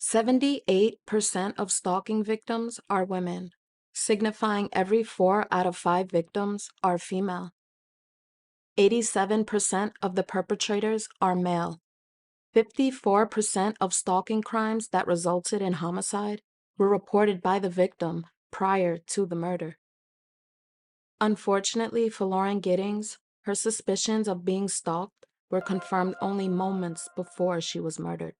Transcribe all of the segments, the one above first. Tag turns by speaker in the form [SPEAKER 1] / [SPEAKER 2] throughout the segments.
[SPEAKER 1] 78% of stalking victims are women, signifying every 4 out of 5 victims are female. 87% of the perpetrators are male. 54% of stalking crimes that resulted in homicide were reported by the victim prior to the murder. Unfortunately for Lauren Giddings, her suspicions of being stalked were confirmed only moments before she was murdered.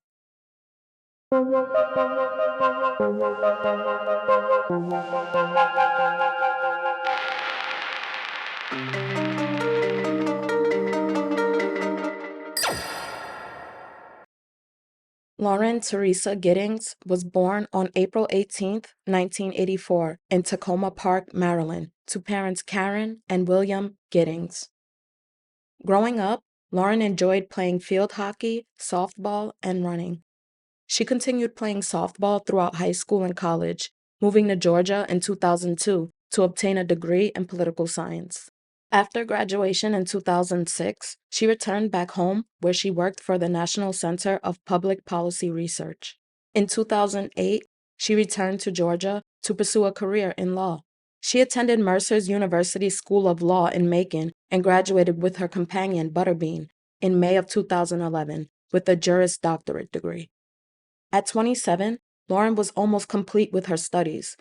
[SPEAKER 1] Lauren Teresa Giddings was born on April 18, 1984, in Tacoma Park, Maryland, to parents Karen and William Giddings. Growing up, Lauren enjoyed playing field hockey, softball, and running. She continued playing softball throughout high school and college, moving to Georgia in 2002 to obtain a degree in political science. After graduation in 2006, she returned back home where she worked for the National Center of Public Policy Research. In 2008, she returned to Georgia to pursue a career in law. She attended Mercer's University School of Law in Macon and graduated with her companion, Butterbean, in May of 2011 with a Juris Doctorate degree. At 27, Lauren was almost complete with her studies,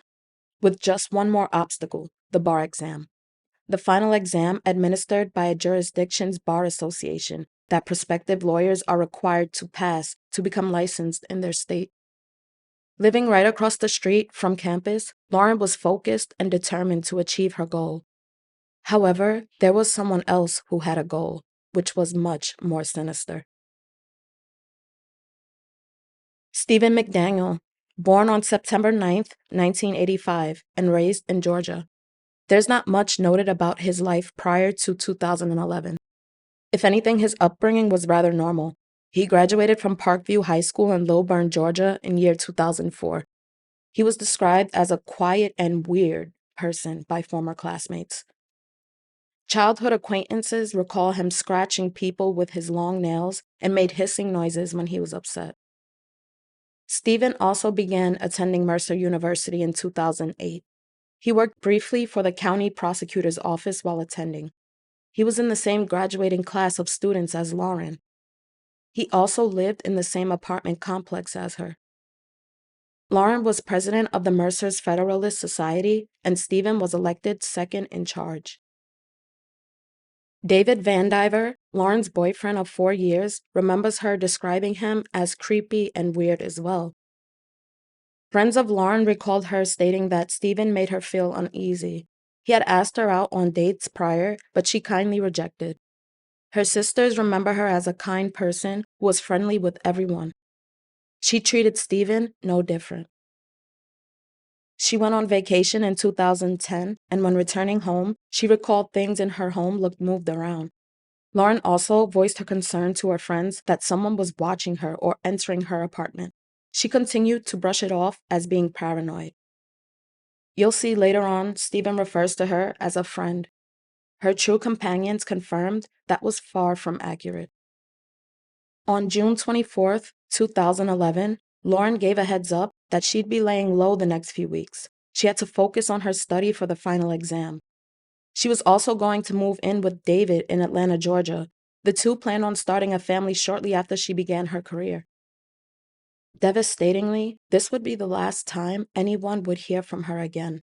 [SPEAKER 1] with just one more obstacle, the bar exam. The final exam administered by a jurisdiction's bar association that prospective lawyers are required to pass to become licensed in their state. Living right across the street from campus, Lauren was focused and determined to achieve her goal. However, there was someone else who had a goal, which was much more sinister. Stephen Mcdaniel, born on September 9, 1985, and raised in Georgia. There's not much noted about his life prior to 2011. If anything, his upbringing was rather normal. He graduated from Parkview High School in Lilburn, Georgia in year 2004. He was described as a quiet and weird person by former classmates. Childhood acquaintances recall him scratching people with his long nails and made hissing noises when he was upset. Stephen also began attending Mercer University in 2008. He worked briefly for the county prosecutor's office while attending. He was in the same graduating class of students as Lauren. He also lived in the same apartment complex as her. Lauren was president of the Mercer's Federalist Society, and Stephen was elected second in charge. David Vandiver, Lauren's boyfriend of 4 years, remembers her describing him as creepy and weird as well. Friends of Lauren recalled her stating that Stephen made her feel uneasy. He had asked her out on dates prior, but she kindly rejected. Her sisters remember her as a kind person who was friendly with everyone. She treated Stephen no different. She went on vacation in 2010, and when returning home, she recalled things in her home looked moved around. Lauren also voiced her concern to her friends that someone was watching her or entering her apartment. She continued to brush it off as being paranoid. You'll see later on, Stephen refers to her as a friend. Her true companions confirmed that was far from accurate. On June 24, 2011, Lauren gave a heads up that she'd be laying low the next few weeks. She had to focus on her study for the final exam. She was also going to move in with David in Atlanta, Georgia. The two planned on starting a family shortly after she began her career. Devastatingly, this would be the last time anyone would hear from her again.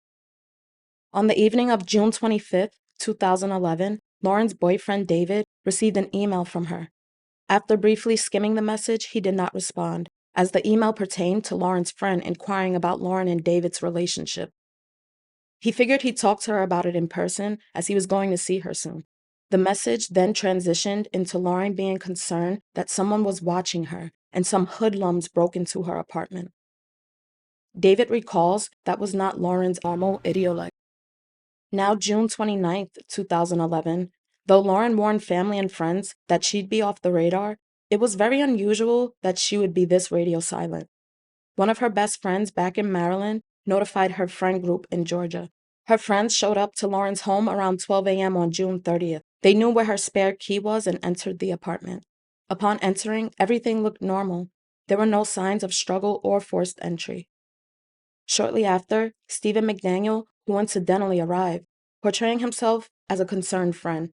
[SPEAKER 1] On the evening of June 25, 2011, Lauren's boyfriend David received an email from her. After briefly skimming the message, he did not respond, as the email pertained to Lauren's friend inquiring about Lauren and David's relationship. He figured he'd talk to her about it in person, as he was going to see her soon. The message then transitioned into Lauren being concerned that someone was watching her and some hoodlums broke into her apartment. David recalls that was not Lauren's normal idiolect. Now June 29, 2011, though Lauren warned family and friends that she'd be off the radar, it was very unusual that she would be this radio silent. One of her best friends back in Maryland notified her friend group in Georgia. Her friends showed up to Lauren's home around 12 a.m. on June 30th. They knew where her spare key was and entered the apartment. Upon entering, everything looked normal. There were no signs of struggle or forced entry. Shortly after, Stephen Mcdaniel, who incidentally arrived, portraying himself as a concerned friend.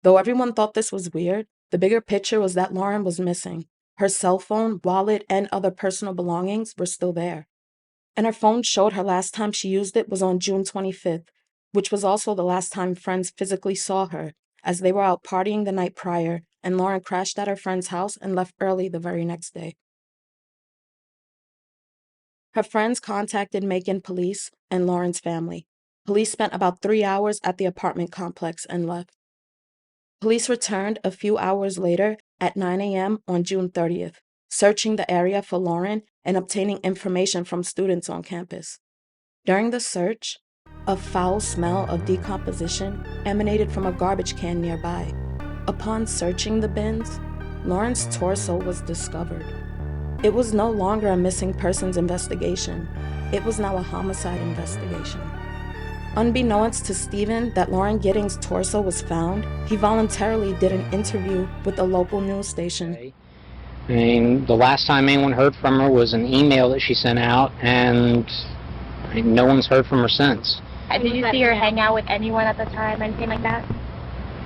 [SPEAKER 1] Though everyone thought this was weird, the bigger picture was that Lauren was missing. Her cell phone, wallet, and other personal belongings were still there. And her phone showed her last time she used it was on June 25th, which was also the last time friends physically saw her, as they were out partying the night prior, and Lauren crashed at her friend's house and left early the very next day. Her friends contacted Macon police and Lauren's family. Police spent about 3 hours at the apartment complex and left. Police returned a few hours later at 9 a.m. on June 30th, searching the area for Lauren and obtaining information from students on campus. During the search, a foul smell of decomposition emanated from a garbage can nearby. Upon searching the bins, Lauren's torso was discovered. It was no longer a missing persons investigation. It was now a homicide investigation. Unbeknownst to Stephen that Lauren Giddings' torso was found, he voluntarily did an interview with a local news station.
[SPEAKER 2] I mean, the last time anyone heard from her was an email that she sent out, and no one's heard from her since.
[SPEAKER 3] Did you see her hang out with anyone at the time, anything like that?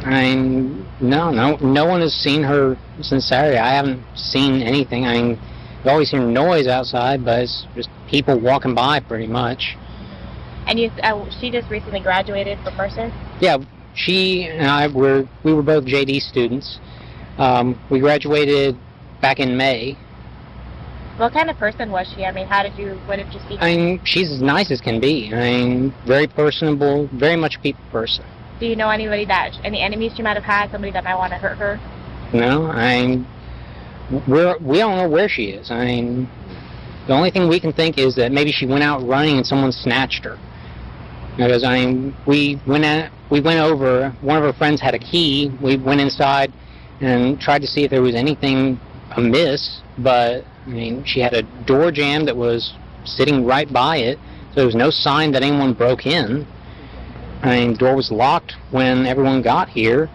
[SPEAKER 2] I mean, no one has seen her since Saturday. I haven't seen anything. I mean, you always hear noise outside, but it's just people walking by pretty much.
[SPEAKER 3] And she just recently graduated from Mercer?
[SPEAKER 2] Yeah, she and I we were both JD students. We graduated back in May.
[SPEAKER 3] What kind of person was she? I mean, what did you see?
[SPEAKER 2] I mean, she's as nice as can be. I mean, very personable, very much a people person.
[SPEAKER 3] Do you know any enemies she might have had, somebody that might want to hurt her?
[SPEAKER 2] No, I mean, we don't know where she is. I mean, the only thing we can think is that maybe she went out running and someone snatched her. Because, I mean, we went over, one of her friends had a key, we went inside and tried to see if there was anything amiss, but, I mean, she had a door jamb that was sitting right by it, so there was no sign that anyone broke in. I mean, the door was locked when everyone got here.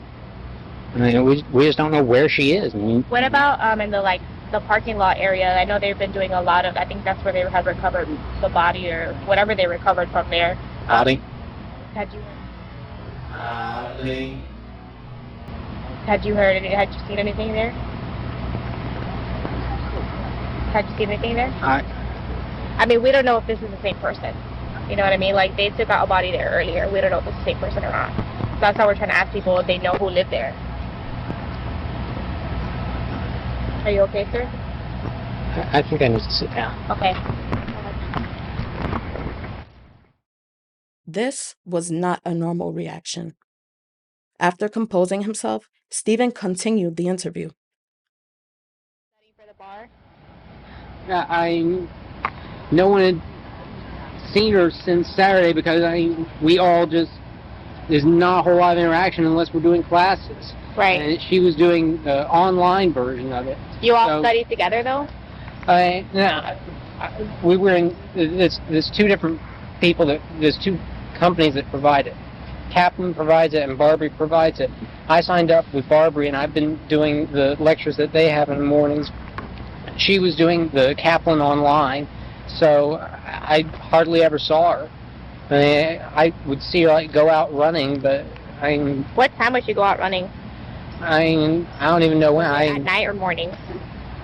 [SPEAKER 2] I mean, we just don't know where she is. I mean,
[SPEAKER 3] what about in the parking lot area? I know they've been doing a lot of, I think that's where they had recovered the body or whatever they recovered from there.
[SPEAKER 2] Body?
[SPEAKER 3] Had you seen anything there? Had you seen anything there? I mean, we don't know if this is the same person. You know what I mean? Like, they took out a body there earlier. We don't know if it's the same person or not. So that's how we're trying to ask people if they know who lived there. Are you okay, sir?
[SPEAKER 2] I think I need to sit down.
[SPEAKER 3] Okay.
[SPEAKER 1] This was not a normal reaction. After composing himself, Stephen continued the interview.
[SPEAKER 3] Studying for the bar?
[SPEAKER 2] Yeah, no one had seen her since Saturday because we all just, there's not a whole lot of interaction unless we're doing classes.
[SPEAKER 3] Right.
[SPEAKER 2] And she was doing the online version of it.
[SPEAKER 3] You all studied together, though?
[SPEAKER 2] We were in, there's two different people there's two companies that provide it. Kaplan provides it and Barbary provides it. I signed up with Barbary and I've been doing the lectures that they have in the mornings. She was doing the Kaplan online, so I hardly ever saw her. I would see her go out running, but
[SPEAKER 3] what time would you go out running?
[SPEAKER 2] I don't even know when.
[SPEAKER 3] At night or morning?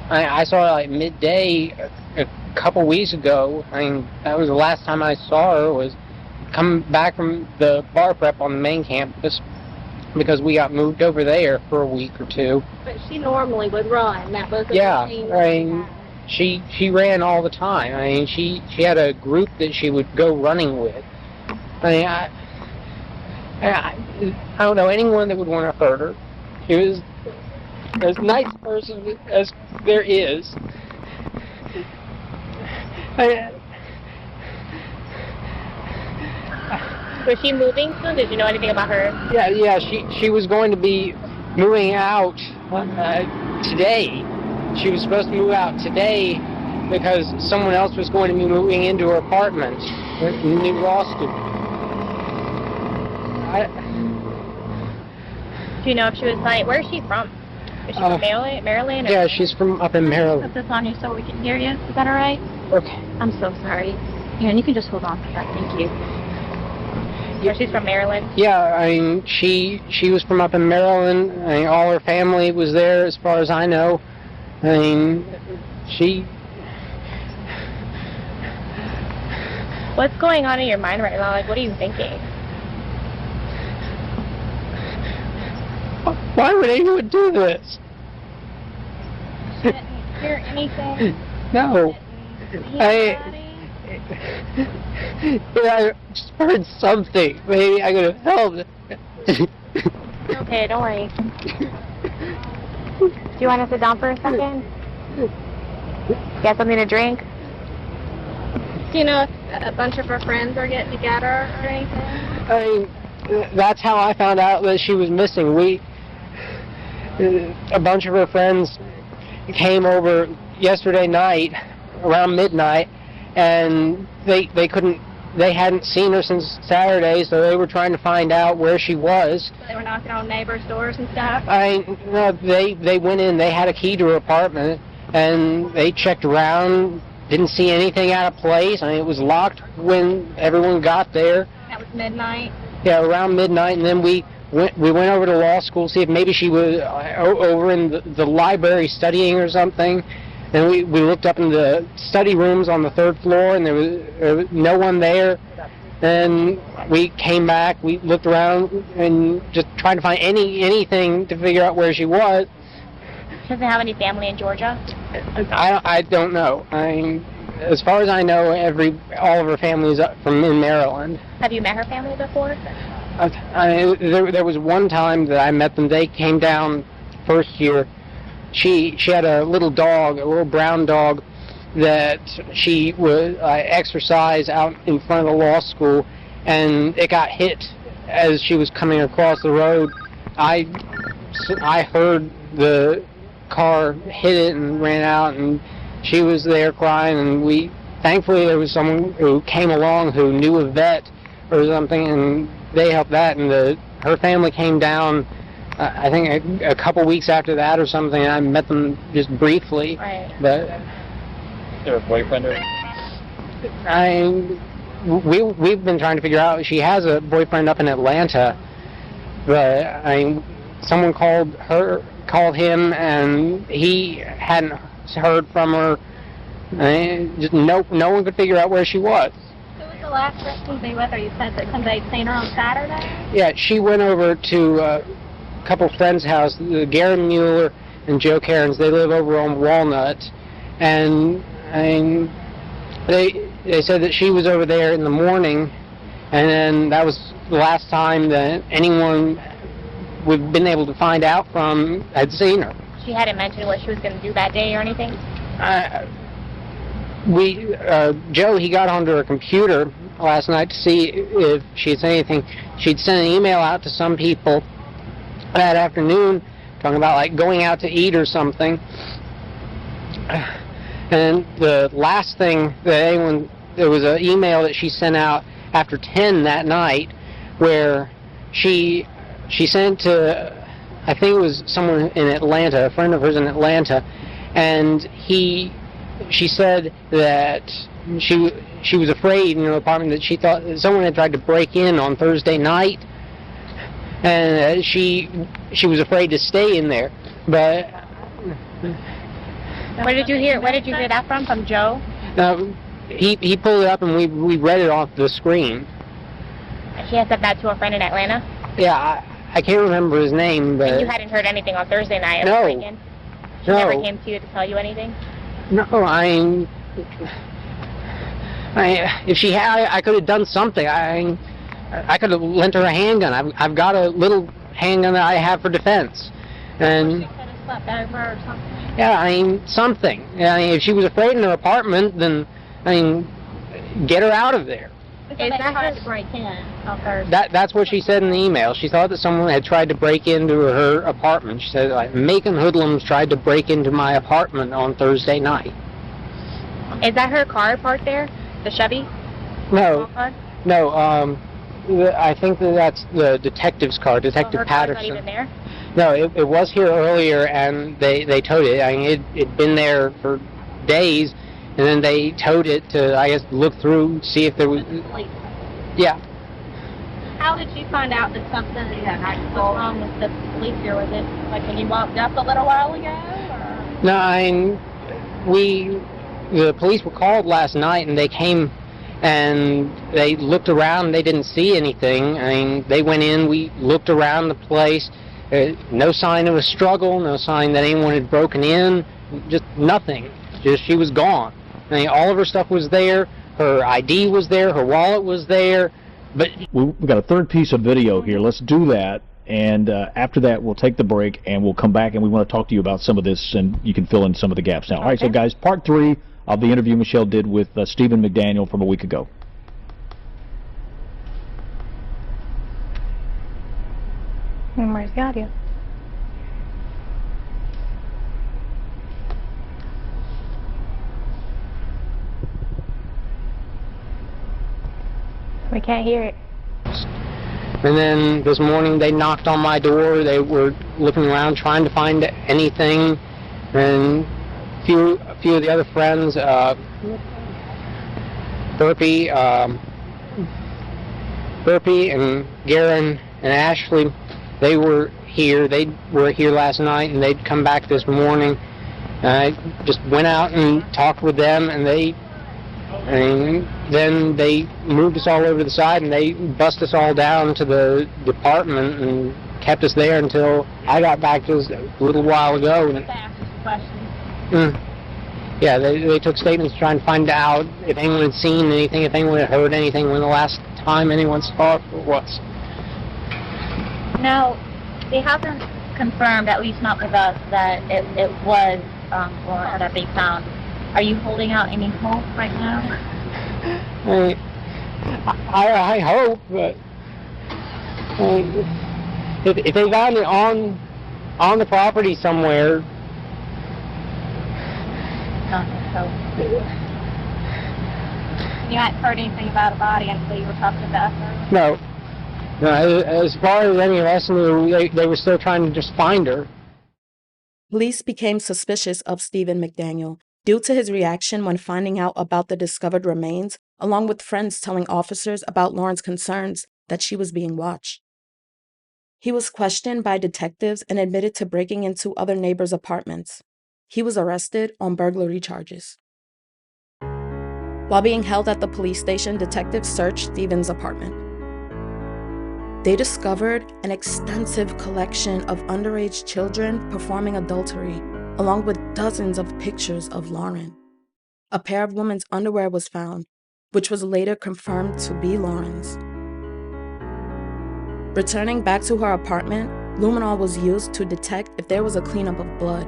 [SPEAKER 2] I saw her midday a couple weeks ago. That was the last time I saw her, was coming back from the bar prep on the main campus because we got moved over there for a week or two.
[SPEAKER 3] But she normally would run. That was
[SPEAKER 2] she ran all the time. She had a group that she would go running with. I don't know anyone that would want to hurt her. She was as nice a person as there is.
[SPEAKER 3] Was she moving soon? Did you know anything about her?
[SPEAKER 2] Yeah. She was going to be moving out today. She was supposed to move out today because someone else was going to be moving into her apartment, a new law student.
[SPEAKER 3] Do you know if she was flying? Where is she from? Is she from Maryland?
[SPEAKER 2] Yeah, she's from up in Maryland.
[SPEAKER 3] Put this on you so we can hear you. Is that all right?
[SPEAKER 2] Okay.
[SPEAKER 3] I'm so sorry. Here, and you can just hold on for that. Thank you. Yeah, she's from Maryland.
[SPEAKER 2] Yeah, I mean, she was from up in Maryland. I mean, all her family was there, as far as I know. I mean, she...
[SPEAKER 3] What's going on in your mind right now? Like, what are you thinking?
[SPEAKER 2] Why would anyone do this?
[SPEAKER 3] She didn't hear anything?
[SPEAKER 2] No. I just heard something. Maybe I could have helped.
[SPEAKER 3] Okay, don't worry. Do you want to sit down for a second? Get something to drink? Do you know if a bunch of her friends are getting together or anything?
[SPEAKER 2] That's how I found out that she was missing. A bunch of her friends came over yesterday night around midnight, and they hadn't seen her since Saturday, so they were trying to find out where she was.
[SPEAKER 3] So they were knocking on neighbors' doors and stuff?
[SPEAKER 2] No, they went in, they had a key to her apartment, and they checked around, didn't see anything out of place. I mean, it was locked when everyone got there.
[SPEAKER 3] That was midnight?
[SPEAKER 2] Yeah, around midnight, and then we went over to law school, see if maybe she was over in the library studying or something. And we looked up in the study rooms on the 3rd floor, and there was no one there. And we came back, we looked around, and just trying to find anything to figure out where she was.
[SPEAKER 3] She doesn't have any family in Georgia?
[SPEAKER 2] I don't know. I mean, as far as I know, all of her family is from in Maryland.
[SPEAKER 3] Have you met her family before?
[SPEAKER 2] There was one time that I met them. They came down first year. She had a little dog, a little brown dog, that she would exercise out in front of the law school, and it got hit as she was coming across the road. I heard the car hit it and ran out, and she was there crying, and thankfully there was someone who came along who knew a vet or something, and they helped that, and her family came down, I think a couple weeks after that or something. I met them just briefly.
[SPEAKER 3] Right.
[SPEAKER 2] But
[SPEAKER 4] Is there a boyfriend or?
[SPEAKER 2] We've been trying to figure out. She has a boyfriend up in Atlanta, but someone called him, and he hadn't heard from her. Just no one could figure out where she was.
[SPEAKER 3] Who was the last person to be with her? You said that they'd seen her on Saturday?
[SPEAKER 2] Yeah, she went over to a couple friends' house, Gary Mueller and Joe Cairns. They live over on Walnut, and they said that she was over there in the morning, and then that was the last time that anyone we've been able to find out from had seen her.
[SPEAKER 3] She hadn't mentioned what she was going to do that day or anything?
[SPEAKER 2] Joe, he got onto her computer last night to see if she had said anything. She'd sent an email out to some people that afternoon talking about like going out to eat or something. And the last thing that there was an email that she sent out after 10 that night where she sent to, I think it was someone in Atlanta, a friend of hers in Atlanta, and she said that she was afraid in her apartment that she thought that someone had tried to break in on Thursday night, and she was afraid to stay in there. But
[SPEAKER 3] where did you hear that from? From Joe?
[SPEAKER 2] He pulled it up, and we read it off the screen.
[SPEAKER 3] She had said that to a friend in Atlanta?
[SPEAKER 2] Yeah, I can't remember his name, but...
[SPEAKER 3] And you hadn't heard anything on Thursday night?
[SPEAKER 2] No.
[SPEAKER 3] She never came to you to tell you anything?
[SPEAKER 2] No, if she had, I could have done something. I could have lent her a handgun. I've got a little handgun that I have for defense. And
[SPEAKER 3] she could have slept over or something?
[SPEAKER 2] Yeah, something. If she was afraid in her apartment, then, get her out of there.
[SPEAKER 3] Is that tried to break in on Thursday?
[SPEAKER 2] That's what she said in the email. She thought that someone had tried to break into her apartment. She said, like, Macon hoodlums tried to break into my apartment on Thursday night.
[SPEAKER 3] Is that her car parked there? The Chevy?
[SPEAKER 2] No.
[SPEAKER 3] Car?
[SPEAKER 2] No, I think that's the detective's car, Detective
[SPEAKER 3] her
[SPEAKER 2] Patterson.
[SPEAKER 3] Car's not even there?
[SPEAKER 2] No, it was here earlier, and they towed it. I mean, it'd been there for days, and then they towed it to, I guess, look through, see if there was... Yeah.
[SPEAKER 3] How did you find out that something was wrong with the police here? Was it like when you walked up a little while ago? Or?
[SPEAKER 2] No, I mean, the police were called last night, and they came and they looked around. They didn't see anything. I mean, they went in, we looked around the place. No sign of a struggle, no sign that anyone had broken in, just nothing. Just she was gone. I mean, all of her stuff was there, her ID was there, her wallet was there, but...
[SPEAKER 5] We've got a third piece of video here. Let's do that, and after that we'll take the break and we'll come back and we want to talk to you about some of this and you can fill in some of the gaps now. All right, so guys, part 3 of the interview Michelle did with Stephen McDaniel from a week ago.
[SPEAKER 3] And where's the audio? We can't hear it.
[SPEAKER 2] And then this morning they knocked on my door. They were looking around trying to find anything, and a few of the other friends, Burpee and Garen and Ashley, they were here. They were here last night, and they'd come back this morning. I just went out and talked with them, and then they moved us all over to the side, and they bussed us all down to the department and kept us there until I got back just a little while ago. And, yeah, they took statements trying to find out if anyone had seen anything, if anyone had heard anything, when the last time anyone saw it was.
[SPEAKER 3] No, they haven't confirmed, at least not with us, that it was Lauren that they found. Are you holding out any hope right now?
[SPEAKER 2] I hope, but if they found it on the property somewhere.
[SPEAKER 3] You hadn't heard anything about a body until you were talking to us?
[SPEAKER 2] No. No, as far as any of us knew, they were still trying to just find her.
[SPEAKER 1] Police became suspicious of Stephen McDaniel due to his reaction when finding out about the discovered remains, along with friends telling officers about Lauren's concerns that she was being watched. He was questioned by detectives and admitted to breaking into other neighbors' apartments. He was arrested on burglary charges. While being held at the police station, detectives searched Stephen's apartment. They discovered an extensive collection of underage children performing adultery, along with dozens of pictures of Lauren. A pair of women's underwear was found, which was later confirmed to be Lauren's. Returning back to her apartment, luminol was used to detect if there was a cleanup of blood.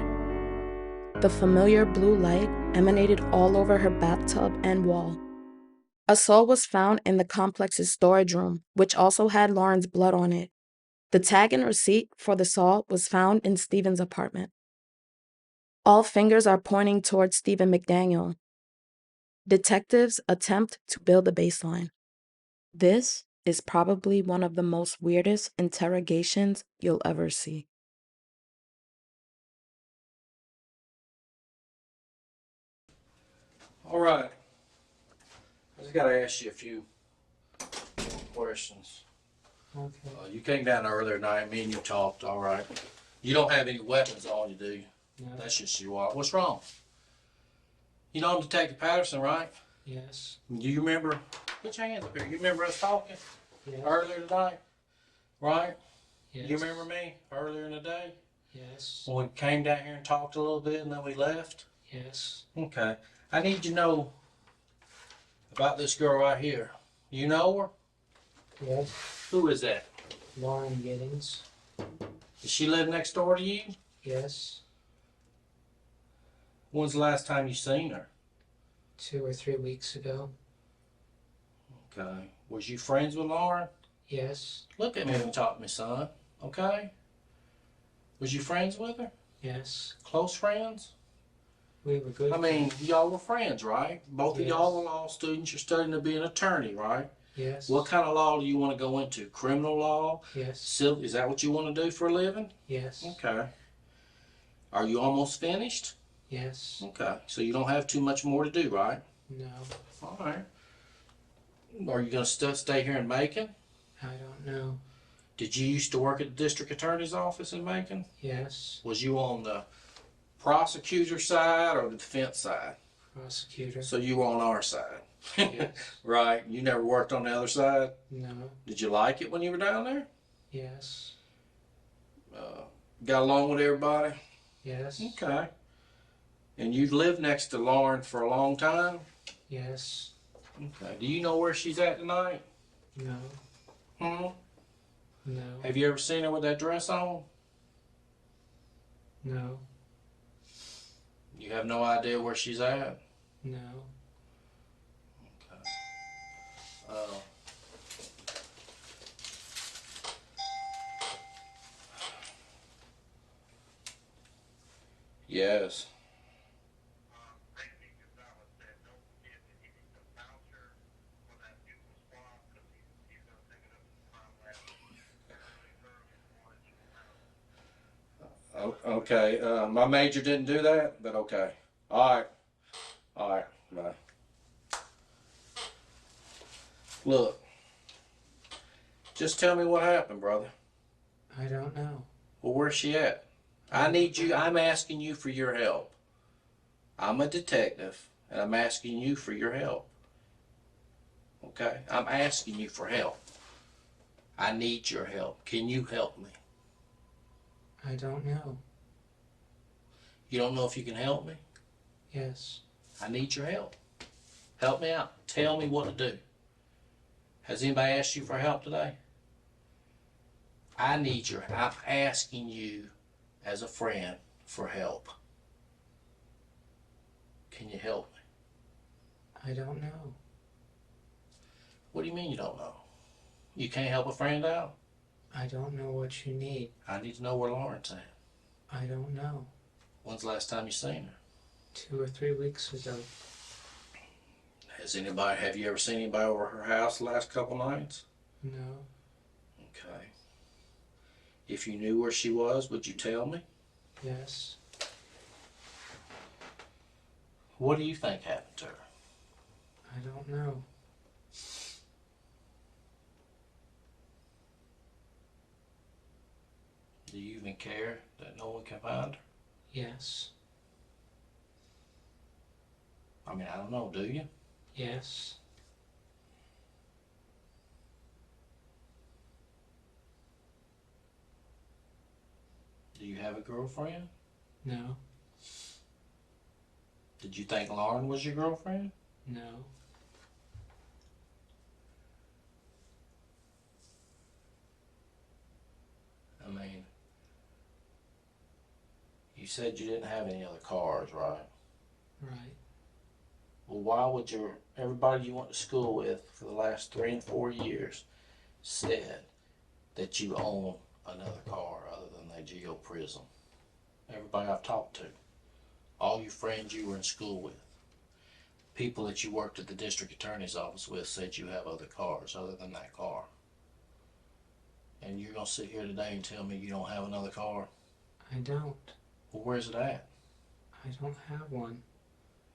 [SPEAKER 1] The familiar blue light emanated all over her bathtub and wall. A saw was found in the complex's storage room, which also had Lauren's blood on it. The tag and receipt for the saw was found in Stephen's apartment. All fingers are pointing towards Stephen McDaniel. Detectives attempt to build a baseline. This is probably one of the most weirdest interrogations you'll ever see.
[SPEAKER 6] All right. I just got to ask you a few questions. Okay. You came down earlier tonight, me and you talked, all right. You don't have any weapons on you, do you? No. That's just you are. What's wrong? You know Detective Patterson, right?
[SPEAKER 7] Yes.
[SPEAKER 6] Do you remember? Put your hands up here. You remember us talking earlier tonight? Right?
[SPEAKER 7] Yes.
[SPEAKER 6] You remember me earlier in the day?
[SPEAKER 7] Yes.
[SPEAKER 6] When we came down here and talked a little bit and then we left?
[SPEAKER 7] Yes.
[SPEAKER 6] Okay. I need to know about this girl right here. You know her?
[SPEAKER 7] Yes.
[SPEAKER 6] Who is that?
[SPEAKER 7] Lauren Giddings.
[SPEAKER 6] Does she live next door to you?
[SPEAKER 7] Yes.
[SPEAKER 6] When's the last time you seen her?
[SPEAKER 7] 2 or 3 weeks ago.
[SPEAKER 6] Okay. Was you friends with Lauren?
[SPEAKER 7] Yes.
[SPEAKER 6] Look at me and talk to me, son. Okay? Was you friends with her?
[SPEAKER 7] Yes.
[SPEAKER 6] Close friends?
[SPEAKER 7] We were good.
[SPEAKER 6] I mean, y'all were friends, right? Both of
[SPEAKER 7] Yes.
[SPEAKER 6] y'all were law students. You're studying to be an attorney, right?
[SPEAKER 7] Yes.
[SPEAKER 6] What kind of law do you want to go into? Criminal law?
[SPEAKER 7] Yes.
[SPEAKER 6] Civil? Is that what you want to do for a living?
[SPEAKER 7] Yes.
[SPEAKER 6] Okay. Are you almost finished?
[SPEAKER 7] Yes.
[SPEAKER 6] Okay. So you don't have too much more to do, right?
[SPEAKER 7] No.
[SPEAKER 6] All right. Are you going to stay here in Macon?
[SPEAKER 7] I don't know.
[SPEAKER 6] Did you used to work at the district attorney's office in Macon?
[SPEAKER 7] Yes.
[SPEAKER 6] Was you on the prosecutor side or the defense side?
[SPEAKER 7] Prosecutor.
[SPEAKER 6] So you were on our side.
[SPEAKER 7] Yes.
[SPEAKER 6] Right. You never worked on the other side?
[SPEAKER 7] No.
[SPEAKER 6] Did you like it when you were down there?
[SPEAKER 7] Yes.
[SPEAKER 6] Got along with everybody?
[SPEAKER 7] Yes.
[SPEAKER 6] Okay. And you've lived next to Lauren for a long time?
[SPEAKER 7] Yes.
[SPEAKER 6] Okay. Do you know where she's at tonight?
[SPEAKER 7] No.
[SPEAKER 6] Hmm?
[SPEAKER 7] No.
[SPEAKER 6] Have you ever seen her with that dress on?
[SPEAKER 7] No.
[SPEAKER 6] You have no idea where she's at?
[SPEAKER 7] No.
[SPEAKER 6] Okay. Yes. Okay. My major didn't do that, but okay. All right. All right. Bye. Look. Just tell me what happened, brother.
[SPEAKER 7] I don't know.
[SPEAKER 6] Well, where's she at? I need you. I'm asking you for your help. I'm a detective, and I'm asking you for your help. Okay? I'm asking you for help. I need your help. Can you help me?
[SPEAKER 7] I don't know.
[SPEAKER 6] You don't know if you can help me?
[SPEAKER 7] Yes.
[SPEAKER 6] I need your help. Help me out. Tell me what to do. Has anybody asked you for help today? I'm asking you as a friend for help. Can you help me?
[SPEAKER 7] I don't know.
[SPEAKER 6] What do you mean you don't know? You can't help a friend out?
[SPEAKER 7] I don't know what you need.
[SPEAKER 6] I need to know where Lauren's at.
[SPEAKER 7] I don't know.
[SPEAKER 6] When's the last time you seen her?
[SPEAKER 7] 2 or 3 weeks ago.
[SPEAKER 6] Have you ever seen anybody over her house the last couple nights?
[SPEAKER 7] No.
[SPEAKER 6] Okay. If you knew where she was, would you tell me?
[SPEAKER 7] Yes.
[SPEAKER 6] What do you think happened to her?
[SPEAKER 7] I don't know.
[SPEAKER 6] Do you even care that no one can find her?
[SPEAKER 7] Yes.
[SPEAKER 6] I mean, I don't know, do you?
[SPEAKER 7] Yes.
[SPEAKER 6] Do you have a girlfriend?
[SPEAKER 7] No.
[SPEAKER 6] Did you think Lauren was your girlfriend?
[SPEAKER 7] No.
[SPEAKER 6] I mean, you said you didn't have any other cars, right?
[SPEAKER 7] Right.
[SPEAKER 6] Well, why would everybody you went to school with for the last 3 and 4 years said that you own another car other than that Geo Prism? Everybody I've talked to, all your friends you were in school with, people that you worked at the district attorney's office with said you have other cars other than that car. And you're going to sit here today and tell me you don't have another car?
[SPEAKER 7] I don't.
[SPEAKER 6] Well, where's it at?
[SPEAKER 7] I don't have one.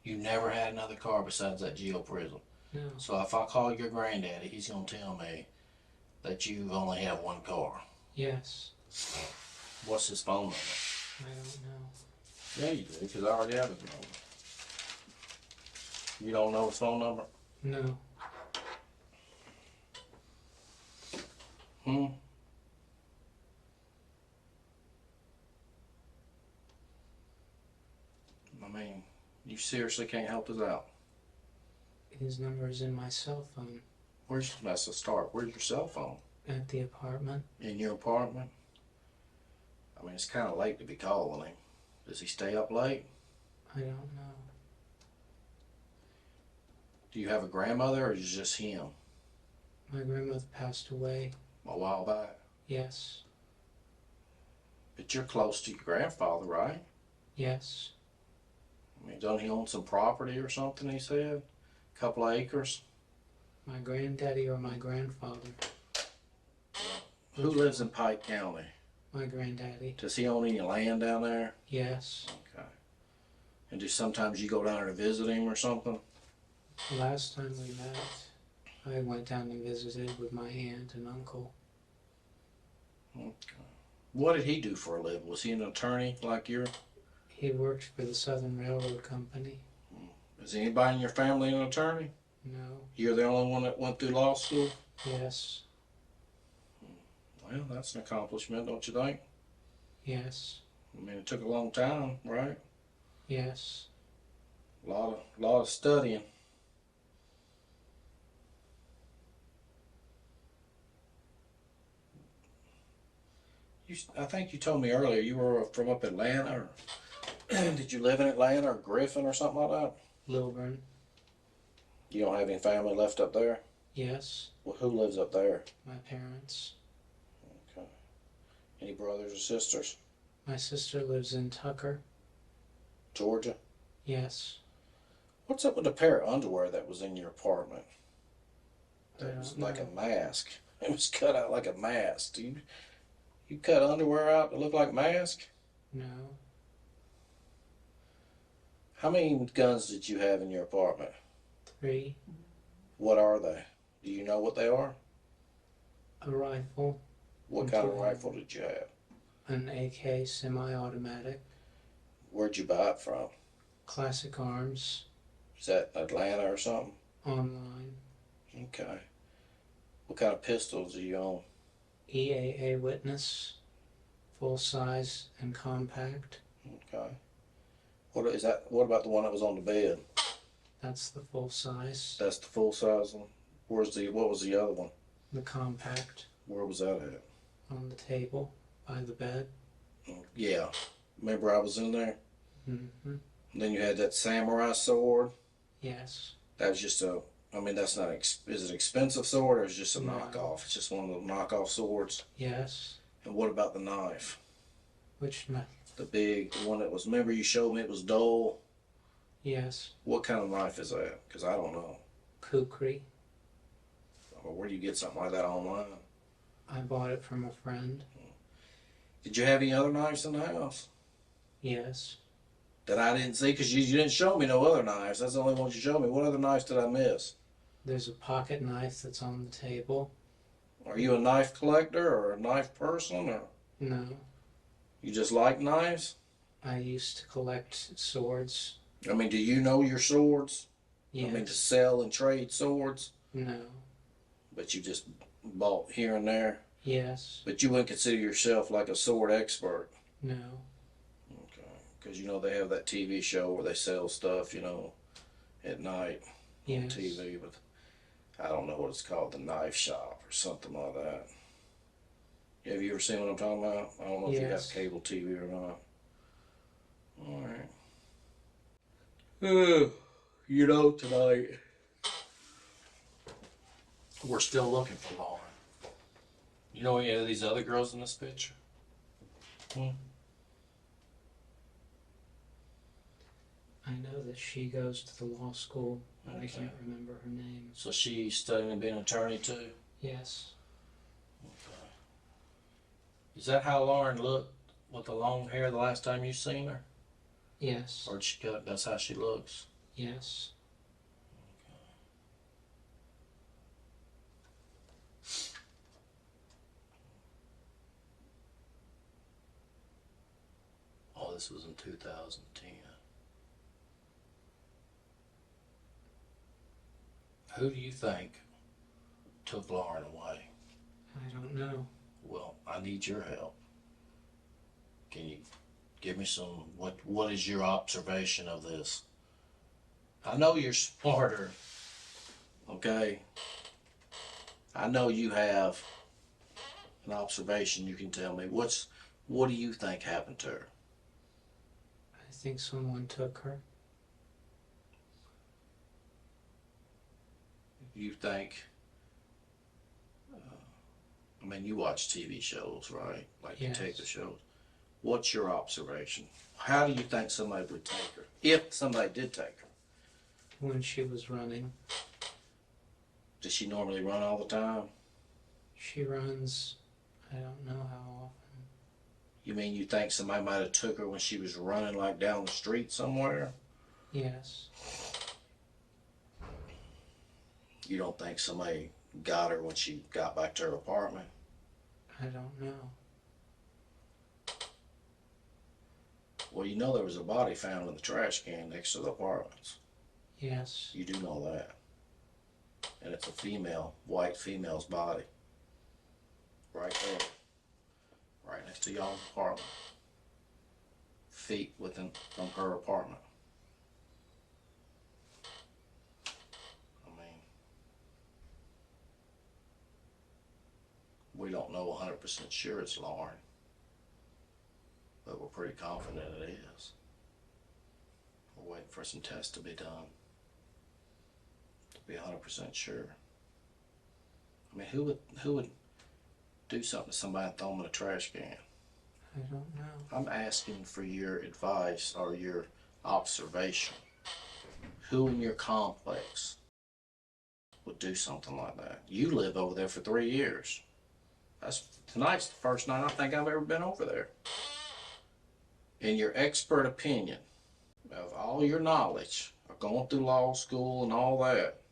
[SPEAKER 6] You never had another car besides that Geo Prism.
[SPEAKER 7] No.
[SPEAKER 6] So if I call your granddaddy, he's going to tell me that you only have one car.
[SPEAKER 7] Yes.
[SPEAKER 6] What's his phone number?
[SPEAKER 7] I don't know.
[SPEAKER 6] Yeah, you do, because I already have his number. You don't know his phone number?
[SPEAKER 7] No.
[SPEAKER 6] Hmm? I mean, you seriously can't help us out.
[SPEAKER 7] His number is in my cell phone.
[SPEAKER 6] That's a start. Where's your cell phone?
[SPEAKER 7] At the apartment.
[SPEAKER 6] In your apartment? I mean, it's kind of late to be calling him. Does he stay up late?
[SPEAKER 7] I don't know.
[SPEAKER 6] Do you have a grandmother or is it just him?
[SPEAKER 7] My grandmother passed away.
[SPEAKER 6] A while back?
[SPEAKER 7] Yes.
[SPEAKER 6] But you're close to your grandfather, right?
[SPEAKER 7] Yes.
[SPEAKER 6] I mean, doesn't he own some property or something, he said? A couple of acres?
[SPEAKER 7] My granddaddy or my grandfather?
[SPEAKER 6] Who lives in Pike County?
[SPEAKER 7] My granddaddy.
[SPEAKER 6] Does he own any land down there?
[SPEAKER 7] Yes.
[SPEAKER 6] Okay. And do sometimes you go down there to visit him or something?
[SPEAKER 7] The last time we met, I went down and visited with my aunt and uncle.
[SPEAKER 6] Okay. What did he do for a living? Was he an attorney like you?
[SPEAKER 7] He worked for the Southern Railroad Company.
[SPEAKER 6] Is anybody in your family an attorney?
[SPEAKER 7] No.
[SPEAKER 6] You're the only one that went through law school?
[SPEAKER 7] Yes.
[SPEAKER 6] Well, that's an accomplishment, don't you think?
[SPEAKER 7] Yes.
[SPEAKER 6] I mean, it took a long time, right?
[SPEAKER 7] Yes.
[SPEAKER 6] A lot of studying. I think you told me earlier you were from up Atlanta, or did you live in Atlanta or Griffin or something like that?
[SPEAKER 7] Lilburn.
[SPEAKER 6] You don't have any family left up there?
[SPEAKER 7] Yes.
[SPEAKER 6] Well, who lives up there?
[SPEAKER 7] My parents.
[SPEAKER 6] Okay. Any brothers or sisters?
[SPEAKER 7] My sister lives in Tucker.
[SPEAKER 6] Georgia?
[SPEAKER 7] Yes.
[SPEAKER 6] What's up with the pair of underwear that was in your apartment?
[SPEAKER 7] I
[SPEAKER 6] That was
[SPEAKER 7] don't
[SPEAKER 6] like
[SPEAKER 7] know.
[SPEAKER 6] a mask. It was cut out like a mask. You cut underwear out to look like a mask?
[SPEAKER 7] No.
[SPEAKER 6] How many guns did you have in your apartment?
[SPEAKER 7] 3.
[SPEAKER 6] What are they? Do you know what they are?
[SPEAKER 7] A rifle.
[SPEAKER 6] What kind of rifle did you have?
[SPEAKER 7] An AK semi-automatic.
[SPEAKER 6] Where'd you buy it from?
[SPEAKER 7] Classic Arms.
[SPEAKER 6] Is that Atlanta or something?
[SPEAKER 7] Online.
[SPEAKER 6] Okay. What kind of pistols do you own?
[SPEAKER 7] EAA Witness. Full size and compact.
[SPEAKER 6] Okay. What is that? What about the one that was on the bed?
[SPEAKER 7] That's the full size.
[SPEAKER 6] That's the full size one. What was the other one?
[SPEAKER 7] The compact.
[SPEAKER 6] Where was that at?
[SPEAKER 7] On the table. By the bed.
[SPEAKER 6] Yeah. Remember I was in there?
[SPEAKER 7] Mm-hmm.
[SPEAKER 6] And then you had that samurai sword.
[SPEAKER 7] Yes.
[SPEAKER 6] That was just that's not, is it an expensive sword or is it just a
[SPEAKER 7] No.
[SPEAKER 6] knockoff? It's just one of the knockoff swords.
[SPEAKER 7] Yes.
[SPEAKER 6] And what about the knife?
[SPEAKER 7] Which knife?
[SPEAKER 6] The one that was, remember you showed me it was dull?
[SPEAKER 7] Yes.
[SPEAKER 6] What kind of knife is that? Because I don't know.
[SPEAKER 7] Kukri.
[SPEAKER 6] Or where do you get something like that online?
[SPEAKER 7] I bought it from a friend.
[SPEAKER 6] Did you have any other knives in the house
[SPEAKER 7] Yes.
[SPEAKER 6] that I didn't see? Because you didn't show me no other knives. That's the only ones you showed me. What other knives did I miss?
[SPEAKER 7] There's a pocket knife that's on the table.
[SPEAKER 6] Are you a knife collector or a knife person, or
[SPEAKER 7] No.
[SPEAKER 6] you just like knives?
[SPEAKER 7] I used to collect swords.
[SPEAKER 6] I mean, do you know your swords?
[SPEAKER 7] Yes.
[SPEAKER 6] I mean, to sell and trade swords?
[SPEAKER 7] No.
[SPEAKER 6] But you just bought here and there?
[SPEAKER 7] Yes.
[SPEAKER 6] But you wouldn't consider yourself like a sword expert?
[SPEAKER 7] No.
[SPEAKER 6] Okay. Because, they have that TV show where they sell stuff, at night on
[SPEAKER 7] Yes.
[SPEAKER 6] TV. But I don't know what it's called, the knife shop or something like that. Have you ever seen what I'm talking about? I don't know if you got
[SPEAKER 7] Yes.
[SPEAKER 6] cable TV or not. All right. Tonight we're still looking for Lauren. You know any of these other girls in this picture?
[SPEAKER 7] I know that she goes to the law school, but I
[SPEAKER 6] Okay.
[SPEAKER 7] can't remember her name.
[SPEAKER 6] So she's studying to be an attorney too?
[SPEAKER 7] Yes.
[SPEAKER 6] Okay. Is that how Lauren looked with the long hair the last time you seen her?
[SPEAKER 7] Yes.
[SPEAKER 6] Or that's how she looks?
[SPEAKER 7] Yes.
[SPEAKER 6] Oh, this was in 2010. Who do you think took Lauren away?
[SPEAKER 7] I don't know.
[SPEAKER 6] Well, I need your help. Can you give me what is your observation of this? I know you're smarter, okay? I know you have an observation you can tell me. What do you think happened to her?
[SPEAKER 7] I think someone took her.
[SPEAKER 6] You think, you watch TV shows, right? Like
[SPEAKER 7] Yes.
[SPEAKER 6] detective shows. What's your observation? How do you think somebody would take her? If somebody did take her.
[SPEAKER 7] When she was running.
[SPEAKER 6] Does she normally run all the time?
[SPEAKER 7] She runs, I don't know how often.
[SPEAKER 6] You mean you think somebody might have took her when she was running like down the street somewhere?
[SPEAKER 7] Yes.
[SPEAKER 6] You don't think somebody got her when she got back to her apartment?
[SPEAKER 7] I don't know.
[SPEAKER 6] Well, you know there was a body found in the trash can next to the apartments.
[SPEAKER 7] Yes.
[SPEAKER 6] You do know that. And it's a female, white female's body. Right there. Right next to y'all's apartment. Feet within from her apartment. I mean, we don't know 100% sure it's Lauren, but we're pretty confident it is. We're waiting for some tests to be done to be 100% sure. I mean, who would do something to somebody and throw them in a trash can?
[SPEAKER 7] I don't know.
[SPEAKER 6] I'm asking for your advice or your observation. Who in your complex would do something like that? You live over there for 3 years. Tonight's the first night I think I've ever been over there. In your expert opinion, of all your knowledge of going through law school and all that,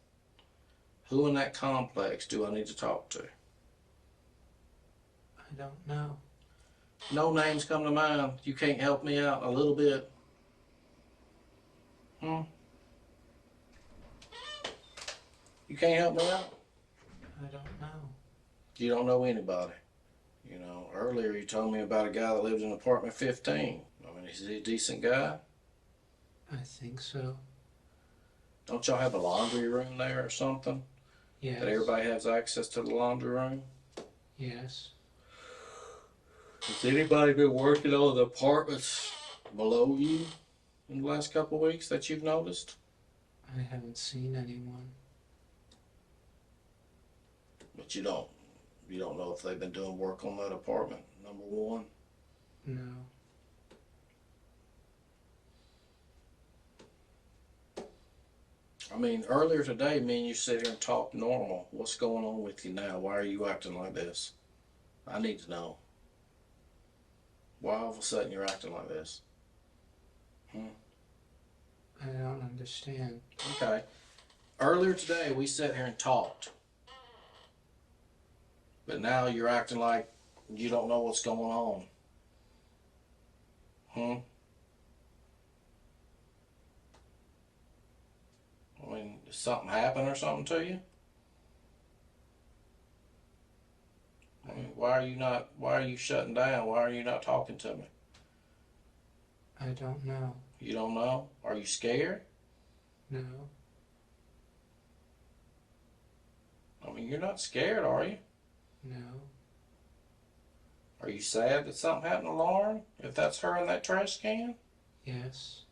[SPEAKER 6] who in that complex do I need to talk to?
[SPEAKER 7] I don't know.
[SPEAKER 6] No names come to mind. You can't help me out a little bit? You can't help me out?
[SPEAKER 7] I don't know.
[SPEAKER 6] You don't know anybody. You know, earlier you told me about a guy that lived in apartment 15. I mean, is he a decent guy?
[SPEAKER 7] I think so.
[SPEAKER 6] Don't y'all have a laundry room there or something?
[SPEAKER 7] Yes.
[SPEAKER 6] That everybody has access to the laundry room?
[SPEAKER 7] Yes.
[SPEAKER 6] Has anybody been working on the apartments below you in the last couple of weeks that you've noticed?
[SPEAKER 7] I haven't seen anyone.
[SPEAKER 6] But you don't know if they've been doing work on that apartment, number one?
[SPEAKER 7] No.
[SPEAKER 6] I mean, earlier today, me and you sit here and talk normal. What's going on with you now? Why are you acting like this? I need to know. Why all of a sudden you're acting like this?
[SPEAKER 7] I don't understand.
[SPEAKER 6] Okay. Earlier today, we sat here and talked. But now you're acting like you don't know what's going on. I mean, did something happen or something to you? I mean, why are you shutting down? Why are you not talking to me?
[SPEAKER 7] I don't know.
[SPEAKER 6] You don't know? Are you scared?
[SPEAKER 7] No.
[SPEAKER 6] I mean, you're not scared, are you?
[SPEAKER 7] No.
[SPEAKER 6] Are you sad that something happened to Lauren? If that's her in that trash can?
[SPEAKER 7] Yes.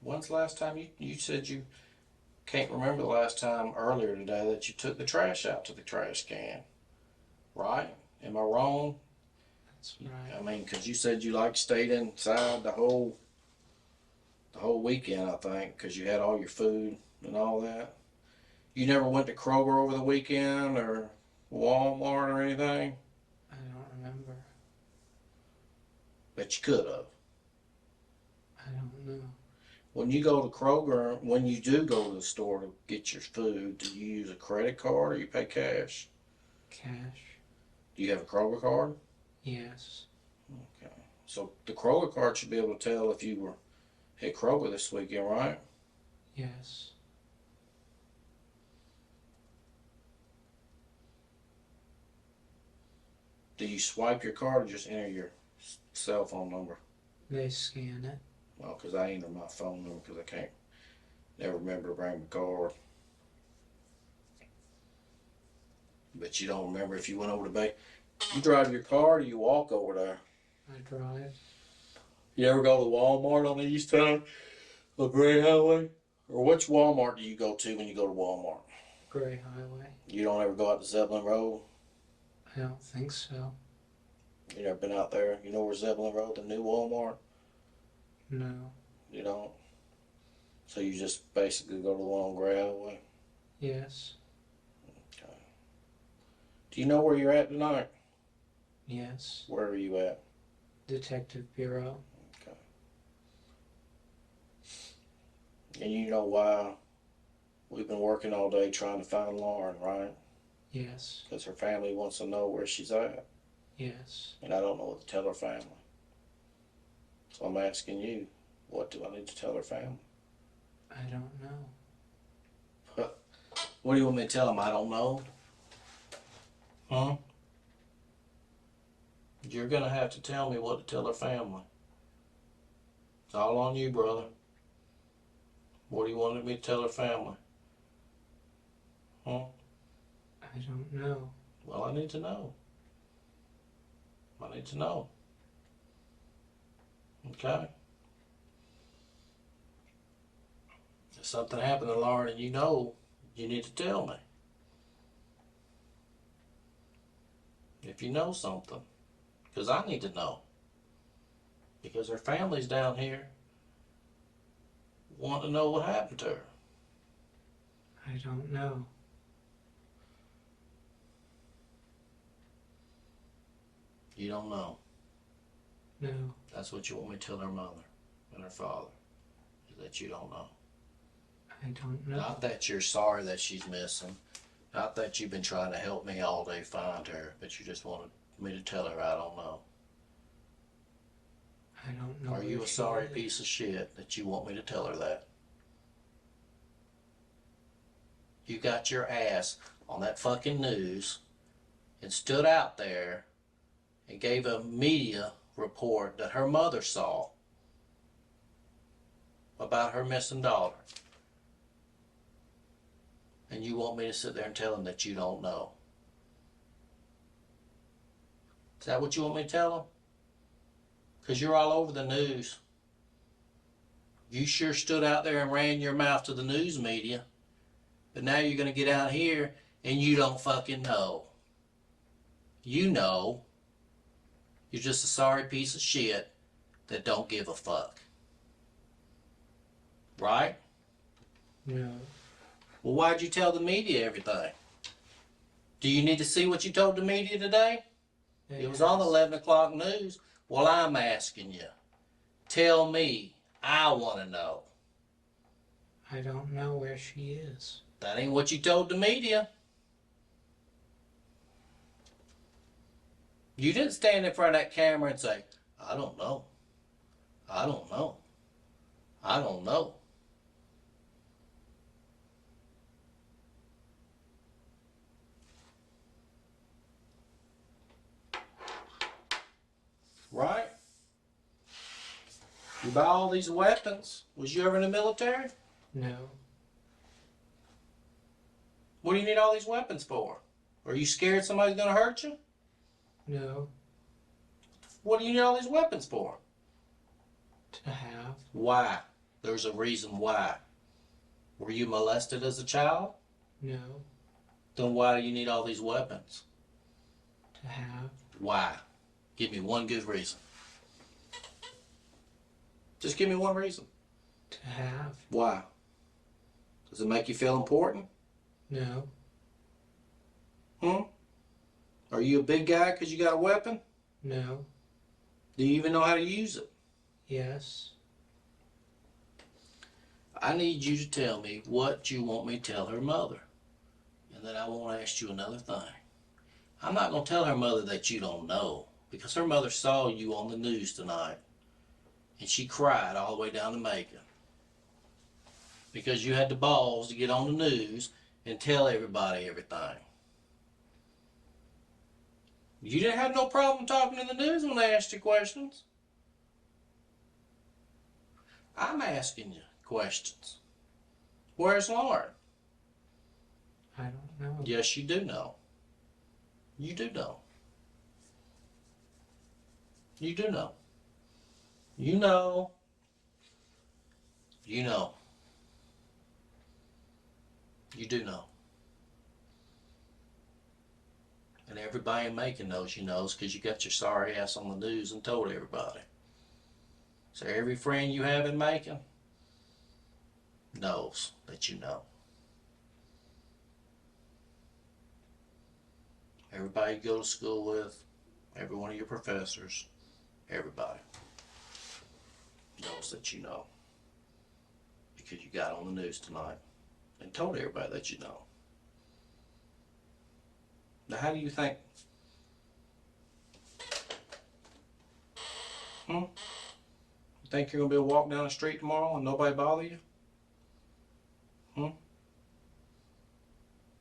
[SPEAKER 6] When's the last time you said you can't remember the last time earlier today that you took the trash out to the trash can? Right? Am I wrong?
[SPEAKER 7] That's right.
[SPEAKER 6] I mean, because you said you stayed inside the whole weekend, I think, because you had all your food and all that. You never went to Kroger over the weekend or Walmart or anything?
[SPEAKER 7] I don't remember.
[SPEAKER 6] But you could have.
[SPEAKER 7] I don't know.
[SPEAKER 6] When you go to Kroger, when you do go to the store to get your food, do you use a credit card or you pay cash?
[SPEAKER 7] Cash.
[SPEAKER 6] Do you have a Kroger card?
[SPEAKER 7] Yes.
[SPEAKER 6] Okay. So the Kroger card should be able to tell if you were at Kroger this weekend, right?
[SPEAKER 7] Yes.
[SPEAKER 6] Do you swipe your card or just enter your cell phone number?
[SPEAKER 7] They scan it.
[SPEAKER 6] Well, because I enter my phone number because I never remember to bring my card. But you don't remember if you went over to Bay. You drive your car or you walk over there?
[SPEAKER 7] I drive.
[SPEAKER 6] You ever go to Walmart on the east side of Gray Highway? Or which Walmart do you go to when you go to Walmart?
[SPEAKER 7] Gray Highway.
[SPEAKER 6] You don't ever go out to Zeppelin Road?
[SPEAKER 7] I don't think so.
[SPEAKER 6] You never been out there? You know where Zeppelin Road, the new Walmart?
[SPEAKER 7] No.
[SPEAKER 6] You don't? So you just basically go to the long gravelway?
[SPEAKER 7] Yes.
[SPEAKER 6] Okay. Do you know where you're at tonight?
[SPEAKER 7] Yes.
[SPEAKER 6] Where are you at?
[SPEAKER 7] Detective Bureau.
[SPEAKER 6] Okay. And you know why we've been working all day trying to find Lauren, right?
[SPEAKER 7] Yes.
[SPEAKER 6] Because her family wants to know where she's at.
[SPEAKER 7] Yes.
[SPEAKER 6] And I don't know what to tell her family. So I'm asking you, what do I need to tell her family?
[SPEAKER 7] I don't know.
[SPEAKER 6] What do you want me to tell them? I don't know? Huh? You're gonna have to tell me what to tell her family. It's all on you, brother. What do you want me to tell her family? Huh?
[SPEAKER 7] I don't know.
[SPEAKER 6] Well, I need to know. I need to know. Okay? If something happened to Lauren and you know, you need to tell me. If you know something. Because I need to know. Because her family's down here wanting to know what happened to her.
[SPEAKER 7] I don't know.
[SPEAKER 6] You don't know.
[SPEAKER 7] No.
[SPEAKER 6] That's what you want me to tell her mother and her father. Is that you don't know.
[SPEAKER 7] I don't know.
[SPEAKER 6] Not that you're sorry that she's missing. Not that you've been trying to help me all day find her, but you just wanted me to tell her I don't know.
[SPEAKER 7] I don't know.
[SPEAKER 6] Are you a sorry piece of shit that you want me to tell her that? You got your ass on that fucking news and stood out there and gave a media report that her mother saw about her missing daughter. And you want me to sit there and tell them that you don't know. Is that what you want me to tell them? Because you're all over the news. You sure stood out there and ran your mouth to the news media. But now you're going to get out here and you don't fucking know. You know. You're just a sorry piece of shit that don't give a fuck. Right?
[SPEAKER 7] No.
[SPEAKER 6] Well, why'd you tell the media everything? Do you need to see what you told the media today? It was on the 11 o'clock news. Well, I'm asking you. Tell me. I want to know.
[SPEAKER 7] I don't know where she is.
[SPEAKER 6] That ain't what you told the media. You didn't stand in front of that camera and say, I don't know. I don't know. I don't know. Right? You buy all these weapons. Was you ever in the military?
[SPEAKER 7] No.
[SPEAKER 6] What do you need all these weapons for? Are you scared somebody's going to hurt you?
[SPEAKER 7] No.
[SPEAKER 6] What do you need all these weapons for?
[SPEAKER 7] To have.
[SPEAKER 6] Why? There's a reason why. Were you molested as a child?
[SPEAKER 7] No.
[SPEAKER 6] Then why do you need all these weapons?
[SPEAKER 7] To have.
[SPEAKER 6] Why? Give me one good reason. Just give me one reason.
[SPEAKER 7] To have.
[SPEAKER 6] Why? Does it make you feel important?
[SPEAKER 7] No.
[SPEAKER 6] Are you a big guy because you got a weapon?
[SPEAKER 7] No.
[SPEAKER 6] Do you even know how to use it?
[SPEAKER 7] Yes.
[SPEAKER 6] I need you to tell me what you want me to tell her mother. And then I won't ask you another thing. I'm not going to tell her mother that you don't know, because her mother saw you on the news tonight. And she cried all the way down to Macon. Because you had the balls to get on the news and tell everybody everything. You didn't have no problem talking to the news when they asked you questions. I'm asking you questions. Where's Lauren?
[SPEAKER 7] I don't know.
[SPEAKER 6] Yes, you do know. You do know. You do know. You know. You know. You do know. And everybody in Macon knows you knows because you got your sorry ass on the news and told everybody. So every friend you have in Macon knows that you know. Everybody you go to school with, every one of your professors, everybody knows that you know. Because you got on the news tonight and told everybody that you know. Now, how do you think? You think you're going to be able to walk down the street tomorrow and nobody bother you?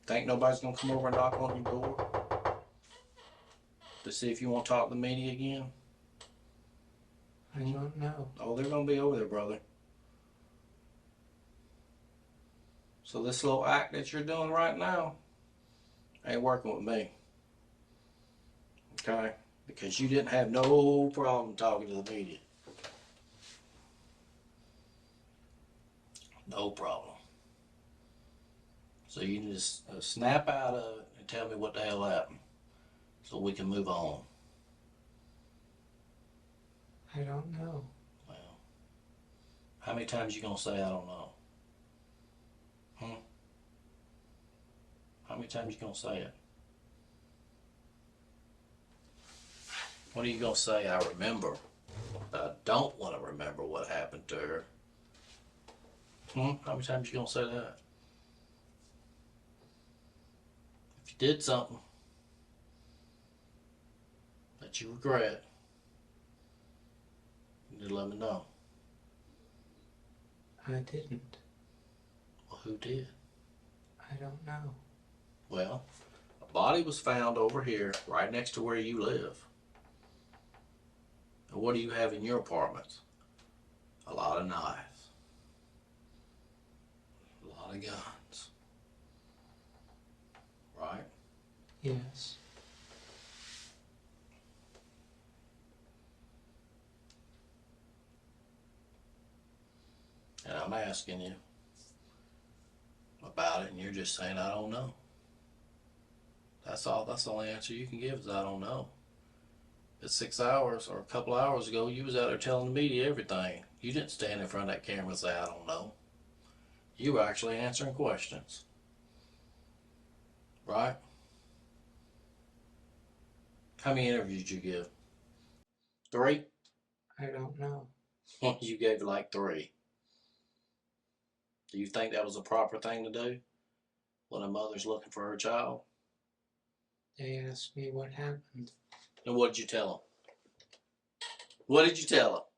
[SPEAKER 6] Think nobody's going to come over and knock on your door to see if you want to talk to the media again?
[SPEAKER 7] I don't know.
[SPEAKER 6] Oh, they're going to be over there, brother. So this little act that you're doing right now ain't working with me. Okay? Because you didn't have no problem talking to the media. No problem. So you can just snap out of it and tell me what the hell happened so we can move on.
[SPEAKER 7] I don't know.
[SPEAKER 6] Well, how many times you gonna say I don't know? How many times you gonna say it? What are you gonna say? I remember. I don't want to remember what happened to her. How many times you gonna say that? If you did something that you regret, you need to let me know.
[SPEAKER 7] I didn't.
[SPEAKER 6] Well, who did?
[SPEAKER 7] I don't know.
[SPEAKER 6] Well, a body was found over here, right next to where you live. And what do you have in your apartment? A lot of knives. A lot of guns. Right?
[SPEAKER 7] Yes.
[SPEAKER 6] And I'm asking you about it, and you're just saying, I don't know. That's all. That's the only answer you can give is I don't know. It's 6 hours or a couple hours ago, you was out there telling the media everything. You didn't stand in front of that camera and say, I don't know. You were actually answering questions. Right? How many interviews did you give? 3?
[SPEAKER 7] I don't know.
[SPEAKER 6] You gave like 3. Do you think that was a proper thing to do when a mother's looking for her child?
[SPEAKER 7] They asked me what happened.
[SPEAKER 6] And what did you tell them? What did you tell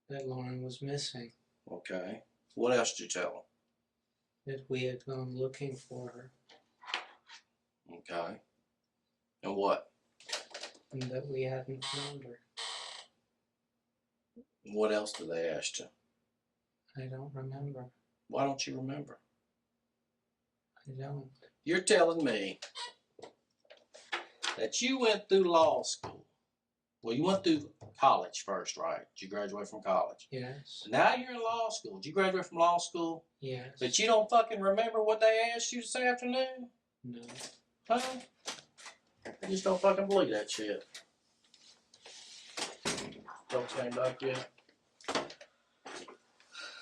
[SPEAKER 7] That Lauren was missing.
[SPEAKER 6] them? Okay. What else did you tell
[SPEAKER 7] That we had gone looking for her.
[SPEAKER 6] them? Okay. And what?
[SPEAKER 7] And that we hadn't found her.
[SPEAKER 6] What else did they ask you?
[SPEAKER 7] I don't remember.
[SPEAKER 6] Why don't you remember?
[SPEAKER 7] I don't.
[SPEAKER 6] You're telling me that you went through law school. Well, you went through college first, right? Did you graduate from college?
[SPEAKER 7] Yes.
[SPEAKER 6] Now you're in law school. Did you graduate from law school?
[SPEAKER 7] Yes.
[SPEAKER 6] But you don't fucking remember what they asked you this afternoon?
[SPEAKER 7] No.
[SPEAKER 6] Huh? I just don't fucking believe that shit. Folks came back yet?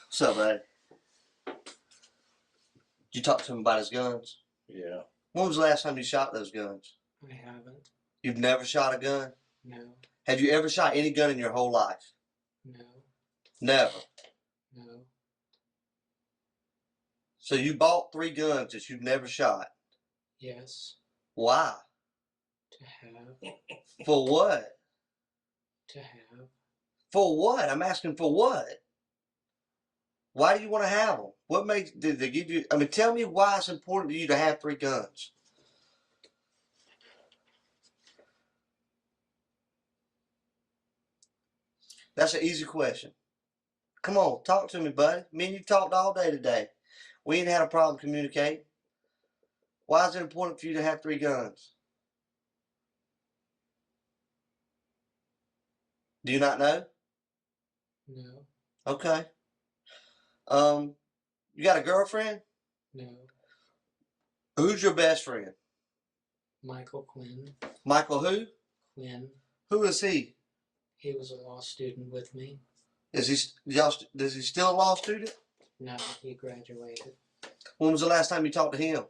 [SPEAKER 8] What's up, buddy? Did you talk to him about his guns?
[SPEAKER 6] Yeah.
[SPEAKER 8] When was the last time you shot those guns?
[SPEAKER 7] I haven't.
[SPEAKER 8] You've never shot a gun?
[SPEAKER 7] No.
[SPEAKER 8] Have you ever shot any gun in your whole life?
[SPEAKER 7] No.
[SPEAKER 8] Never.
[SPEAKER 7] No.
[SPEAKER 8] So you bought 3 guns that you've never shot.
[SPEAKER 7] Yes.
[SPEAKER 8] Why?
[SPEAKER 7] To have.
[SPEAKER 8] For what?
[SPEAKER 7] To have.
[SPEAKER 8] For what? I'm asking for what? Why do you want to have them? What makes, did they give you, I mean, tell me why it's important to you to have 3 guns. That's an easy question. Come on, talk to me, buddy. Me and you talked all day today. We ain't had a problem communicating. Why is it important for you to have 3 guns? Do you not know?
[SPEAKER 7] No.
[SPEAKER 8] Okay. You got a girlfriend?
[SPEAKER 7] No.
[SPEAKER 8] Who's your best friend?
[SPEAKER 7] Michael Quinn.
[SPEAKER 8] Michael who?
[SPEAKER 7] Quinn.
[SPEAKER 8] Who is he?
[SPEAKER 7] He was a law student with me.
[SPEAKER 8] Is he still a law student?
[SPEAKER 7] No, he graduated
[SPEAKER 8] When was the last time you talked to him?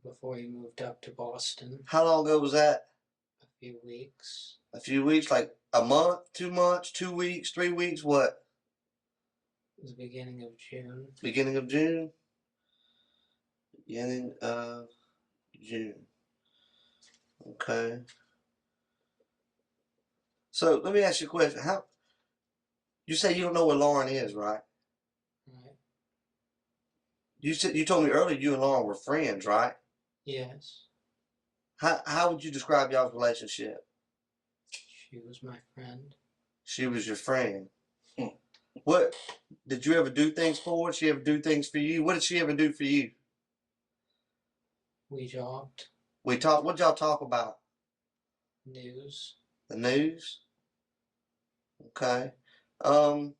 [SPEAKER 7] before he moved up to Boston.
[SPEAKER 8] How long ago was that?
[SPEAKER 7] A few weeks.
[SPEAKER 8] A few weeks, like a month, 2 months, 2 weeks, 3 weeks, what?
[SPEAKER 7] It was the beginning of June.
[SPEAKER 8] Beginning of June? Beginning of June. Okay. So let me ask you a question. You say you don't know where Lauren is, right?
[SPEAKER 7] Right.
[SPEAKER 8] You told me earlier you and Lauren were friends, right?
[SPEAKER 7] Yes.
[SPEAKER 8] How would you describe y'all's relationship?
[SPEAKER 7] She was my friend.
[SPEAKER 8] She was your friend. What did you ever do things for her? Did she ever do things for you? What did she ever do for you?
[SPEAKER 7] We jogged.
[SPEAKER 8] We talked. What y'all talk about?
[SPEAKER 7] News.
[SPEAKER 8] The news. Okay. Earlier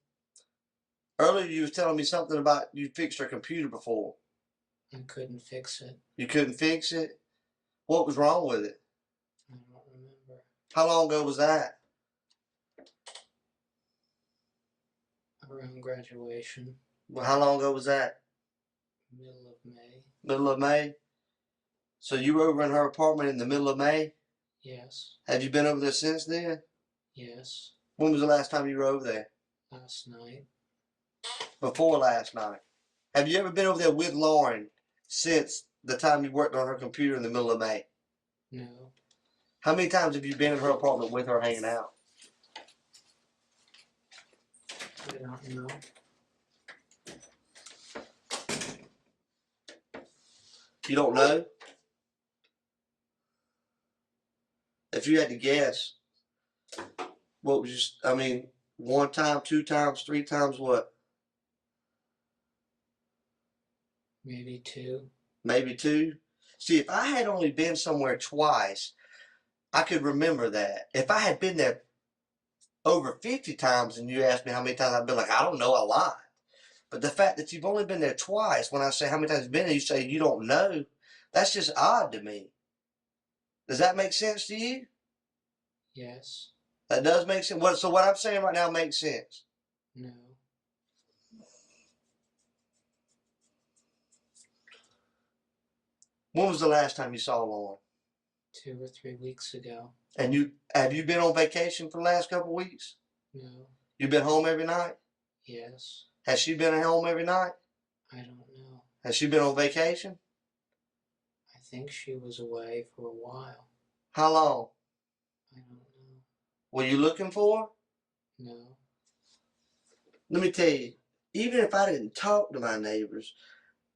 [SPEAKER 8] you was telling me something about you fixed her computer before.
[SPEAKER 7] I couldn't fix it.
[SPEAKER 8] You couldn't fix it? What was wrong with it?
[SPEAKER 7] I don't remember.
[SPEAKER 8] How long ago was that?
[SPEAKER 7] Around graduation.
[SPEAKER 8] Well, how long ago was that?
[SPEAKER 7] Middle of May.
[SPEAKER 8] Middle of May? So you were over in her apartment in the middle of May?
[SPEAKER 7] Yes.
[SPEAKER 8] Have you been over there since then?
[SPEAKER 7] Yes.
[SPEAKER 8] When was the last time you were over there?
[SPEAKER 7] Last night.
[SPEAKER 8] Before last night. Have you ever been over there with Lauren since the time you worked on her computer in the middle of May?
[SPEAKER 7] No.
[SPEAKER 8] How many times have you been in her apartment with her hanging out?
[SPEAKER 7] I don't know.
[SPEAKER 8] You don't know? If you had to guess, what was you, I mean, 1 time, 2 times, 3 times, what?
[SPEAKER 7] Maybe 2.
[SPEAKER 8] Maybe 2? See, if I had only been somewhere twice, I could remember that. If I had been there over 50 times and you asked me how many times I've been, like, I don't know, a lot. But the fact that you've only been there twice, when I say how many times you've been there, you say you don't know, that's just odd to me. Does that make sense to you?
[SPEAKER 7] Yes.
[SPEAKER 8] That does make sense. So what I'm saying right now makes sense.
[SPEAKER 7] No.
[SPEAKER 8] When was the last time you saw Lauren?
[SPEAKER 7] 2 or 3 weeks ago.
[SPEAKER 8] And have you been on vacation for the last couple of weeks?
[SPEAKER 7] No.
[SPEAKER 8] You been home every night?
[SPEAKER 7] Yes.
[SPEAKER 8] Has she been at home every night?
[SPEAKER 7] I don't know.
[SPEAKER 8] Has she been on vacation?
[SPEAKER 7] I think she was away for a while.
[SPEAKER 8] How long?
[SPEAKER 7] I don't know.
[SPEAKER 8] Were you looking for her?
[SPEAKER 7] No.
[SPEAKER 8] Let me tell you, even if I didn't talk to my neighbors,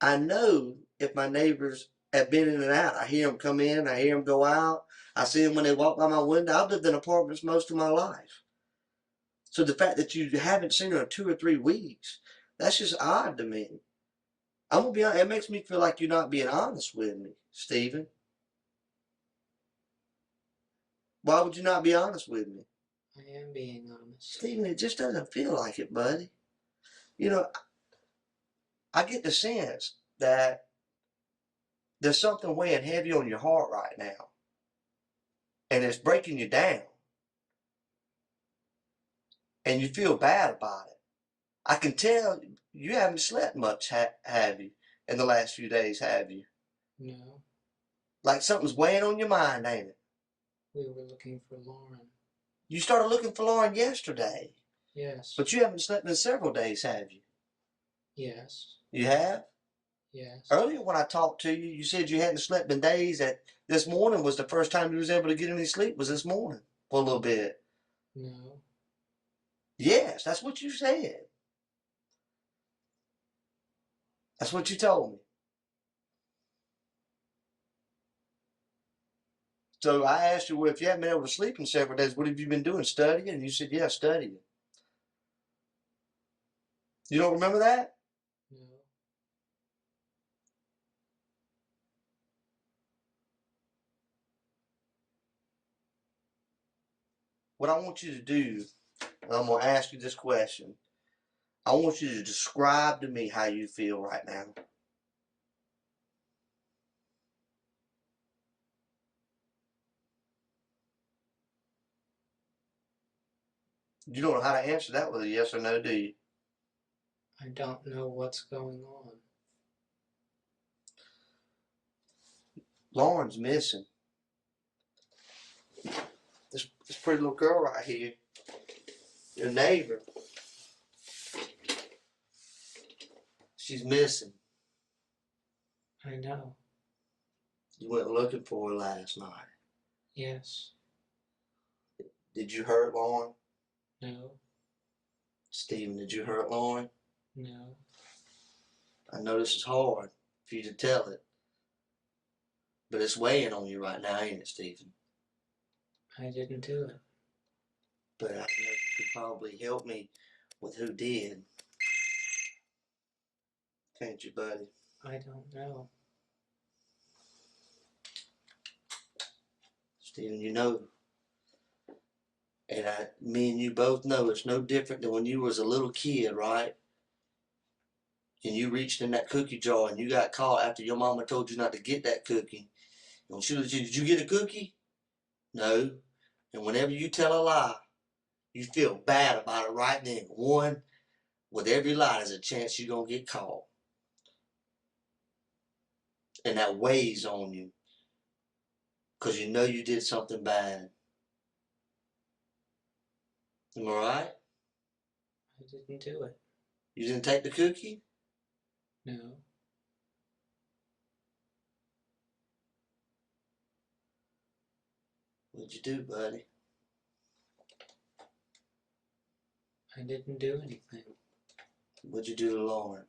[SPEAKER 8] I know if my neighbors have been in and out. I hear them come in, I hear them go out. I see them when they walk by my window. I've lived in apartments most of my life. So the fact that you haven't seen her in 2 or 3 weeks, that's just odd to me. I'm gonna be honest, it makes me feel like you're not being honest with me, Stephen. Why would you not be honest with me?
[SPEAKER 7] I am being honest.
[SPEAKER 8] Stephen, it just doesn't feel like it, buddy. You know, I get the sense that there's something weighing heavy on your heart right now. And it's breaking you down. And you feel bad about it. I can tell you haven't slept much, have you, in the last few days, have you?
[SPEAKER 7] No.
[SPEAKER 8] Like something's weighing on your mind, ain't it?
[SPEAKER 7] We were looking for Lauren.
[SPEAKER 8] You started looking for Lauren yesterday.
[SPEAKER 7] Yes.
[SPEAKER 8] But you haven't slept in several days, have you?
[SPEAKER 7] Yes.
[SPEAKER 8] You have?
[SPEAKER 7] Yes.
[SPEAKER 8] Earlier when I talked to you, you said you hadn't slept in days. That this morning was the first time you was able to get any sleep, was this morning for a little bit.
[SPEAKER 7] No.
[SPEAKER 8] Yes, that's what you said. That's what you told me. So I asked you, well, if you haven't been able to sleep in several days, what have you been doing? Studying? And you said, yeah, studying. You don't remember that?
[SPEAKER 7] No.
[SPEAKER 8] What I want you to do, and I'm going to ask you this question. I want you to describe to me how you feel right now. You don't know how to answer that with a yes or no, do you?
[SPEAKER 7] I don't know what's going on.
[SPEAKER 8] Lauren's missing. This pretty little girl right here, your neighbor, she's missing.
[SPEAKER 7] I know.
[SPEAKER 8] You went looking for her last night.
[SPEAKER 7] Yes.
[SPEAKER 8] Did you hurt Lauren?
[SPEAKER 7] No.
[SPEAKER 8] Stephen, did you hurt Lauren?
[SPEAKER 7] No.
[SPEAKER 8] I know this is hard for you to tell it, but it's weighing on you right now, ain't it, Stephen?
[SPEAKER 7] I didn't do it.
[SPEAKER 8] But I know you could probably help me with who did. Can't you, buddy?
[SPEAKER 7] I don't know.
[SPEAKER 8] Stephen, you know, and me and you both know it's no different than when you was a little kid, right? And you reached in that cookie jar and you got caught after your mama told you not to get that cookie. And she was, did you get a cookie? No. And whenever you tell a lie, you feel bad about it right then. One, with every lie, there's a chance you're going to get caught. And that weighs on you. Because you know you did something bad. Am I right?
[SPEAKER 7] I didn't do it.
[SPEAKER 8] You didn't take the cookie?
[SPEAKER 7] No.
[SPEAKER 8] What'd you do, buddy?
[SPEAKER 7] I didn't do anything.
[SPEAKER 8] What'd you do to Lauren?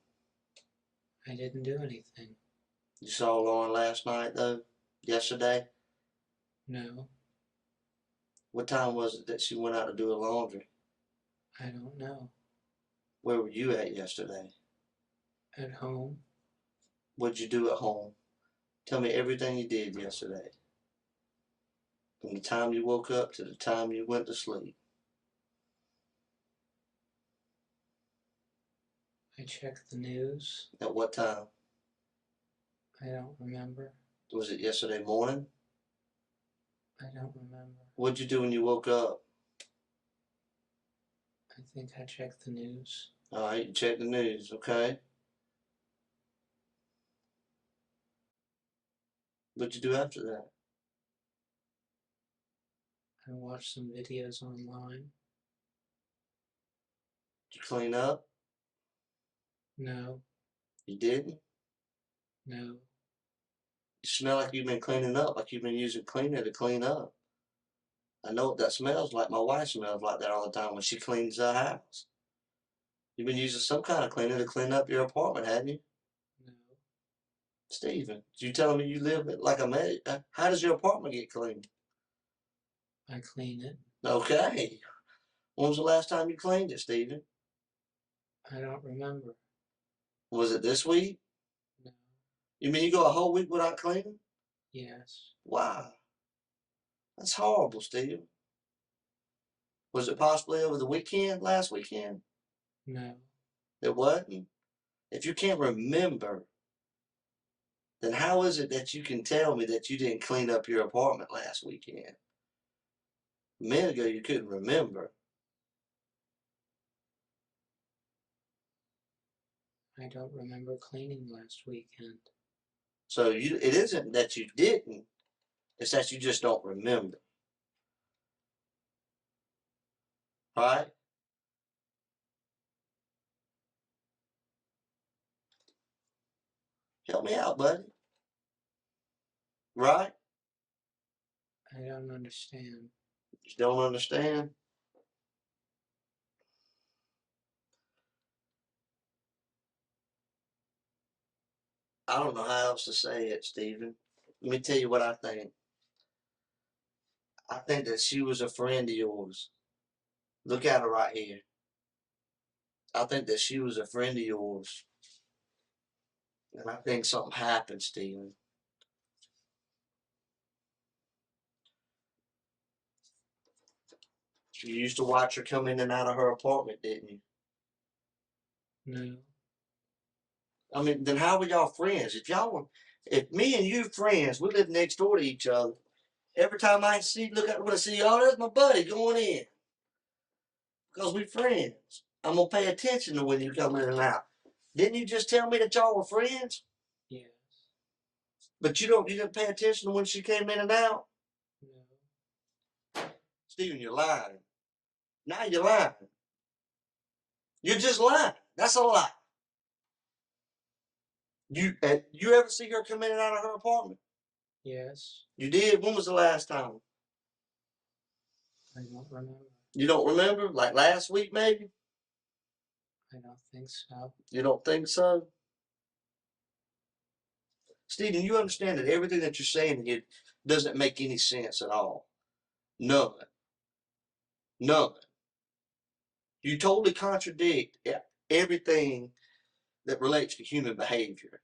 [SPEAKER 7] I didn't do anything.
[SPEAKER 8] You saw Lauren last night, though? Yesterday?
[SPEAKER 7] No.
[SPEAKER 8] What time was it that she went out to do her laundry?
[SPEAKER 7] I don't know.
[SPEAKER 8] Where were you at yesterday?
[SPEAKER 7] At home?
[SPEAKER 8] What'd you do at home? Tell me everything you did yesterday. From the time you woke up to the time you went to sleep.
[SPEAKER 7] I checked the news.
[SPEAKER 8] At what time?
[SPEAKER 7] I don't remember.
[SPEAKER 8] Was it yesterday morning?
[SPEAKER 7] I don't remember.
[SPEAKER 8] What'd you do when you woke up?
[SPEAKER 7] I think I checked the news.
[SPEAKER 8] Alright, you checked the news, okay? What'd you do after that?
[SPEAKER 7] I watched some videos online.
[SPEAKER 8] Did you clean up?
[SPEAKER 7] No.
[SPEAKER 8] You didn't?
[SPEAKER 7] No.
[SPEAKER 8] You smell like you've been cleaning up, like you've been using cleaner to clean up. I know what that smells like. My wife smells like that all the time when she cleans the house. You've been using some kind of cleaner to clean up your apartment, hadn't you?
[SPEAKER 7] No.
[SPEAKER 8] Stephen, you telling me you live like a man? How does your apartment get cleaned?
[SPEAKER 7] I clean it.
[SPEAKER 8] Okay. When was the last time you cleaned it, Stephen?
[SPEAKER 7] I don't remember.
[SPEAKER 8] Was it this week?
[SPEAKER 7] No.
[SPEAKER 8] You mean you go a whole week without cleaning?
[SPEAKER 7] Yes.
[SPEAKER 8] Wow. That's horrible, Stephen. Was it possibly over the weekend, last weekend?
[SPEAKER 7] No.
[SPEAKER 8] It wasn't? If you can't remember, then how is it that you can tell me that you didn't clean up your apartment last weekend? A minute ago you couldn't remember.
[SPEAKER 7] I don't remember cleaning last weekend.
[SPEAKER 8] So it isn't that you didn't, it's that you just don't remember. Right? Help me out, buddy. Right?
[SPEAKER 7] I don't understand.
[SPEAKER 8] You don't understand? I don't know how else to say it, Stephen. Let me tell you what I think. I think that she was a friend of yours. Look at her right here. I think that she was a friend of yours. And I think something happened, Stephen. You used to watch her come in and out of her apartment, didn't you?
[SPEAKER 7] No.
[SPEAKER 8] I mean, then how were y'all friends? If me and you friends, we live next door to each other. Every time I look out the window, see y'all, there's my buddy going in. Because we friends. I'm going to pay attention to when you come in and out. Didn't you just tell me that y'all were friends?
[SPEAKER 7] Yes.
[SPEAKER 8] But you didn't pay attention to when she came in and out?
[SPEAKER 7] No.
[SPEAKER 8] Stephen, you're lying. Now you're lying. You're just lying. That's a lie. You ever see her come in and out of her apartment?
[SPEAKER 7] Yes.
[SPEAKER 8] You did? When was the last time?
[SPEAKER 7] I don't remember.
[SPEAKER 8] You don't remember? Like last week, maybe?
[SPEAKER 7] I don't think so.
[SPEAKER 8] You don't think so? Stephen, you understand that everything that you're saying here doesn't make any sense at all. None. None. You totally contradict everything that relates to human behavior.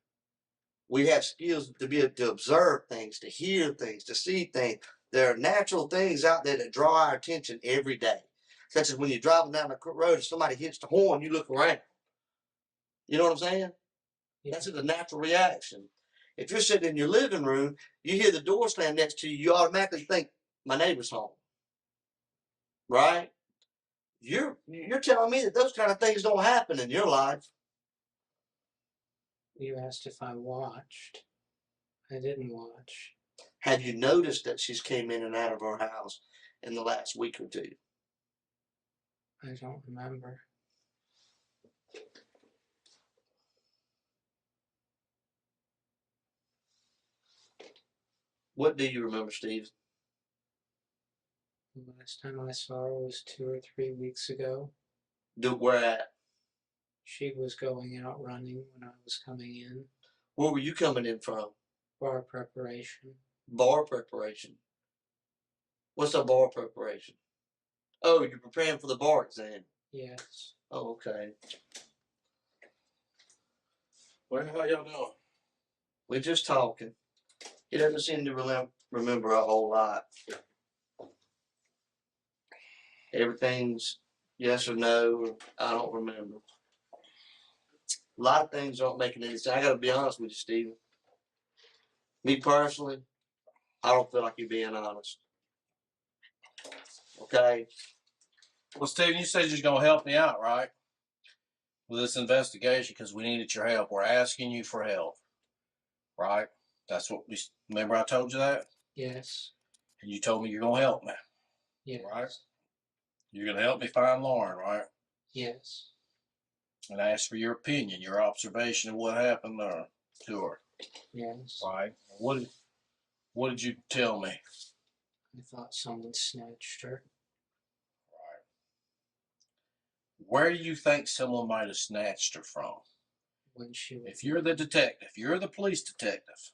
[SPEAKER 8] We have skills to be able to observe things, to hear things, to see things. There are natural things out there that draw our attention every day. Such as when you're driving down the road and somebody hits the horn, you look around. You know what I'm saying?
[SPEAKER 7] Yeah.
[SPEAKER 8] That's a natural reaction. If you're sitting in your living room, you hear the door slam next to you, you automatically think, my neighbor's home. Right? You're telling me that those kind of things don't happen in your life.
[SPEAKER 7] You asked if I watched. I didn't watch.
[SPEAKER 8] Have you noticed that she's came in and out of our house in the last week or two?
[SPEAKER 7] I don't remember.
[SPEAKER 8] What do you remember, Steve?
[SPEAKER 7] The last time I saw her was 2 or 3 weeks ago.
[SPEAKER 8] Where at?
[SPEAKER 7] She was going out running when I was coming in.
[SPEAKER 8] Where were you coming in from?
[SPEAKER 7] Bar preparation.
[SPEAKER 8] Bar preparation. What's a bar preparation? Oh, you're preparing for the bar exam.
[SPEAKER 7] Yes.
[SPEAKER 8] Oh, okay.
[SPEAKER 6] Well, how y'all doing?
[SPEAKER 8] We're just talking. He doesn't seem to remember a whole lot. Everything's yes or no, or I don't remember. A lot of things aren't making any sense. I got to be honest with you, Stephen. Me personally, I don't feel like you're being honest. Okay?
[SPEAKER 6] Well, Stephen, you said you're going to help me out, right? With this investigation because we needed your help. We're asking you for help, right? That's what we remember. I told you that,
[SPEAKER 7] Yes.
[SPEAKER 6] and you told me you're going to help me,
[SPEAKER 7] Yes.
[SPEAKER 6] right? You're going to help me find Lauren, right?
[SPEAKER 7] Yes.
[SPEAKER 6] And I asked for your opinion, your observation of what happened there to her,
[SPEAKER 7] Yes.
[SPEAKER 6] right? What did you tell me?
[SPEAKER 7] I thought someone snatched her.
[SPEAKER 6] Right. Where do you think someone might have snatched her from?
[SPEAKER 7] When she was...
[SPEAKER 6] If you're the detective, you're the police detective,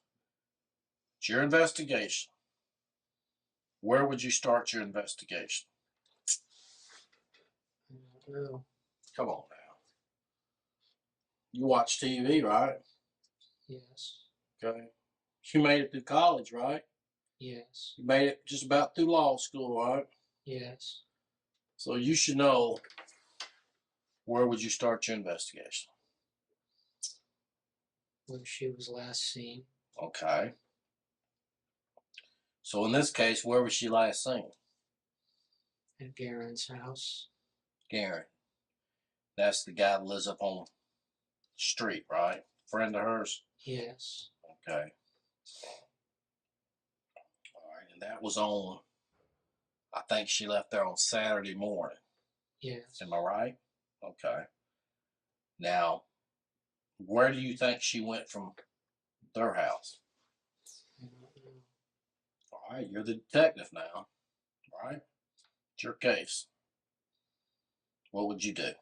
[SPEAKER 6] it's your investigation. Where would you start your investigation?
[SPEAKER 7] I don't know.
[SPEAKER 6] Come on now. You watch TV, right?
[SPEAKER 7] Yes.
[SPEAKER 6] Okay. You made it through college, right?
[SPEAKER 7] Yes.
[SPEAKER 6] You made it just about through law school, right?
[SPEAKER 7] Yes.
[SPEAKER 6] So you should know, where would you start your investigation?
[SPEAKER 7] When she was last seen.
[SPEAKER 6] Okay. So in this case, where was she last seen?
[SPEAKER 7] At Garen's house.
[SPEAKER 6] Garen. That's the guy that lives up on the street, right? Friend of hers?
[SPEAKER 7] Yes.
[SPEAKER 6] Okay. All right. And that was on, I think she left there on Saturday morning.
[SPEAKER 7] Yes.
[SPEAKER 6] Am I right? Okay. Now, where do you think she went from their house?
[SPEAKER 7] I don't know.
[SPEAKER 6] All right. You're the detective now, right? It's your case. What would you do?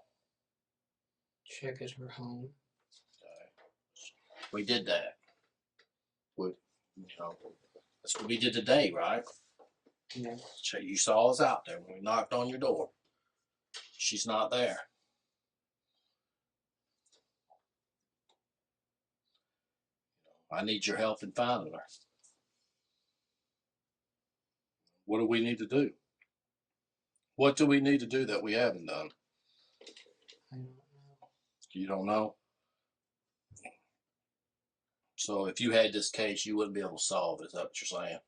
[SPEAKER 7] Check at her home.
[SPEAKER 6] We did that. That's what we did today, right?
[SPEAKER 7] Yes.
[SPEAKER 6] So you saw us out there when we knocked on your door. She's not there. I need your help in finding her. What do we need to do? What do we need to do that we haven't done?
[SPEAKER 7] I don't know.
[SPEAKER 6] You don't know? So if you had this case, you wouldn't be able to solve it. Is that what you're saying?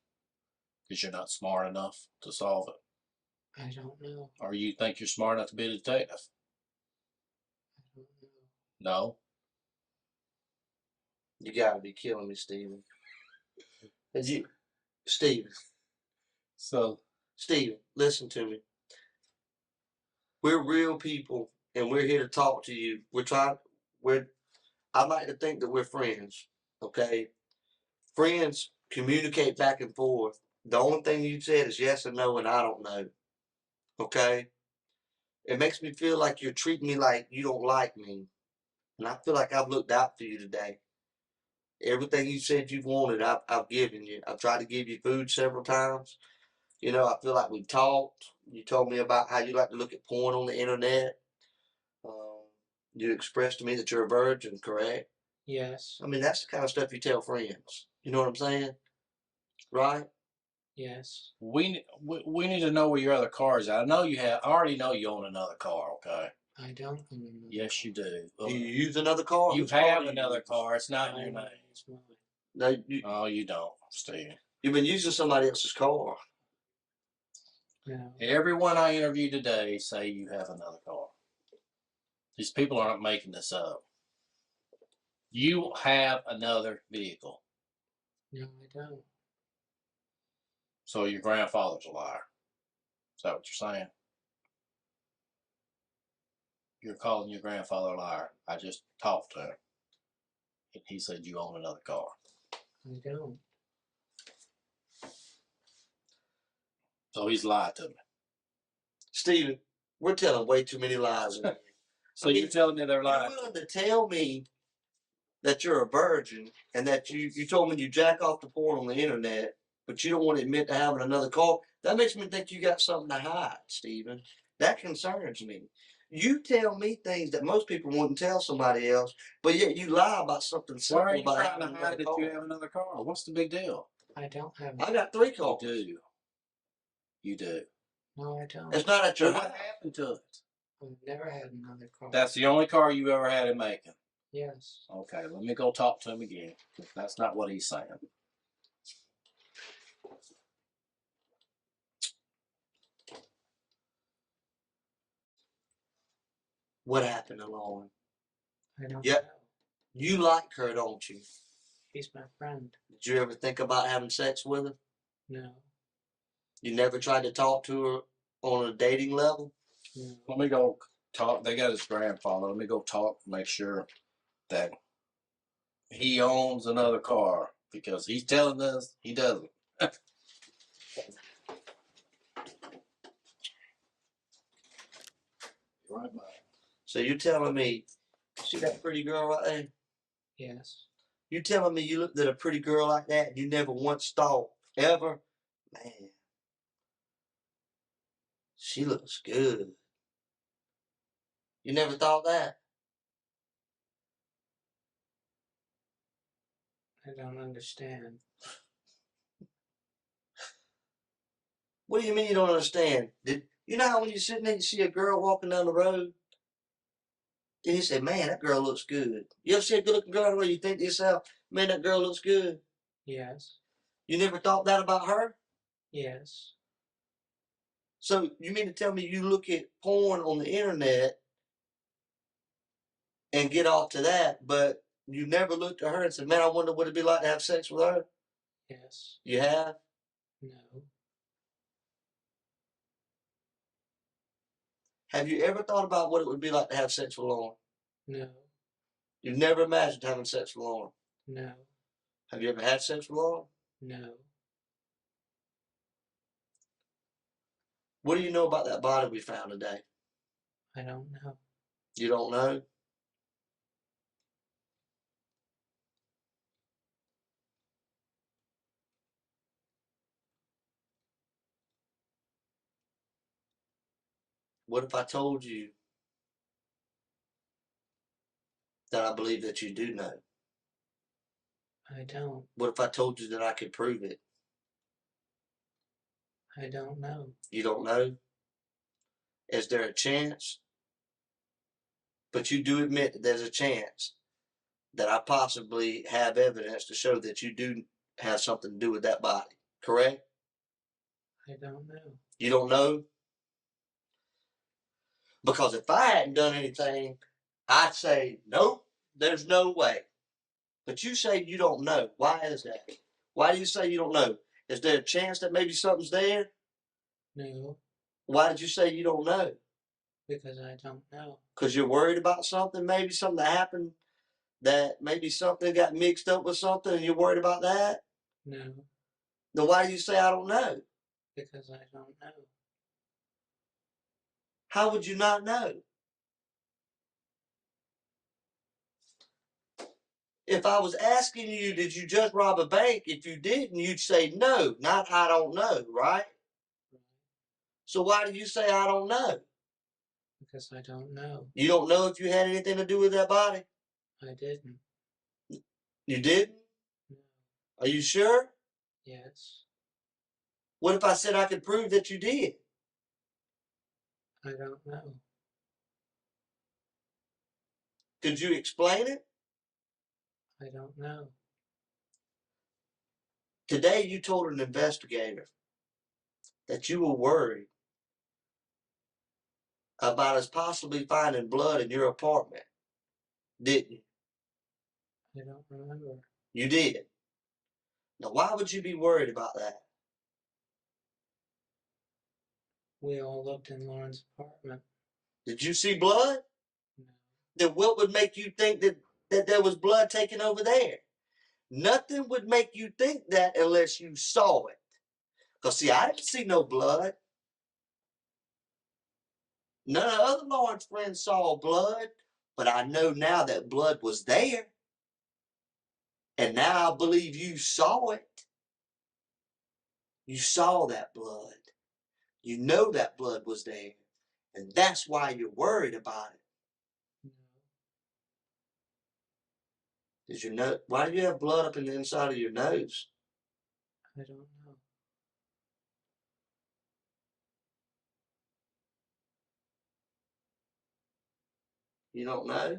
[SPEAKER 6] Because you're not smart enough to solve it.
[SPEAKER 7] I don't know.
[SPEAKER 6] Or you think you're smart enough to be a detective?
[SPEAKER 7] I don't know.
[SPEAKER 6] No.
[SPEAKER 8] You gotta be killing me, Stephen. Stephen,
[SPEAKER 6] So,
[SPEAKER 8] listen to me. We're real people, and we're here to talk to you. I'd like to think that we're friends, okay? Friends communicate back and forth. The only thing you said is yes and no, and I don't know, okay? It makes me feel like you're treating me like you don't like me, and I feel like I've looked out for you today. Everything you said you wanted, I've given you. I've tried to give you food several times. You know, I feel like we talked. You told me about how you like to look at porn on the internet. You expressed to me that you're a virgin, correct?
[SPEAKER 7] Yes.
[SPEAKER 8] I mean, that's the kind of stuff you tell friends. You know what I'm saying? Right?
[SPEAKER 7] Yes.
[SPEAKER 6] we need to know where your other car is at. I already know you own another car, okay?
[SPEAKER 7] I don't own another
[SPEAKER 6] Yes,
[SPEAKER 7] car.
[SPEAKER 6] you do.
[SPEAKER 8] Do you use another car?
[SPEAKER 6] You
[SPEAKER 8] Whose car
[SPEAKER 6] have
[SPEAKER 8] do you
[SPEAKER 6] another
[SPEAKER 8] use?
[SPEAKER 6] car. It's not in your
[SPEAKER 7] I
[SPEAKER 6] name.
[SPEAKER 7] use mine.
[SPEAKER 8] No,
[SPEAKER 6] Oh, you don't, Steve.
[SPEAKER 8] you've been using somebody else's car.
[SPEAKER 7] No.
[SPEAKER 6] Everyone I interviewed today say you have another car. These people aren't making this up. You have another vehicle.
[SPEAKER 7] No, I don't.
[SPEAKER 6] So your grandfather's a liar. Is that what you're saying? You're calling your grandfather a liar. I just talked to him. And he said you own another car.
[SPEAKER 7] I don't.
[SPEAKER 6] So he's lied to me.
[SPEAKER 8] Stephen, we're telling way too many lies in here.
[SPEAKER 6] So you're telling me they're lying?
[SPEAKER 8] You're willing to tell me that you're a virgin and that you told me you jack off the porn on the internet, but you don't want to admit to having another car. That makes me think you got something to hide, Stephen. That concerns me. You tell me things that most people wouldn't tell somebody else, but yet you lie about something simple.
[SPEAKER 6] Why are you
[SPEAKER 8] about
[SPEAKER 6] trying
[SPEAKER 8] having
[SPEAKER 6] to
[SPEAKER 8] another
[SPEAKER 6] hide that
[SPEAKER 8] car.
[SPEAKER 6] you have another car? What's the big deal?
[SPEAKER 7] I don't have.
[SPEAKER 8] I got 3
[SPEAKER 6] You
[SPEAKER 8] cars.
[SPEAKER 6] do. You do.
[SPEAKER 7] No, I don't.
[SPEAKER 8] It's not at your
[SPEAKER 6] Well,
[SPEAKER 8] house.
[SPEAKER 6] what happened to it?
[SPEAKER 7] I've never had another car.
[SPEAKER 6] That's the only car you ever had in Macon.
[SPEAKER 7] Yes.
[SPEAKER 6] Okay, let me go talk to him again. That's not what he's saying.
[SPEAKER 8] What happened to Lauren?
[SPEAKER 7] I don't
[SPEAKER 8] Yep.
[SPEAKER 7] know.
[SPEAKER 8] You like her, don't you?
[SPEAKER 7] She's my friend.
[SPEAKER 8] Did you ever think about having sex with her?
[SPEAKER 7] No.
[SPEAKER 8] You never tried to talk to her on a dating level?
[SPEAKER 7] No.
[SPEAKER 6] Let me go talk. They got his grandfather. Let me go talk, make sure that he owns another car because he's telling us he doesn't. Right, Mike.
[SPEAKER 8] So you're telling me, see that pretty girl right there?
[SPEAKER 7] Yes.
[SPEAKER 8] You telling me you looked at a pretty girl like that and you never once thought, ever, man, she looks good. You never thought that?
[SPEAKER 7] I don't understand.
[SPEAKER 8] What do you mean you don't understand? You know how when you're sitting there, you see a girl walking down the road, and you say, man, that girl looks good. You ever see a good looking girl where you think to yourself, man, that girl looks good?
[SPEAKER 7] Yes.
[SPEAKER 8] You never thought that about her?
[SPEAKER 7] Yes.
[SPEAKER 8] So you mean to tell me you look at porn on the internet and get off to that, but you never looked at her and said, man, I wonder what it'd be like to have sex with her?
[SPEAKER 7] Yes.
[SPEAKER 8] You have?
[SPEAKER 7] No.
[SPEAKER 8] Have you ever thought about what it would be like to have sex with Lauren?
[SPEAKER 7] No.
[SPEAKER 8] You've never imagined having sex with Lauren?
[SPEAKER 7] No.
[SPEAKER 8] Have you ever had sex with Lauren?
[SPEAKER 7] No.
[SPEAKER 8] What do you know about that body we found today?
[SPEAKER 7] I don't know.
[SPEAKER 8] You don't know? What if I told you that I believe that you do know?
[SPEAKER 7] I don't.
[SPEAKER 8] What if I told you that I could prove it?
[SPEAKER 7] I don't know.
[SPEAKER 8] You don't know? Is there a chance? But you do admit that there's a chance that I possibly have evidence to show that you do have something to do with that body, correct?
[SPEAKER 7] I don't know.
[SPEAKER 8] You don't know? Because if I hadn't done anything, I'd say, nope, there's no way. But you say you don't know. Why is that? Why do you say you don't know? Is there a chance that maybe something's there?
[SPEAKER 7] No,
[SPEAKER 8] Why did you say you don't know?
[SPEAKER 7] because I don't know.
[SPEAKER 8] Because you're worried about something, maybe something that happened, that maybe something got mixed up with something and you're worried about that?
[SPEAKER 7] No,
[SPEAKER 8] Then why do you say I don't know?
[SPEAKER 7] because I don't know.
[SPEAKER 8] How would you not know? If I was asking you, did you just rob a bank? If you didn't, you'd say no, not I don't know, right? So why do you say I don't know?
[SPEAKER 7] Because I don't know.
[SPEAKER 8] You don't know if you had anything to do with that body?
[SPEAKER 7] I didn't.
[SPEAKER 8] You didn't?
[SPEAKER 7] No.
[SPEAKER 8] Are you sure?
[SPEAKER 7] Yes.
[SPEAKER 8] What if I said I could prove that you did?
[SPEAKER 7] I don't know.
[SPEAKER 8] Could you explain it?
[SPEAKER 7] I don't know.
[SPEAKER 8] Today you told an investigator that you were worried about us possibly finding blood in your apartment, didn't you?
[SPEAKER 7] I don't remember.
[SPEAKER 8] You did. Now why would you be worried about that?
[SPEAKER 7] We all looked in Lauren's apartment.
[SPEAKER 8] Did you see blood?
[SPEAKER 7] No.
[SPEAKER 8] Then what would make you think that there was blood taken over there? Nothing would make you think that unless you saw it. Because, see, I didn't see no blood. None of the other Lawrence friends saw blood, but I know now that blood was there. And now I believe you saw it. You saw that blood. You know that blood was there. And that's why you're worried about it.
[SPEAKER 7] No.
[SPEAKER 8] Did you know? Why do you have blood up in the inside of your nose?
[SPEAKER 7] I don't know.
[SPEAKER 8] You don't know?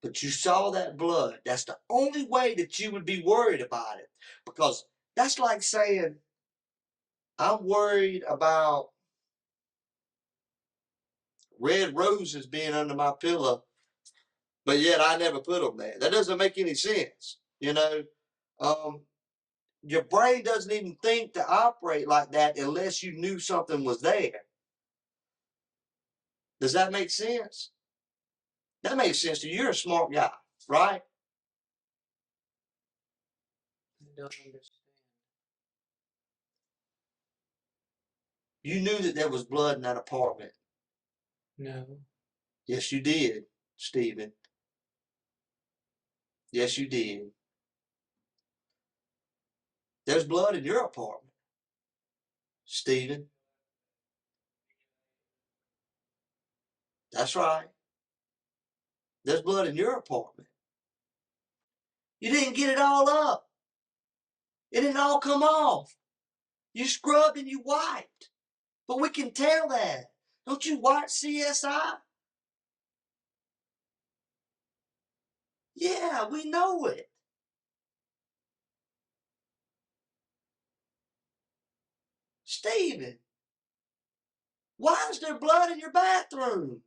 [SPEAKER 8] But you saw that blood. That's the only way that you would be worried about it. Because that's like saying, I'm worried about red roses being under my pillow, but yet I never put them there. That doesn't make any sense. You know, your brain doesn't even think to operate like that unless you knew something was there. Does that make sense? That makes sense to you. You're a smart guy, right?
[SPEAKER 7] I don't understand.
[SPEAKER 8] You knew that there was blood in that apartment.
[SPEAKER 7] No.
[SPEAKER 8] Yes, you did, Stephen. Yes, you did. There's blood in your apartment, Stephen. That's right. There's blood in your apartment. You didn't get it all up. It didn't all come off. You scrubbed and you wiped. But we can tell that. Don't you watch CSI? Yeah, we know it. Stephen, why is there blood in your bathroom?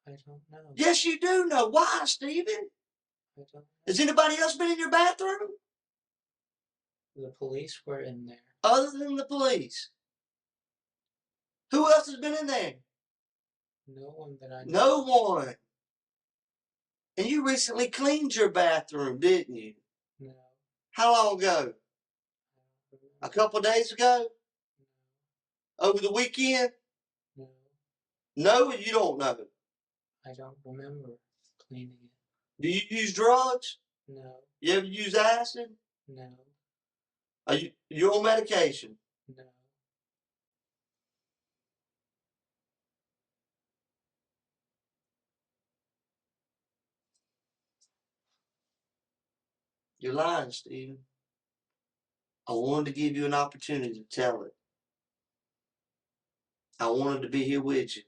[SPEAKER 7] I don't know.
[SPEAKER 8] Yes, you do know. Why, Stephen?
[SPEAKER 7] I don't know.
[SPEAKER 8] Has anybody else been in your bathroom?
[SPEAKER 7] The police were in there.
[SPEAKER 8] Other than the police? Who else has been in there?
[SPEAKER 7] No one that I know.
[SPEAKER 8] No one. And you recently cleaned your bathroom, didn't you?
[SPEAKER 7] No.
[SPEAKER 8] How long ago? A couple days ago? Over the weekend?
[SPEAKER 7] No.
[SPEAKER 8] No, you don't know.
[SPEAKER 7] I don't remember cleaning it.
[SPEAKER 8] Do you use drugs?
[SPEAKER 7] No.
[SPEAKER 8] You ever use acid?
[SPEAKER 7] No.
[SPEAKER 8] Are you on medication?
[SPEAKER 7] No.
[SPEAKER 8] You're lying, Stephen. I wanted to give you an opportunity to tell it. I wanted to be here with you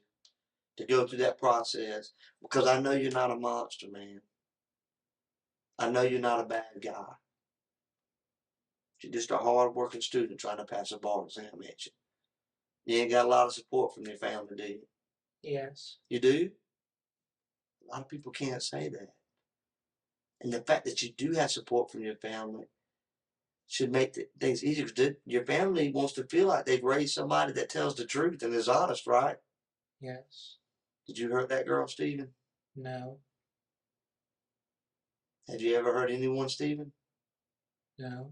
[SPEAKER 8] to go through that process because I know you're not a monster, man. I know you're not a bad guy. You're just a hard-working student trying to pass a bar exam, ain't you? You ain't got a lot of support from your family, do you?
[SPEAKER 7] Yes.
[SPEAKER 8] You do? A lot of people can't say that. And the fact that you do have support from your family should make things easier. Because your family wants to feel like they've raised somebody that tells the truth and is honest, right?
[SPEAKER 7] Yes.
[SPEAKER 8] Did you hurt that girl, Stephen?
[SPEAKER 7] No.
[SPEAKER 8] Have you ever hurt anyone, Stephen?
[SPEAKER 7] No.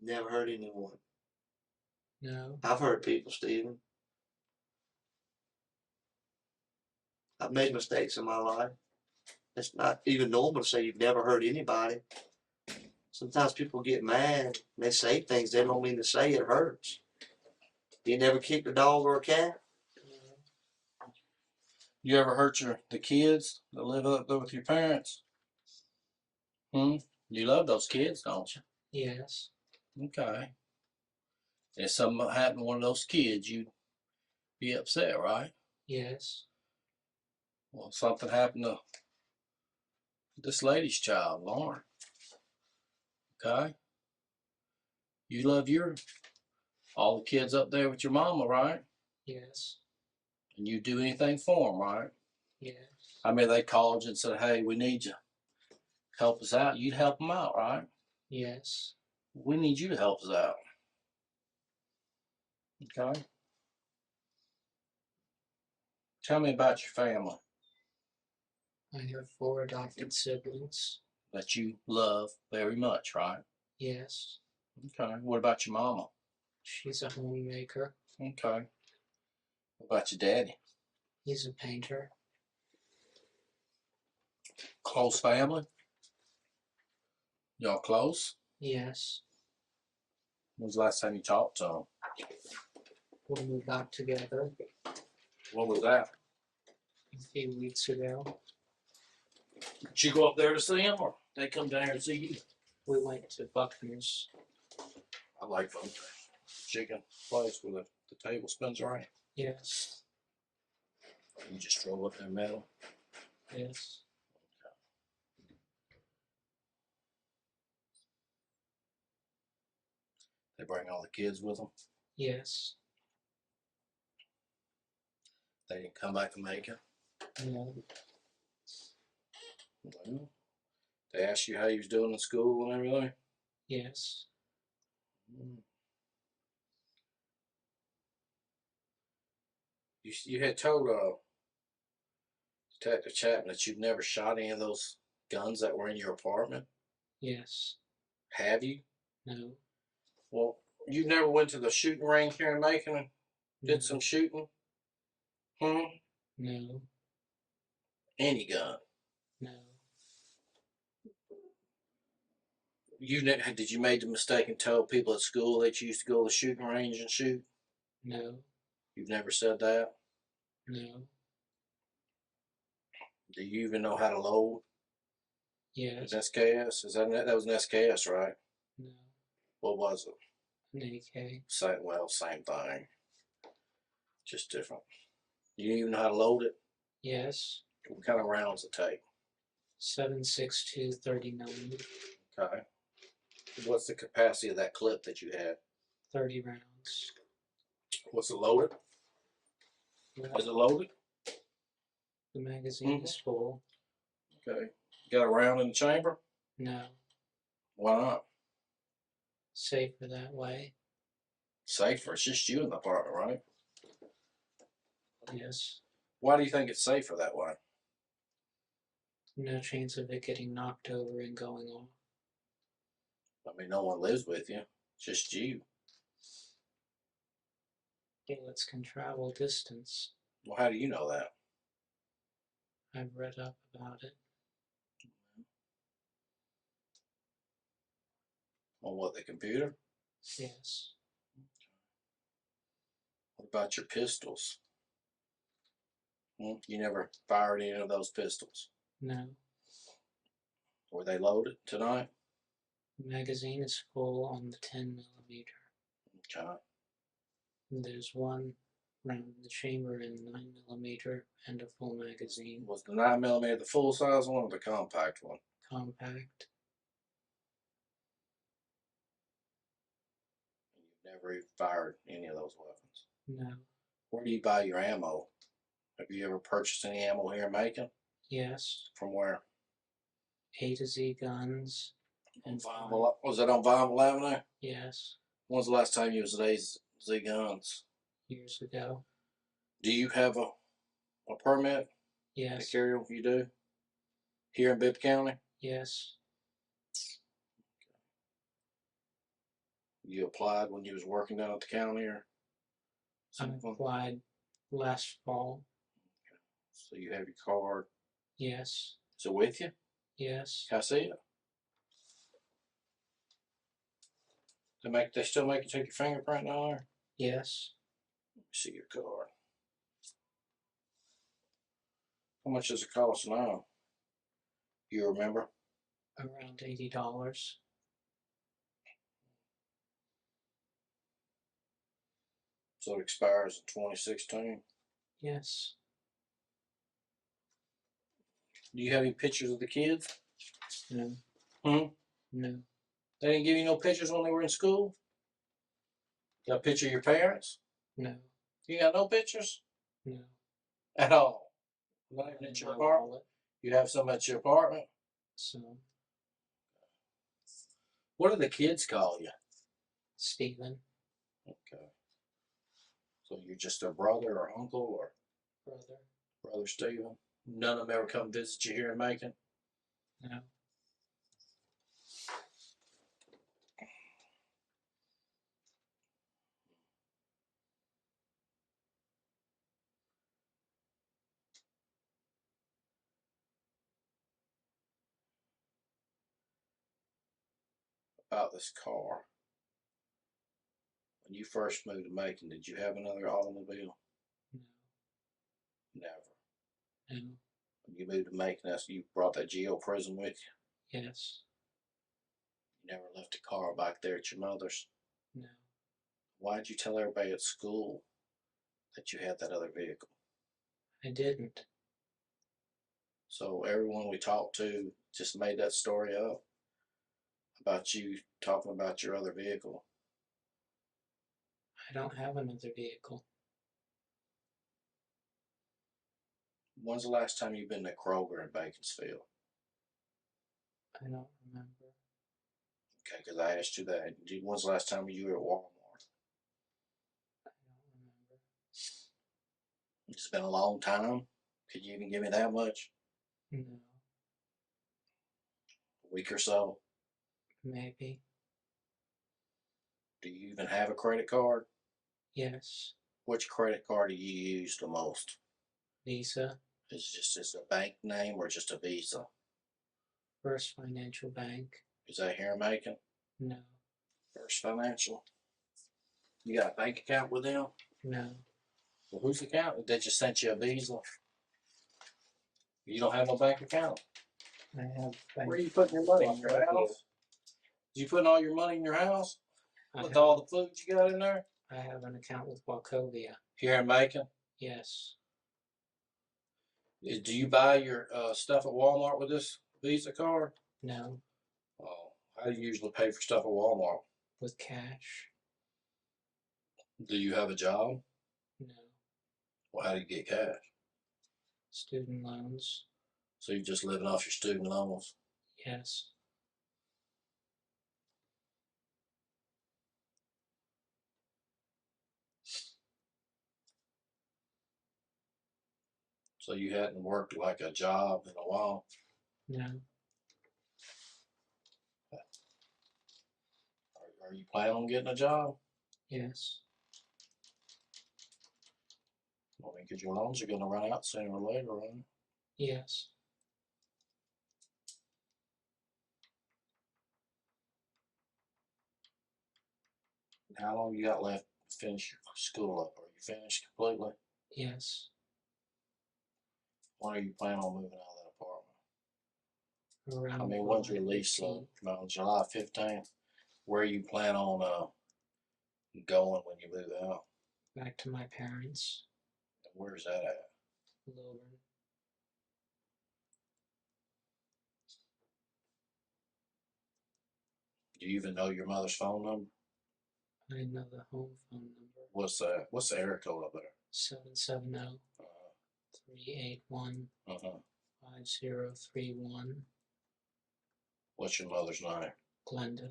[SPEAKER 8] Never hurt anyone.
[SPEAKER 7] No.
[SPEAKER 8] I've hurt people, Stephen. I've made mistakes in my life. It's not even normal to say you've never hurt anybody. Sometimes people get mad and they say things they don't mean to say. It hurts. You never kicked a dog or a cat?
[SPEAKER 6] You ever hurt the kids that live up there with your parents? You love those kids, don't you?
[SPEAKER 7] Yes.
[SPEAKER 6] Okay. If something happened to one of those kids, you'd be upset, right?
[SPEAKER 7] Yes.
[SPEAKER 6] Well, something happened to this lady's child, Lauren. Okay. You love all the kids up there with your mama, right?
[SPEAKER 7] Yes.
[SPEAKER 6] And you do anything for them, right?
[SPEAKER 7] Yes.
[SPEAKER 6] I mean, they called you and said, "Hey, we need you. Help us out." You'd help them out, right?
[SPEAKER 7] Yes.
[SPEAKER 6] We need you to help us out. Okay. Tell me about your family
[SPEAKER 7] I have 4 adopted siblings.
[SPEAKER 6] that you love very much, right?
[SPEAKER 7] Yes.
[SPEAKER 6] Okay. What about your mama?
[SPEAKER 7] She's a homemaker.
[SPEAKER 6] Okay. What about your daddy?
[SPEAKER 7] He's a painter.
[SPEAKER 6] Close family? Y'all close?
[SPEAKER 7] Yes.
[SPEAKER 6] When was the last time you talked to him?
[SPEAKER 7] When we got together
[SPEAKER 6] What was that?
[SPEAKER 7] a few weeks ago,
[SPEAKER 6] Did you go up there to see him, or they come down here to see you?
[SPEAKER 7] we went to Buckner's.
[SPEAKER 6] I like them. Chicken place where the table spins around.
[SPEAKER 7] Yes.
[SPEAKER 6] You just roll up that metal.
[SPEAKER 7] Yes.
[SPEAKER 6] They bring all the kids with them.
[SPEAKER 7] Yes.
[SPEAKER 6] They didn't come back and make it.
[SPEAKER 7] No.
[SPEAKER 6] Well, they asked you how you was doing in school and everything.
[SPEAKER 7] Yes.
[SPEAKER 6] You had told Detective Chapman that you'd never shot any of those guns that were in your apartment.
[SPEAKER 7] Yes.
[SPEAKER 6] Have you?
[SPEAKER 7] No.
[SPEAKER 6] Well, you never went to the shooting range here in Macon and did some shooting?
[SPEAKER 7] No.
[SPEAKER 6] Any gun?
[SPEAKER 7] No.
[SPEAKER 6] Did you make the mistake and tell people at school that you used to go to the shooting range and shoot?
[SPEAKER 7] No.
[SPEAKER 6] You've never said that?
[SPEAKER 7] No.
[SPEAKER 6] Do you even know how to load?
[SPEAKER 7] Yes.
[SPEAKER 6] An SKS? That was an SKS, right?
[SPEAKER 7] No.
[SPEAKER 6] What was it?
[SPEAKER 7] An AK.
[SPEAKER 6] Same thing. Just different. You even know how to load it?
[SPEAKER 7] Yes.
[SPEAKER 6] What kind of rounds it take?
[SPEAKER 7] 7.62 39.
[SPEAKER 6] Okay. What's the capacity of that clip that you had?
[SPEAKER 7] 30 rounds.
[SPEAKER 6] What's it loaded? Is it loaded?
[SPEAKER 7] The magazine is full.
[SPEAKER 6] Okay. Got a round in the chamber?
[SPEAKER 7] No.
[SPEAKER 6] Why not?
[SPEAKER 7] Safer that way.
[SPEAKER 6] Safer. It's just you in the apartment, right?
[SPEAKER 7] Yes.
[SPEAKER 6] Why do you think it's safer that way?
[SPEAKER 7] No chance of it getting knocked over and going off.
[SPEAKER 6] I mean, no one lives with you. It's just you.
[SPEAKER 7] Bullets can travel distance.
[SPEAKER 6] Well, how do you know that?
[SPEAKER 7] I've read up about it.
[SPEAKER 6] On what, the computer?
[SPEAKER 7] Yes.
[SPEAKER 6] What about your pistols? You never fired any of those pistols?
[SPEAKER 7] No.
[SPEAKER 6] Were they loaded tonight?
[SPEAKER 7] The magazine is full on the 10 millimeter.
[SPEAKER 6] Okay.
[SPEAKER 7] There's one round the chamber in 9mm and a full magazine.
[SPEAKER 6] Was the 9mm the full size one or the compact one?
[SPEAKER 7] Compact.
[SPEAKER 6] And you've never even fired any of those weapons.
[SPEAKER 7] No.
[SPEAKER 6] Where do you buy your ammo? Have you ever purchased any ammo here in Macon?
[SPEAKER 7] Yes.
[SPEAKER 6] From where?
[SPEAKER 7] A to Z Guns.
[SPEAKER 6] And was that on Vineable Avenue?
[SPEAKER 7] Yes.
[SPEAKER 6] When's the last time you was at A to Z Guns?
[SPEAKER 7] Years ago.
[SPEAKER 6] Do you have a permit to
[SPEAKER 7] Yes.
[SPEAKER 6] carry them? You do? Here in Bibb County?
[SPEAKER 7] Yes.
[SPEAKER 6] You applied when you was working down at the county or
[SPEAKER 7] I
[SPEAKER 6] something?
[SPEAKER 7] applied last fall.
[SPEAKER 6] So you have your card.
[SPEAKER 7] Yes.
[SPEAKER 6] Is it with you?
[SPEAKER 7] Yes.
[SPEAKER 6] Can I see it? They still make you take your fingerprint down there?
[SPEAKER 7] Yes.
[SPEAKER 6] Let me see your card. How much does it cost now? You remember?
[SPEAKER 7] Around $80.
[SPEAKER 6] So it expires in 2016.
[SPEAKER 7] Yes.
[SPEAKER 6] Do you have any pictures of the kids?
[SPEAKER 7] No.
[SPEAKER 6] Hmm?
[SPEAKER 7] No.
[SPEAKER 6] They didn't give you no pictures when they were in school? Got a picture of your parents?
[SPEAKER 7] No.
[SPEAKER 6] You got no pictures?
[SPEAKER 7] No.
[SPEAKER 6] At all? Not even at
[SPEAKER 7] In
[SPEAKER 6] your
[SPEAKER 7] my
[SPEAKER 6] apartment?
[SPEAKER 7] wallet.
[SPEAKER 6] You have some at your apartment?
[SPEAKER 7] So,
[SPEAKER 6] What do the kids call you?
[SPEAKER 7] Stephen.
[SPEAKER 6] Okay. So you're just a brother or uncle or
[SPEAKER 7] Brother.
[SPEAKER 6] brother Stephen? None of them ever come visit you here in Macon?
[SPEAKER 7] No.
[SPEAKER 6] About this car. When you first moved to Macon, did you have another automobile?
[SPEAKER 7] No.
[SPEAKER 6] Never.
[SPEAKER 7] No.
[SPEAKER 6] When you moved to Macon, you brought that Geo Prism with you?
[SPEAKER 7] Yes.
[SPEAKER 6] You never left a car back there at your mother's?
[SPEAKER 7] No.
[SPEAKER 6] Why'd you tell everybody at school that you had that other vehicle?
[SPEAKER 7] I didn't.
[SPEAKER 6] So everyone we talked to just made that story up about you talking about your other vehicle.
[SPEAKER 7] I don't have another vehicle.
[SPEAKER 6] When's the last time you've been to Kroger in Baconsfield?
[SPEAKER 7] I don't remember.
[SPEAKER 6] Okay, because I asked you that. When's the last time you were at Walmart?
[SPEAKER 7] I don't remember.
[SPEAKER 6] It's been a long time. Could you even give me that much?
[SPEAKER 7] No.
[SPEAKER 6] A week or so?
[SPEAKER 7] Maybe.
[SPEAKER 6] Do you even have a credit card?
[SPEAKER 7] Yes.
[SPEAKER 6] Which credit card do you use the most?
[SPEAKER 7] Visa.
[SPEAKER 6] Is it just a bank name or just a Visa?
[SPEAKER 7] First Financial Bank.
[SPEAKER 6] Is that here in Macon?
[SPEAKER 7] No.
[SPEAKER 6] First Financial. You got a bank account with them?
[SPEAKER 7] No.
[SPEAKER 6] Well, whose account? They just sent you a Visa. You don't have no bank account?
[SPEAKER 7] I have bank.
[SPEAKER 6] Where are you putting your money? In your house? You putting all your money in your house? With all the food you got in there?
[SPEAKER 7] I have an account with Wachovia.
[SPEAKER 6] Here in Macon?
[SPEAKER 7] Yes.
[SPEAKER 6] Do you buy your stuff at Walmart with this Visa card?
[SPEAKER 7] No.
[SPEAKER 6] Oh, how do you usually pay for stuff at Walmart?
[SPEAKER 7] With cash.
[SPEAKER 6] Do you have a job?
[SPEAKER 7] No.
[SPEAKER 6] Well, how do you get cash?
[SPEAKER 7] Student loans.
[SPEAKER 6] So you're just living off your student loans?
[SPEAKER 7] Yes.
[SPEAKER 6] So you hadn't worked like a job in a while?
[SPEAKER 7] No.
[SPEAKER 6] Are you planning on getting a job?
[SPEAKER 7] Yes.
[SPEAKER 6] I mean, because your loans are going to run out sooner or later, right?
[SPEAKER 7] Yes.
[SPEAKER 6] How long you got left to finish your school up? Are you finished completely?
[SPEAKER 7] Yes.
[SPEAKER 6] When are you planning on moving out of that apartment?
[SPEAKER 7] Around
[SPEAKER 6] I mean, when's your lease
[SPEAKER 7] July
[SPEAKER 6] on July 15th? Where you plan on going when you move out?
[SPEAKER 7] Back to my parents.
[SPEAKER 6] Where's that at?
[SPEAKER 7] Lilburn.
[SPEAKER 6] Do you even know your mother's phone number?
[SPEAKER 7] I know the home phone number.
[SPEAKER 6] What's that? What's the area code up there?
[SPEAKER 7] 770 381
[SPEAKER 6] Uh-huh.
[SPEAKER 7] 5031.
[SPEAKER 6] What's your mother's name?
[SPEAKER 7] Glenda.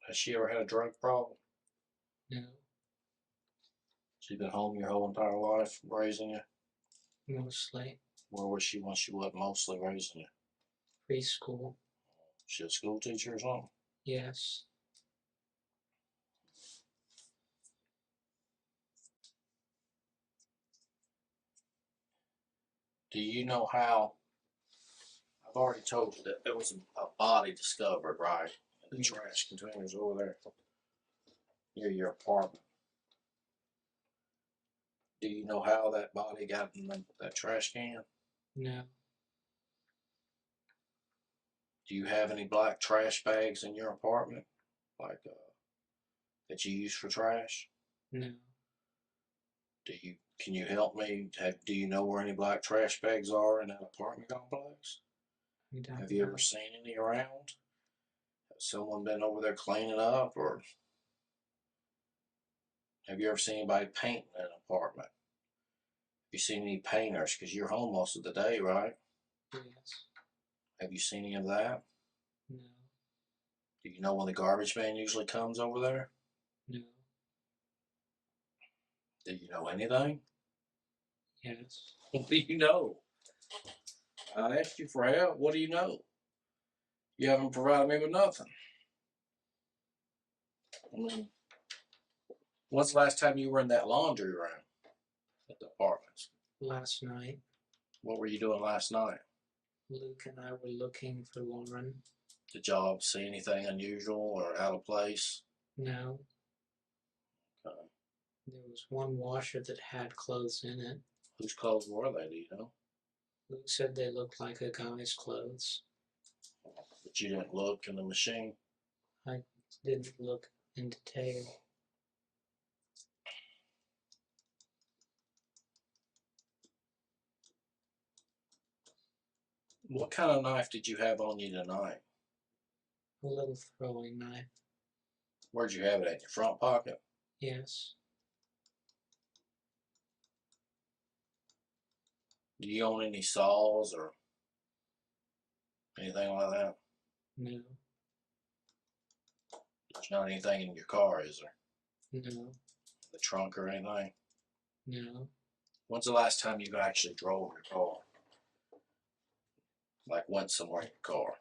[SPEAKER 6] Has she ever had a drug problem?
[SPEAKER 7] No.
[SPEAKER 6] She been home your whole entire life raising you?
[SPEAKER 7] Mostly.
[SPEAKER 6] Where was she when she wasn't mostly raising you?
[SPEAKER 7] Preschool.
[SPEAKER 6] She a school teacher or something?
[SPEAKER 7] Yes.
[SPEAKER 6] Do you know how? I've already told you that there was a body discovered, right? In the trash containers over there near your apartment. Do you know how that body got in that trash can?
[SPEAKER 7] No.
[SPEAKER 6] Do you have any black trash bags in your apartment? Like, that you use for trash?
[SPEAKER 7] No.
[SPEAKER 6] Can you help me? Do you know where any black trash bags are in that apartment complex?
[SPEAKER 7] I don't
[SPEAKER 6] Have you
[SPEAKER 7] know.
[SPEAKER 6] ever seen any around? Has someone been over there cleaning up, or have you ever seen anybody painting an apartment? Have you seen any painters? Because you're home most of the day, right?
[SPEAKER 7] Yes.
[SPEAKER 6] Have you seen any of that?
[SPEAKER 7] No.
[SPEAKER 6] Do you know when the garbage man usually comes over there?
[SPEAKER 7] No.
[SPEAKER 6] Do you know anything?
[SPEAKER 7] Yes.
[SPEAKER 6] What do you know? I asked you for help. What do you know? You haven't provided me with nothing. I mean, when's the last time you were in that laundry room at the apartments?
[SPEAKER 7] Last night,
[SPEAKER 6] What were you doing last night?
[SPEAKER 7] Luke and I were looking for Lauren.
[SPEAKER 6] Did y'all see anything unusual or out of place?
[SPEAKER 7] No. There was one washer that had clothes in it.
[SPEAKER 6] Whose clothes were they, do you know?
[SPEAKER 7] Luke said they looked like a guy's clothes.
[SPEAKER 6] But you didn't look in the machine?
[SPEAKER 7] I didn't look in detail.
[SPEAKER 6] What kind of knife did you have on you tonight?
[SPEAKER 7] A little throwing knife.
[SPEAKER 6] Where'd you have it, in your front pocket?
[SPEAKER 7] Yes.
[SPEAKER 6] Do you own any saws or anything like that?
[SPEAKER 7] No.
[SPEAKER 6] There's not anything in your car, is there?
[SPEAKER 7] No.
[SPEAKER 6] The trunk or anything?
[SPEAKER 7] No.
[SPEAKER 6] When's the last time you actually drove your car? Like went somewhere in your car?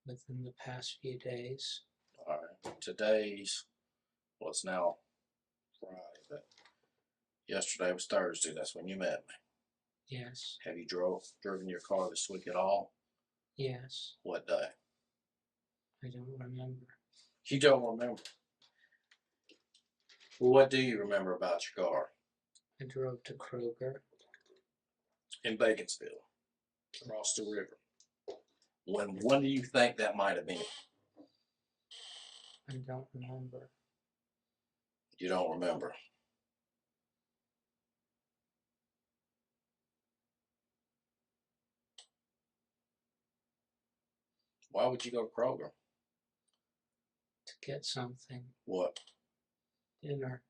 [SPEAKER 7] Within the past few days.
[SPEAKER 6] All right. Today's, well, it's now Friday, but yesterday was Thursday. That's when you met me.
[SPEAKER 7] Yes.
[SPEAKER 6] Have you driven your car this week at all?
[SPEAKER 7] Yes.
[SPEAKER 6] What day?
[SPEAKER 7] I don't remember.
[SPEAKER 6] You don't remember? Well, what do you remember about your car?
[SPEAKER 7] I drove to Kroger.
[SPEAKER 6] In Baconsville, across the river. When do you think that might have been?
[SPEAKER 7] I don't remember.
[SPEAKER 6] You don't remember. Why would you go to Kroger?
[SPEAKER 7] To get something.
[SPEAKER 6] What?
[SPEAKER 7] Dinner.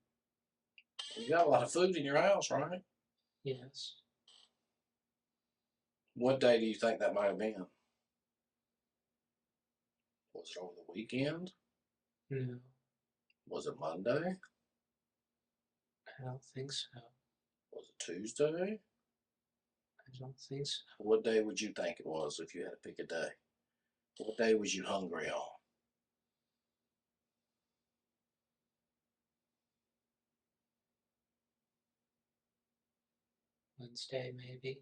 [SPEAKER 6] You got a lot of food in your house, right?
[SPEAKER 7] Yes.
[SPEAKER 6] What day do you think that might have been? Was it over the weekend?
[SPEAKER 7] No.
[SPEAKER 6] Was it Monday?
[SPEAKER 7] I don't think so.
[SPEAKER 6] Was it Tuesday?
[SPEAKER 7] I don't think so.
[SPEAKER 6] What day would you think it was if you had to pick a day? What day was you hungry on?
[SPEAKER 7] Wednesday, maybe.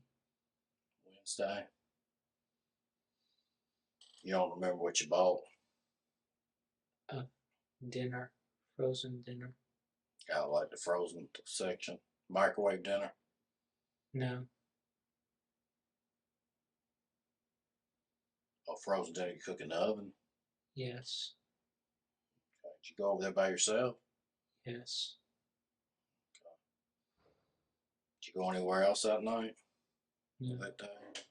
[SPEAKER 6] Wednesday? You don't remember what you bought?
[SPEAKER 7] Dinner. Frozen dinner.
[SPEAKER 6] I like the frozen section. Microwave dinner?
[SPEAKER 7] No.
[SPEAKER 6] Oh, frozen dinner you cook in the oven?
[SPEAKER 7] Yes.
[SPEAKER 6] Did you go over there by yourself?
[SPEAKER 7] Yes.
[SPEAKER 6] Did you go anywhere else that night?
[SPEAKER 7] No.
[SPEAKER 6] That day?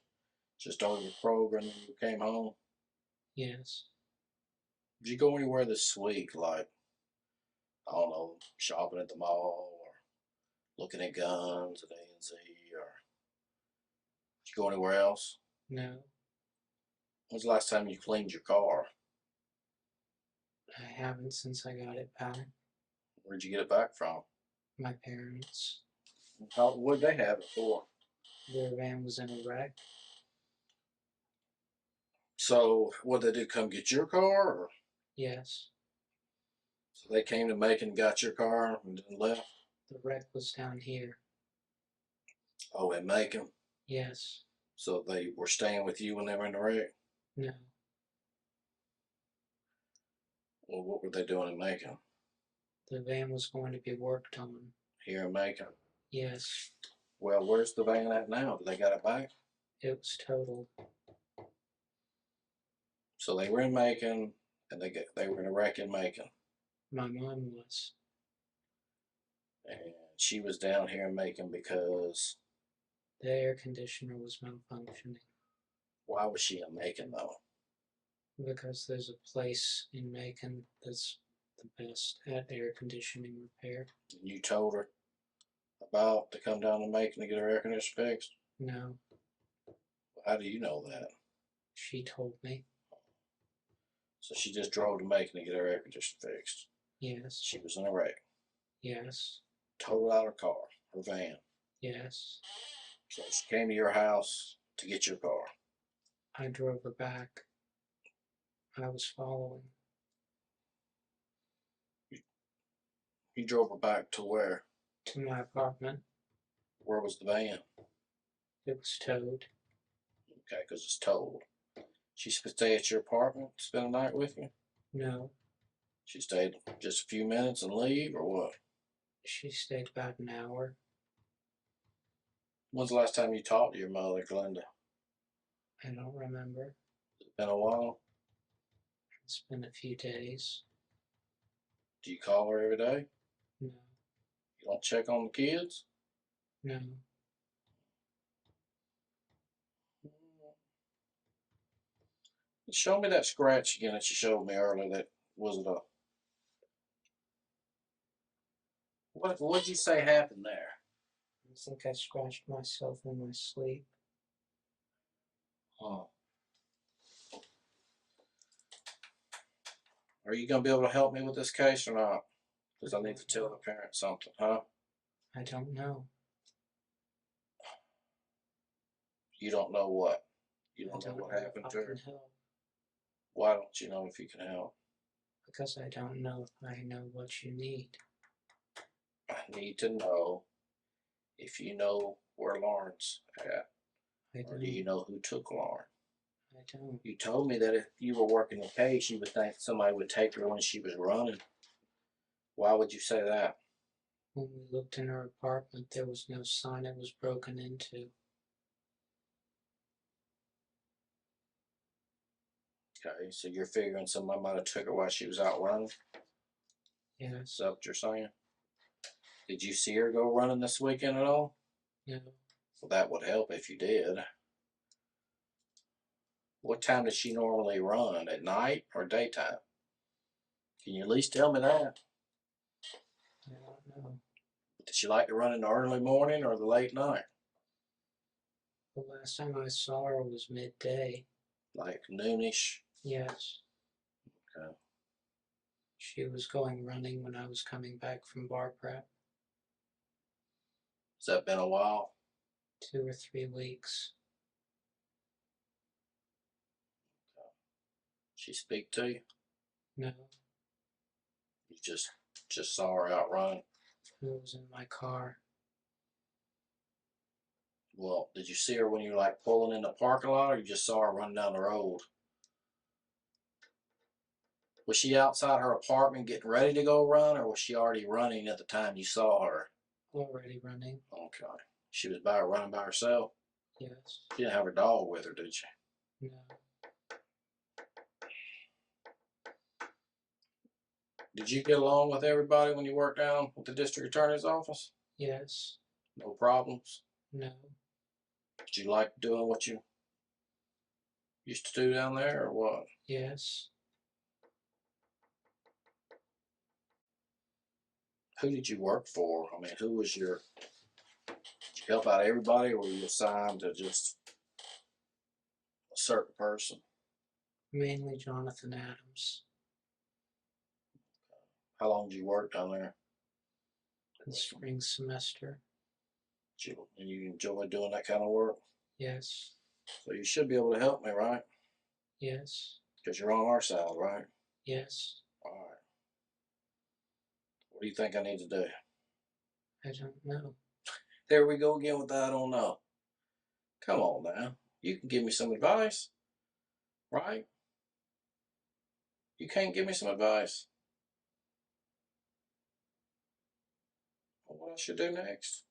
[SPEAKER 6] Just over the program and you came home?
[SPEAKER 7] Yes.
[SPEAKER 6] Did you go anywhere this week, like, I don't know, shopping at the mall or looking at guns at ANZ, or did you go anywhere else?
[SPEAKER 7] No.
[SPEAKER 6] When's the last time you cleaned your car?
[SPEAKER 7] I haven't since I got it back.
[SPEAKER 6] Where'd you get it back from?
[SPEAKER 7] My parents.
[SPEAKER 6] What'd they have it for?
[SPEAKER 7] Their van was in a wreck.
[SPEAKER 6] So what'd they do, come get your car? Or?
[SPEAKER 7] Yes.
[SPEAKER 6] So they came to Macon, got your car, and then left?
[SPEAKER 7] The wreck was down here.
[SPEAKER 6] Oh, in Macon?
[SPEAKER 7] Yes.
[SPEAKER 6] So they were staying with you when they were in the wreck?
[SPEAKER 7] No.
[SPEAKER 6] Well, what were they doing in Macon?
[SPEAKER 7] The van was going to be worked on.
[SPEAKER 6] Here in Macon?
[SPEAKER 7] Yes.
[SPEAKER 6] Well, where's the van at now? Do they got it back?
[SPEAKER 7] It was totaled.
[SPEAKER 6] So they were in Macon, and they were in a wreck in Macon.
[SPEAKER 7] My mom was.
[SPEAKER 6] And she was down here in Macon because...
[SPEAKER 7] The air conditioner was malfunctioning.
[SPEAKER 6] Why was she in Macon, though?
[SPEAKER 7] Because there's a place in Macon that's the best at air conditioning repair.
[SPEAKER 6] And you told her about to come down to Macon to get her air conditioner fixed?
[SPEAKER 7] No.
[SPEAKER 6] How do you know that?
[SPEAKER 7] She told me.
[SPEAKER 6] So she just drove to Macon to get her air conditioner fixed?
[SPEAKER 7] Yes.
[SPEAKER 6] She was in a wreck?
[SPEAKER 7] Yes.
[SPEAKER 6] Totaled out her car, her van?
[SPEAKER 7] Yes.
[SPEAKER 6] So she came to your house to get your car?
[SPEAKER 7] I drove her back. I was following.
[SPEAKER 6] You drove her back to where?
[SPEAKER 7] To my apartment.
[SPEAKER 6] Where was the van?
[SPEAKER 7] It was towed.
[SPEAKER 6] Okay, because it's towed. She stay at your apartment, spend the night with you?
[SPEAKER 7] No.
[SPEAKER 6] She stayed just a few minutes and leave, or what?
[SPEAKER 7] She stayed about an hour.
[SPEAKER 6] When's the last time you talked to your mother, Glenda?
[SPEAKER 7] I don't remember.
[SPEAKER 6] It's been a while.
[SPEAKER 7] It's been a few days.
[SPEAKER 6] Do you call her every day?
[SPEAKER 7] No.
[SPEAKER 6] You don't check on the kids?
[SPEAKER 7] No.
[SPEAKER 6] Show me that scratch again that you showed me earlier. That wasn't a... What'd you say happened there?
[SPEAKER 7] I think I scratched myself in my sleep.
[SPEAKER 6] Oh. Are you going to be able to help me with this case or not? Because I need to tell the parents something, huh?
[SPEAKER 7] I don't know.
[SPEAKER 6] You don't know what? You
[SPEAKER 7] I
[SPEAKER 6] don't know
[SPEAKER 7] don't
[SPEAKER 6] what
[SPEAKER 7] know if
[SPEAKER 6] happened
[SPEAKER 7] I
[SPEAKER 6] to her?
[SPEAKER 7] can help.
[SPEAKER 6] Why don't you know if you can help?
[SPEAKER 7] Because I don't know if I know what you need.
[SPEAKER 6] I need to know if you know where Lauren's at.
[SPEAKER 7] I
[SPEAKER 6] Or
[SPEAKER 7] don't.
[SPEAKER 6] do you know who took Lauren?
[SPEAKER 7] I don't.
[SPEAKER 6] You told me that if you were working the case, you would think somebody would take her when she was running. Why would you say that?
[SPEAKER 7] When we looked in her apartment, there was no sign it was broken into.
[SPEAKER 6] Okay, so you're figuring somebody might have took her while she was out running?
[SPEAKER 7] Yes.
[SPEAKER 6] Is that what you're saying? Did you see her go running this weekend at all?
[SPEAKER 7] No.
[SPEAKER 6] Well, that would help if you did. What time does she normally run? At night or daytime? Can you at least tell me that?
[SPEAKER 7] I don't know.
[SPEAKER 6] Does she like to run in the early morning or the late night?
[SPEAKER 7] The last time I saw her was midday.
[SPEAKER 6] Like noonish?
[SPEAKER 7] Yes.
[SPEAKER 6] Okay.
[SPEAKER 7] She was going running when I was coming back from bar prep.
[SPEAKER 6] Has that been a while?
[SPEAKER 7] 2 or 3 weeks.
[SPEAKER 6] She speak to you?
[SPEAKER 7] No.
[SPEAKER 6] You just saw her out running?
[SPEAKER 7] It was in my car.
[SPEAKER 6] Well, did you see her when you were like pulling in the parking lot, or you just saw her running down the road? Was she outside her apartment getting ready to go run, or was she already running at the time you saw her?
[SPEAKER 7] Already running.
[SPEAKER 6] Okay. She was running by herself?
[SPEAKER 7] Yes.
[SPEAKER 6] She didn't have her dog with her, did she?
[SPEAKER 7] No.
[SPEAKER 6] Did you get along with everybody when you worked down with the district attorney's office?
[SPEAKER 7] Yes.
[SPEAKER 6] No problems?
[SPEAKER 7] No.
[SPEAKER 6] Did you like doing what you used to do down there, or what?
[SPEAKER 7] Yes.
[SPEAKER 6] Who did you work for? I mean, who was your... Did you help out everybody, or were you assigned to just a certain person?
[SPEAKER 7] Mainly Jonathan Adams.
[SPEAKER 6] How long did you work down there?
[SPEAKER 7] The spring semester.
[SPEAKER 6] And you enjoy doing that kind of work?
[SPEAKER 7] Yes.
[SPEAKER 6] So you should be able to help me, right?
[SPEAKER 7] Yes.
[SPEAKER 6] Because you're on our side, right?
[SPEAKER 7] Yes.
[SPEAKER 6] All right. What do you think I need to do?
[SPEAKER 7] I don't know.
[SPEAKER 6] There we go again with that I don't know. Come on now. You can give me some advice, right? You can't give me some advice? On what I should do next?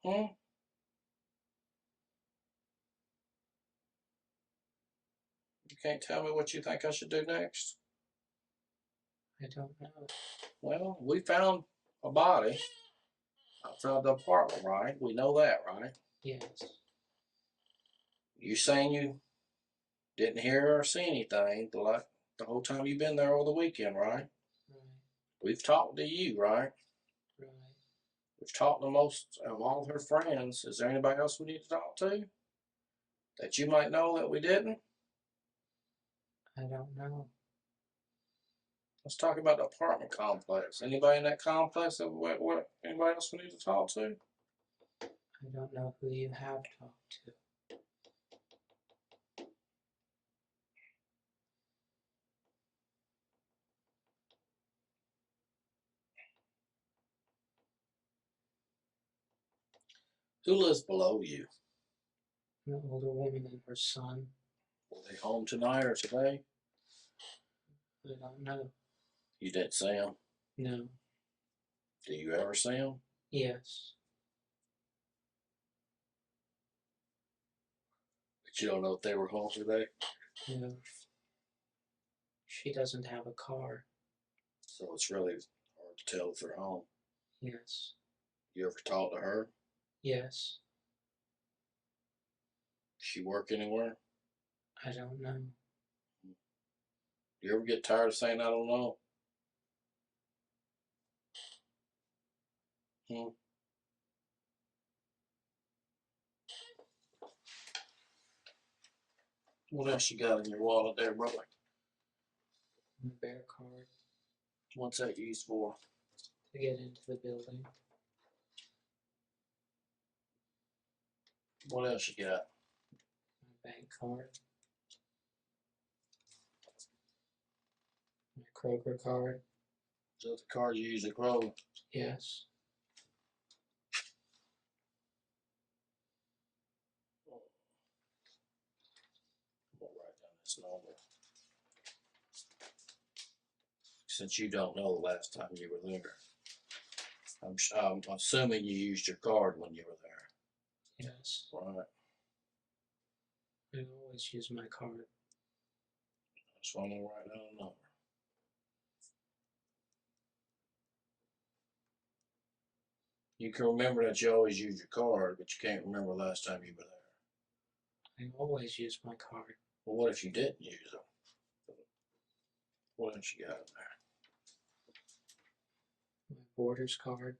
[SPEAKER 6] Hmm? You can't tell me what you think I should do next?
[SPEAKER 7] I don't know.
[SPEAKER 6] Well, we found a body outside the apartment, right? We know that, right?
[SPEAKER 7] Yes.
[SPEAKER 6] You saying you didn't hear or see anything the whole time you've been there over the weekend, right?
[SPEAKER 7] Right.
[SPEAKER 6] We've talked to you, right?
[SPEAKER 7] Right.
[SPEAKER 6] We've talked to most of all of her friends. Is there anybody else we need to talk to that you might know that we didn't?
[SPEAKER 7] I don't know.
[SPEAKER 6] Let's talk about the apartment complex. Anybody in that complex that anybody else we need to talk to?
[SPEAKER 7] I don't know who you have talked to.
[SPEAKER 6] Who lives below you?
[SPEAKER 7] An older woman and her son.
[SPEAKER 6] Were they home tonight or today?
[SPEAKER 7] I don't know.
[SPEAKER 6] You didn't see them?
[SPEAKER 7] No.
[SPEAKER 6] Do you ever see them?
[SPEAKER 7] Yes.
[SPEAKER 6] But you don't know if they were home today?
[SPEAKER 7] No. She doesn't have a car.
[SPEAKER 6] So it's really hard to tell if they're home.
[SPEAKER 7] Yes.
[SPEAKER 6] You ever talk to her?
[SPEAKER 7] Yes.
[SPEAKER 6] She work anywhere?
[SPEAKER 7] I don't know.
[SPEAKER 6] You ever get tired of saying I don't know? Hmm? What else you got in your wallet there, brother?
[SPEAKER 7] The bear card
[SPEAKER 6] What's that used for?
[SPEAKER 7] to get into the building.
[SPEAKER 6] What else you got?
[SPEAKER 7] My bank card. My Kroger card.
[SPEAKER 6] Is that the card you use at Kroger?
[SPEAKER 7] Yes.
[SPEAKER 6] I'm gonna write down this number. Since you don't know the last time you were there, I'm assuming you used your card when you were there,
[SPEAKER 7] Yes.
[SPEAKER 6] right?
[SPEAKER 7] I always use my card.
[SPEAKER 6] That's why I'm gonna write down a number. You can remember that you always use your card, but you can't remember the last time you were there.
[SPEAKER 7] I always use my card.
[SPEAKER 6] Well, what if you didn't use it? What else you got in there?
[SPEAKER 7] My Borders card.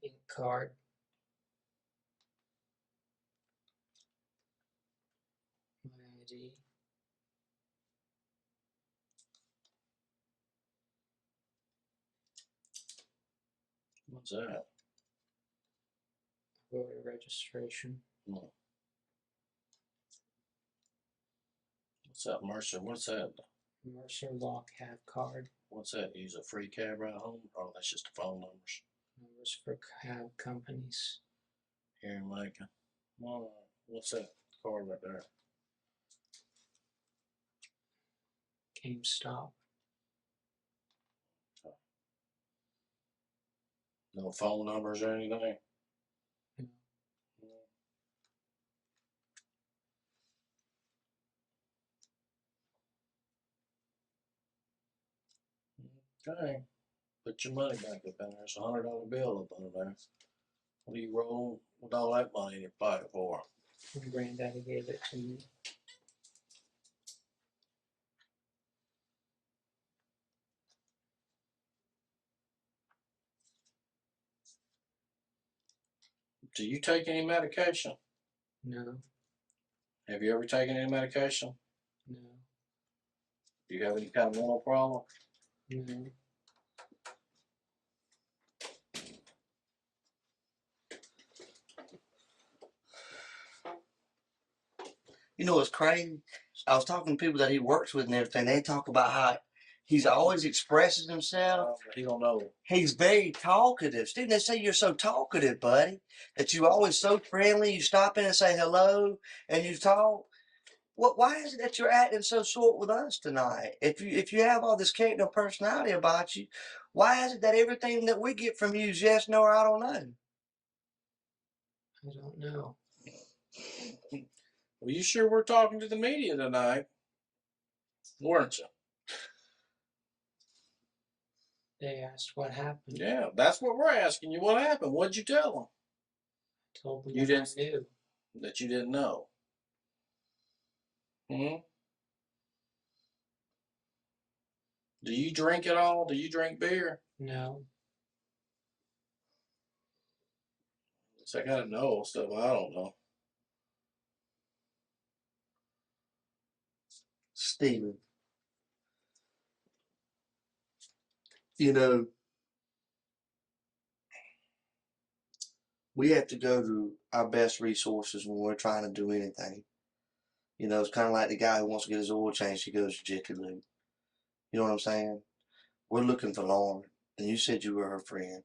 [SPEAKER 7] Ink card. My ID.
[SPEAKER 6] What's that?
[SPEAKER 7] Voter registration.
[SPEAKER 6] Hmm. What's that, Mercer? What's that?
[SPEAKER 7] Mercer Law Cab card.
[SPEAKER 6] What's that? Use a free cab ride home? Oh, that's just the phone numbers
[SPEAKER 7] Numbers for cab companies.
[SPEAKER 6] here in Macon. Oh, what's that card right there?
[SPEAKER 7] GameStop.
[SPEAKER 6] No phone numbers or anything? Okay. Put your money back up in there. It's $100 bill up under there. What do you roll with all that money in your pocket for?
[SPEAKER 7] My granddaddy gave it to me.
[SPEAKER 6] Do you take any medication?
[SPEAKER 7] No,
[SPEAKER 6] Have you ever taken any medication?
[SPEAKER 7] no,
[SPEAKER 6] Do you have any kind of mental problem?
[SPEAKER 7] no.
[SPEAKER 8] You know what's crazy? I was talking to people that he works with and everything. They talk about how he's always expresses himself.
[SPEAKER 6] He don't know.
[SPEAKER 8] He's very talkative. Stephen, they say you're so talkative, buddy, that you always so friendly. You stop in and say hello, and you talk. Why is it that you're acting so short with us tonight? If you have all this character and personality about you, why is it that everything that we get from you is yes, no, or I don't know?
[SPEAKER 7] I don't know.
[SPEAKER 6] Well, you sure were talking to the media tonight, weren't you?
[SPEAKER 7] They asked what happened.
[SPEAKER 6] Yeah, that's what we're asking you. What happened? What'd you tell them?
[SPEAKER 7] I told them
[SPEAKER 6] You
[SPEAKER 7] what
[SPEAKER 6] didn't-
[SPEAKER 7] I knew.
[SPEAKER 6] That you didn't know. Hmm? Do you drink at all? Do you drink beer?
[SPEAKER 7] No,
[SPEAKER 6] So I gotta know stuff I don't know.
[SPEAKER 8] Stephen, you know, we have to go to our best resources when we're trying to do anything. You know, it's kind of like the guy who wants to get his oil changed. He goes to Giddings. You know what I'm saying? We're looking for Lauren, and you said you were her friend.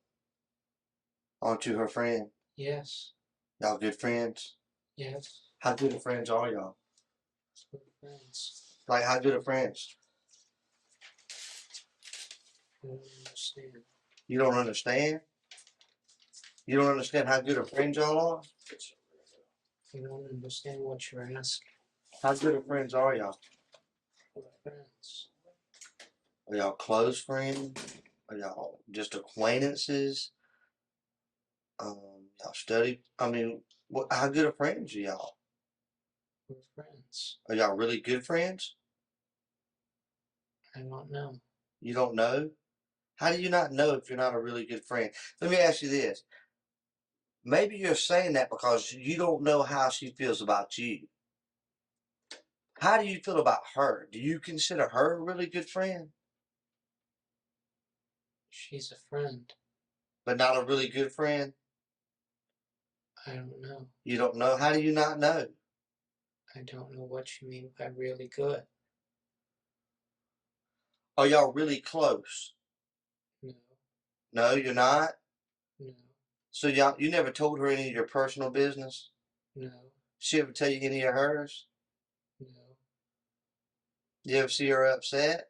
[SPEAKER 8] Aren't you her friend?
[SPEAKER 7] yes,
[SPEAKER 8] Y'all good friends?
[SPEAKER 7] yes.
[SPEAKER 8] How good of friends are y'all?
[SPEAKER 7] We're friends.
[SPEAKER 8] Like, how good of friends?
[SPEAKER 7] I don't understand.
[SPEAKER 8] You don't understand? You don't understand how good of friends y'all are?
[SPEAKER 7] I don't understand what you're asking.
[SPEAKER 8] How good of friends are y'all?
[SPEAKER 7] We're friends.
[SPEAKER 8] Are y'all close friends? Are y'all just acquaintances? Y'all study? I mean, how good of friends are y'all?
[SPEAKER 7] We're friends.
[SPEAKER 8] Are y'all really good friends?
[SPEAKER 7] I don't know.
[SPEAKER 8] You don't know? How do you not know if you're not a really good friend? Let me ask you this. Maybe you're saying that because you don't know how she feels about you. How do you feel about her? Do you consider her a really good friend,
[SPEAKER 7] She's a friend.
[SPEAKER 8] but not a really good friend?
[SPEAKER 7] I don't know.
[SPEAKER 8] You don't know? How do you not know?
[SPEAKER 7] I don't know what you mean by really good.
[SPEAKER 8] Are y'all really close?
[SPEAKER 7] No,
[SPEAKER 8] No, you're not?
[SPEAKER 7] no,
[SPEAKER 8] So you never told her any of your personal business?
[SPEAKER 7] no,
[SPEAKER 8] She ever tell you any of hers?
[SPEAKER 7] no,
[SPEAKER 8] You ever see her upset?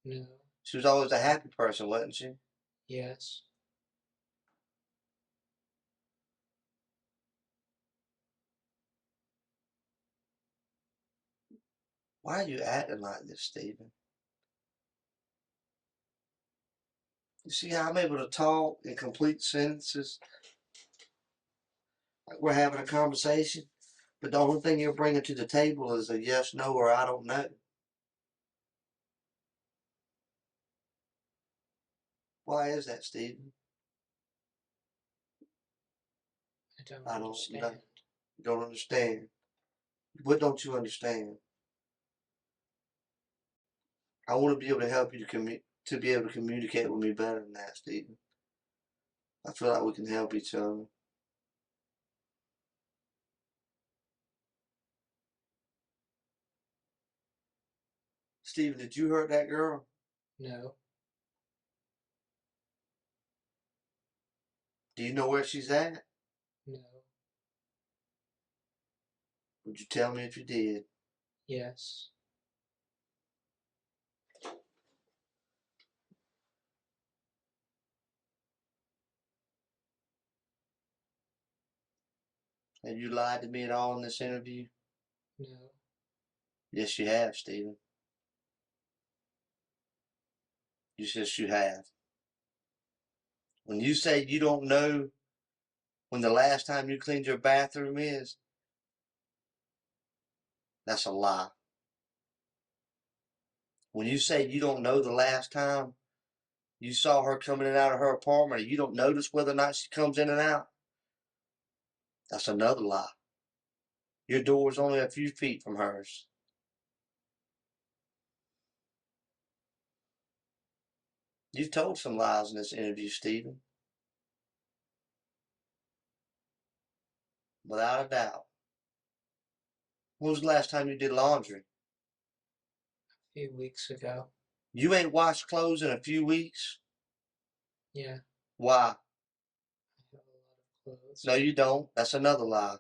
[SPEAKER 7] no,
[SPEAKER 8] She was always a happy person, wasn't she?
[SPEAKER 7] yes.
[SPEAKER 8] Why are you acting like this, Stephen? You see how I'm able to talk in complete sentences? Like we're having a conversation, but the only thing you're bringing to the table is a yes, no, or I don't know. Why is that, Stephen?
[SPEAKER 7] I don't
[SPEAKER 8] I don't know.
[SPEAKER 7] understand.
[SPEAKER 8] You don't understand. What don't you understand? I want to be able to help you to be able to communicate with me better than that, Stephen. I feel like we can help each other. Stephen, did you hurt that girl?
[SPEAKER 7] No,
[SPEAKER 8] Do you know where she's at?
[SPEAKER 7] no,
[SPEAKER 8] Would you tell me if you did?
[SPEAKER 7] yes.
[SPEAKER 8] Have you lied to me at all in this interview?
[SPEAKER 7] No.
[SPEAKER 8] Yes, you have, Stephen. Yes, you have. When you say you don't know when the last time you cleaned your bathroom is, that's a lie. When you say you don't know the last time you saw her coming in and out of her apartment, or you don't notice whether or not she comes in and out, that's another lie. Your door's only a few feet from hers. You've told some lies in this interview, Stephen. Without a doubt. When was the last time you did laundry?
[SPEAKER 7] A few weeks ago.
[SPEAKER 8] You ain't washed clothes in a few weeks?
[SPEAKER 7] Yeah.
[SPEAKER 8] Why?
[SPEAKER 7] I have a lot of clothes.
[SPEAKER 8] No, you don't. That's another lie.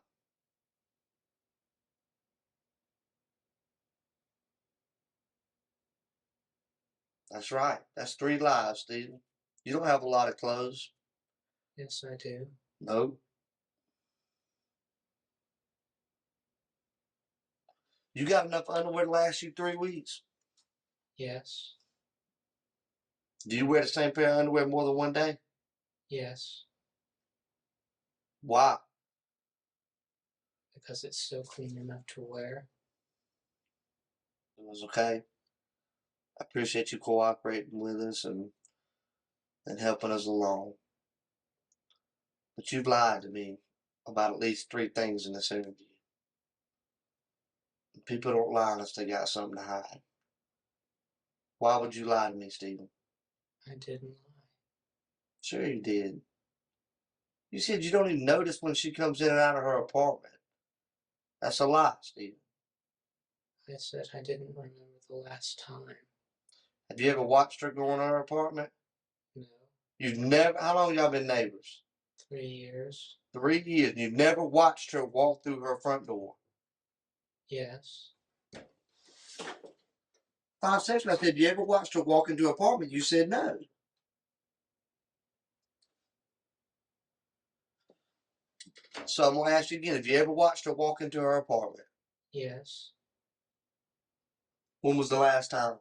[SPEAKER 8] That's right. That's 3 lies, Stephen. You don't have a lot of clothes.
[SPEAKER 7] Yes, I do.
[SPEAKER 8] No. You got enough underwear to last you 3 weeks?
[SPEAKER 7] Yes.
[SPEAKER 8] Do you wear the same pair of underwear more than one day?
[SPEAKER 7] Yes.
[SPEAKER 8] Why?
[SPEAKER 7] Because it's still clean enough to wear.
[SPEAKER 8] It was okay. I appreciate you cooperating with us and helping us along. But you've lied to me about at least 3 things in this interview. People don't lie unless they got something to hide. Why would you lie to me, Stephen?
[SPEAKER 7] I didn't lie.
[SPEAKER 8] Sure you did. You said you don't even notice when she comes in and out of her apartment. That's a lie, Stephen.
[SPEAKER 7] I said I didn't remember the last time.
[SPEAKER 8] Have you ever watched her go in her apartment?
[SPEAKER 7] No.
[SPEAKER 8] You've never. How long y'all been neighbors?
[SPEAKER 7] 3 years.
[SPEAKER 8] 3 years. And you've never watched her walk through her front door.
[SPEAKER 7] Yes.
[SPEAKER 8] 5 seconds. I said, you ever watched her walk into her apartment? You said no. So I'm gonna ask you again. Have you ever watched her walk into her apartment?
[SPEAKER 7] Yes.
[SPEAKER 8] When was the last time?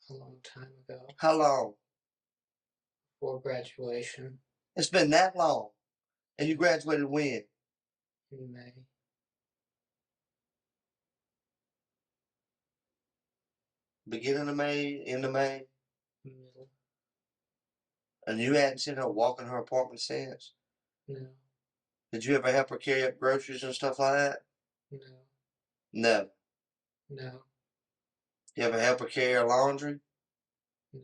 [SPEAKER 7] A long time ago.
[SPEAKER 8] How long?
[SPEAKER 7] Before graduation.
[SPEAKER 8] It's been that long. And you graduated when?
[SPEAKER 7] In May.
[SPEAKER 8] Beginning of May, end of May?
[SPEAKER 7] Middle.
[SPEAKER 8] And you hadn't seen her walk in her apartment since?
[SPEAKER 7] No.
[SPEAKER 8] Did you ever help her carry up groceries and stuff like that?
[SPEAKER 7] No.
[SPEAKER 8] No.
[SPEAKER 7] No.
[SPEAKER 8] You ever help her carry her laundry?
[SPEAKER 7] No.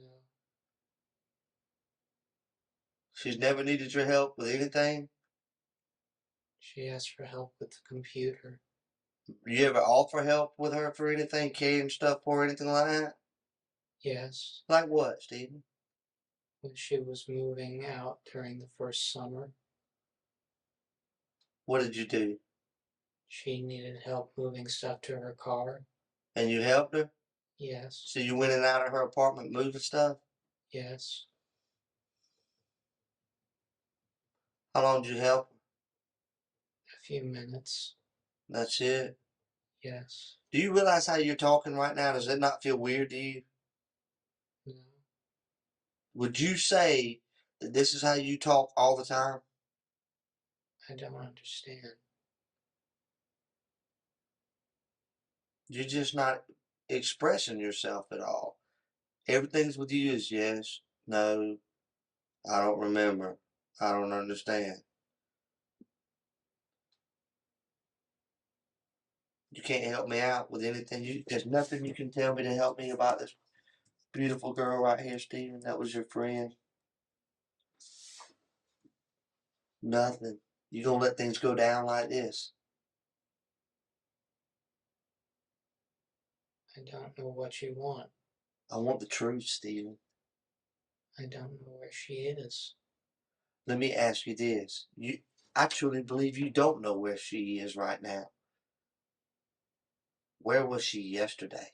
[SPEAKER 8] She's never needed your help with anything?
[SPEAKER 7] She asked for help with the computer.
[SPEAKER 8] You ever offer help with her for anything, carrying stuff for her, anything like that?
[SPEAKER 7] Yes.
[SPEAKER 8] Like what, Stephen?
[SPEAKER 7] When she was moving out during the first summer.
[SPEAKER 8] What did you do?
[SPEAKER 7] She needed help moving stuff to her car.
[SPEAKER 8] And you helped her?
[SPEAKER 7] Yes.
[SPEAKER 8] So you went in and out of her apartment moving stuff?
[SPEAKER 7] Yes.
[SPEAKER 8] How long did you help her?
[SPEAKER 7] A few minutes.
[SPEAKER 8] That's it?
[SPEAKER 7] Yes.
[SPEAKER 8] Do you realize how you're talking right now? Does that not feel weird to you?
[SPEAKER 7] No.
[SPEAKER 8] Would you say that this is how you talk all the time?
[SPEAKER 7] I don't understand.
[SPEAKER 8] You're just not expressing yourself at all. Everything's with you is yes, no, I don't remember, I don't understand. You can't help me out with anything. There's nothing you can tell me to help me about this beautiful girl right here, Stephen. That was your friend. Nothing. You gonna let things go down like this?
[SPEAKER 7] I don't know what you want.
[SPEAKER 8] I want the truth, Stephen.
[SPEAKER 7] I don't know where she is.
[SPEAKER 8] Let me ask you this. I truly believe you don't know where she is right now. Where was she yesterday?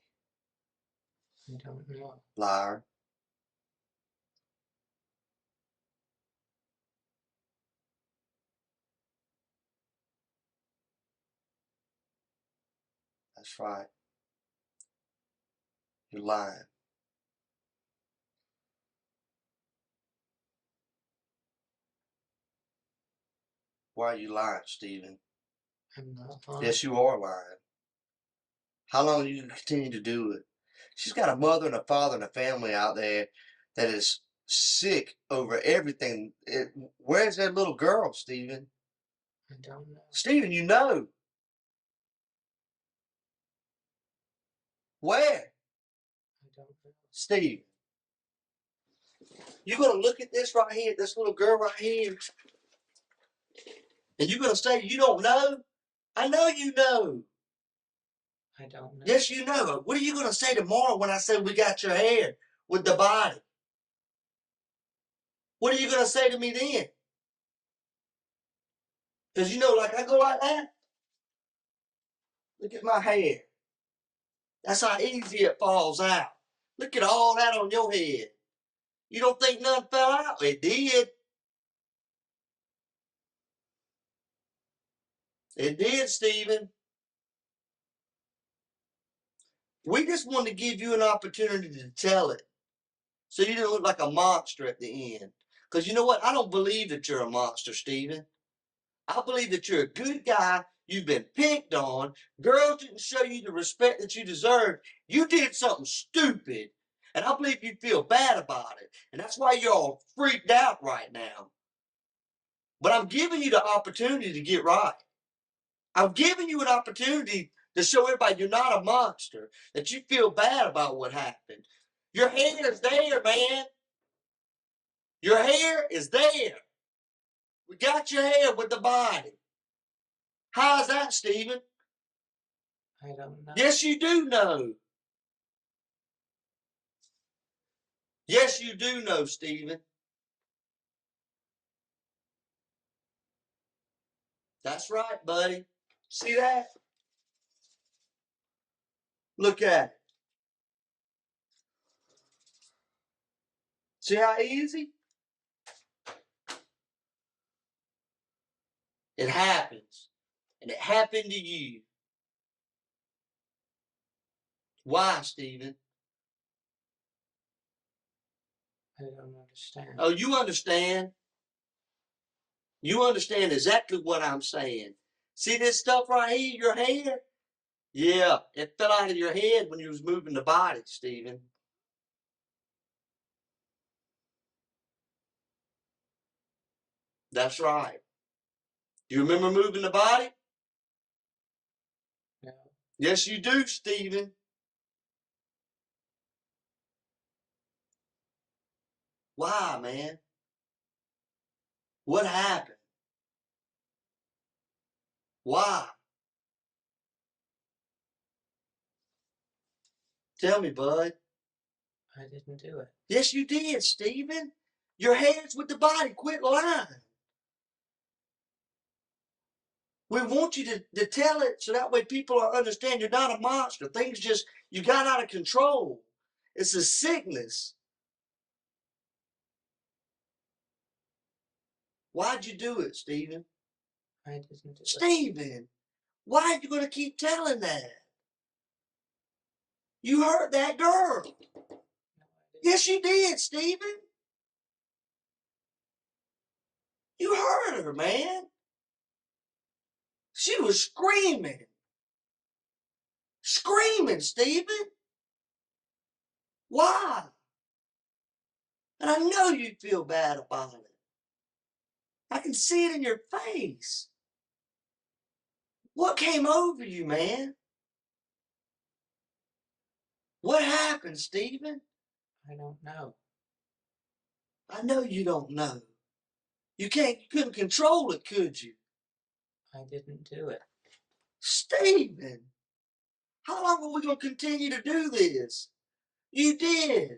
[SPEAKER 7] I don't know.
[SPEAKER 8] Liar. That's right. You're lying. Why are you lying, Stephen?
[SPEAKER 7] I'm not lying.
[SPEAKER 8] Yes, you are lying. How long are you going to continue to do it? She's got a mother and a father and a family out there that is sick over everything. Where's that little girl, Stephen?
[SPEAKER 7] I don't know.
[SPEAKER 8] Stephen, you know. Where?
[SPEAKER 7] I don't know.
[SPEAKER 8] Stephen. You're going to look at this right here, this little girl right here, and you're going to say you don't know? I know you know.
[SPEAKER 7] I don't know.
[SPEAKER 8] Yes, you know. What are you going to say tomorrow when I say we got your hair with the body? What are you going to say to me then? Because you know, like I go like that. Look at my hair. That's how easy it falls out. Look at all that on your head. You don't think nothing fell out? It did. It did, Stephen. We just wanted to give you an opportunity to tell it, so you didn't look like a monster at the end. Because you know what? I don't believe that you're a monster, Stephen. I believe that you're a good guy. You've been picked on. Girls didn't show you the respect that you deserved. You did something stupid. And I believe you feel bad about it. And that's why you're all freaked out right now. But I'm giving you the opportunity to get right. I'm giving you an opportunity to show everybody you're not a monster, that you feel bad about what happened. Your hair is there, man. Your hair is there. We got your hair with the body. How's that, Stephen?
[SPEAKER 7] I don't know.
[SPEAKER 8] Yes, you do know. Yes, you do know, Stephen. That's right, buddy. See that? Look at it. See how easy? It happens. And it happened to you. Why, Stephen?
[SPEAKER 7] I don't understand.
[SPEAKER 8] Oh, you understand. You understand exactly what I'm saying. See this stuff right here, your hair? Yeah, it fell out of your head when you was moving the body, Stephen. That's right. Do you remember moving the body?
[SPEAKER 7] No.
[SPEAKER 8] Yes, you do, Stephen. Why, man? What happened? Why? Tell me, bud.
[SPEAKER 7] I didn't do it.
[SPEAKER 8] Yes, you did, Stephen. Your head's with the body. Quit lying. We want you to tell it so that way people understand you're not a monster. Things just, you got out of control. It's a sickness. Why'd you do it, Stephen?
[SPEAKER 7] I didn't do it.
[SPEAKER 8] Stephen, why are you going to keep telling that? You hurt that girl.
[SPEAKER 7] No, I didn't.
[SPEAKER 8] Yes, you did, Stephen. You hurt her, man. She was screaming. Screaming, Stephen. Why? And I know you feel bad about it. I can see it in your face. What came over you, man? What happened, Stephen?
[SPEAKER 7] I don't know.
[SPEAKER 8] I know you don't know. You couldn't control it, could you?
[SPEAKER 7] I didn't do it.
[SPEAKER 8] Stephen, how long are we going to continue to do this? You did.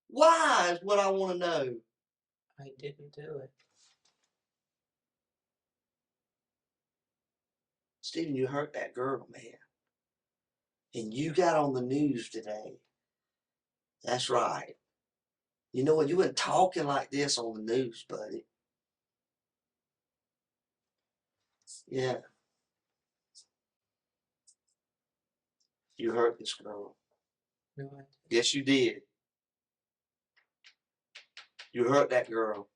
[SPEAKER 8] Why is what I want to know.
[SPEAKER 7] I didn't do it.
[SPEAKER 8] Stephen, you hurt that girl, man. And you got on the news today. That's right. You know what? You weren't talking like this on the news, buddy. Yeah. You hurt this girl.
[SPEAKER 7] No, I didn't.
[SPEAKER 8] Yes, you did. You hurt that girl.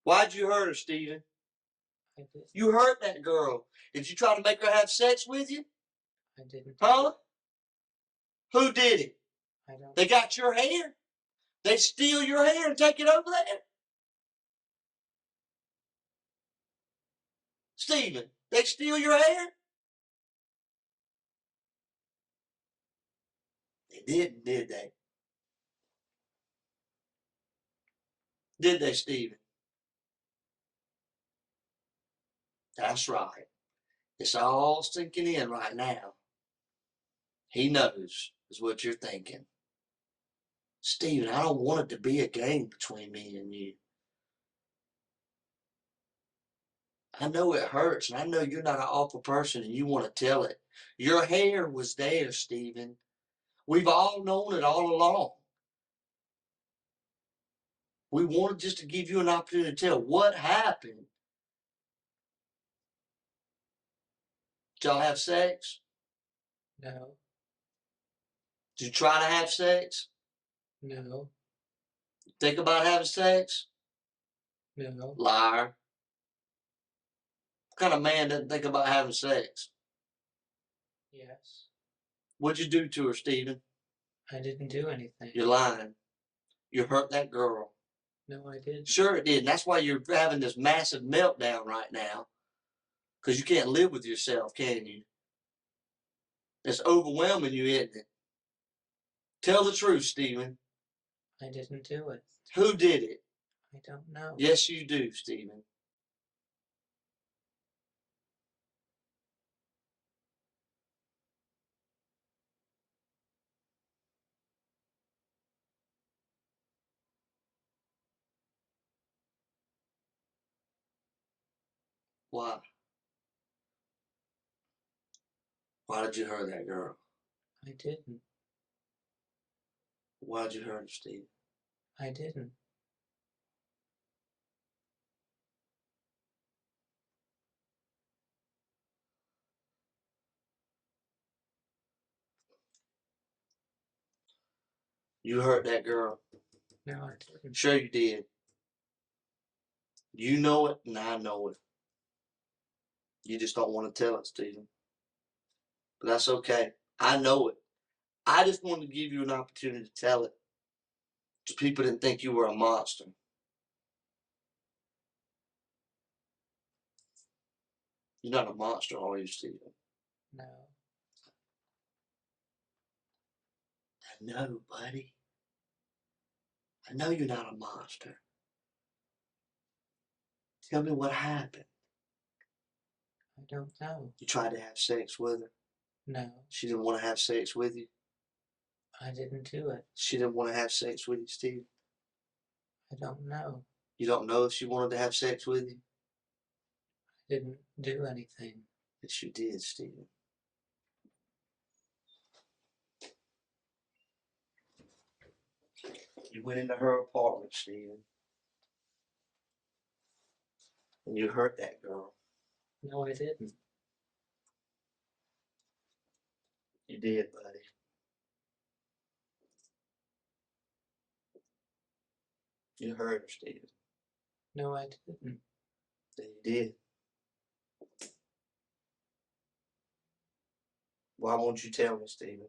[SPEAKER 8] Why'd you hurt her, Stephen?
[SPEAKER 7] I didn't.
[SPEAKER 8] You hurt that girl. Did you try to make her have sex with you?
[SPEAKER 7] I didn't.
[SPEAKER 8] Huh? Who did it?
[SPEAKER 7] I don't.
[SPEAKER 8] They got your hair? They steal your hair and take it over there? Stephen, they steal your hair? They didn't, did they? Did they, Stephen? That's right. It's all sinking in right now. He knows, is what you're thinking. Stephen, I don't want it to be a game between me and you. I know it hurts, and I know you're not an awful person and you want to tell it. Your hair was there, Stephen. We've all known it all along. We wanted just to give you an opportunity to tell what happened. Did y'all have sex?
[SPEAKER 7] No.
[SPEAKER 8] Did you try to have sex?
[SPEAKER 7] No.
[SPEAKER 8] Think about having sex?
[SPEAKER 7] No.
[SPEAKER 8] Liar. What kind of man doesn't think about having sex?
[SPEAKER 7] Yes.
[SPEAKER 8] What'd you do to her, Stephen?
[SPEAKER 7] I didn't do anything.
[SPEAKER 8] You're lying. You hurt that girl.
[SPEAKER 7] No, I didn't.
[SPEAKER 8] Sure it did. And that's why you're having this massive meltdown right now. Because you can't live with yourself, can you? It's overwhelming you, isn't it? Tell the truth, Stephen.
[SPEAKER 7] I didn't do it.
[SPEAKER 8] Who did it?
[SPEAKER 7] I don't know.
[SPEAKER 8] Yes, you do, Stephen. Why? Why did you hurt that girl?
[SPEAKER 7] I didn't.
[SPEAKER 8] Why'd you hurt her, Stephen?
[SPEAKER 7] I didn't.
[SPEAKER 8] You hurt that girl.
[SPEAKER 7] No, I didn't.
[SPEAKER 8] Sure you did. You know it, and I know it. You just don't want to tell it, Stephen. But that's okay. I know it. I just wanted to give you an opportunity to tell it. So people didn't think you were a monster. You're not a monster, are you, Stephen?
[SPEAKER 7] No.
[SPEAKER 8] I know, buddy. I know you're not a monster. Tell me what happened.
[SPEAKER 7] I don't know.
[SPEAKER 8] You tried to have sex with her.
[SPEAKER 7] No.
[SPEAKER 8] She didn't want to have sex with you.
[SPEAKER 7] I didn't do it.
[SPEAKER 8] She didn't want to have sex with you, Steve.
[SPEAKER 7] I don't know.
[SPEAKER 8] You don't know if she wanted to have sex with you?
[SPEAKER 7] I didn't do anything.
[SPEAKER 8] Yes, you did, Stephen. You went into her apartment, Stephen. And you hurt that girl.
[SPEAKER 7] No, I didn't.
[SPEAKER 8] You did, buddy. You hurt her, Stephen.
[SPEAKER 7] No, I didn't.
[SPEAKER 8] Then you did. Why won't you tell me, Stephen?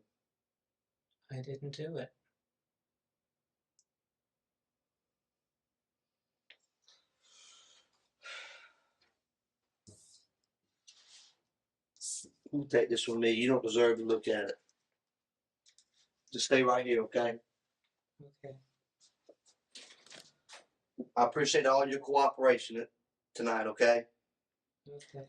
[SPEAKER 7] I didn't do it.
[SPEAKER 8] You take this from me. You don't deserve to look at it. Just stay right here, okay?
[SPEAKER 7] Okay.
[SPEAKER 8] I appreciate all your cooperation tonight, okay?
[SPEAKER 7] Okay.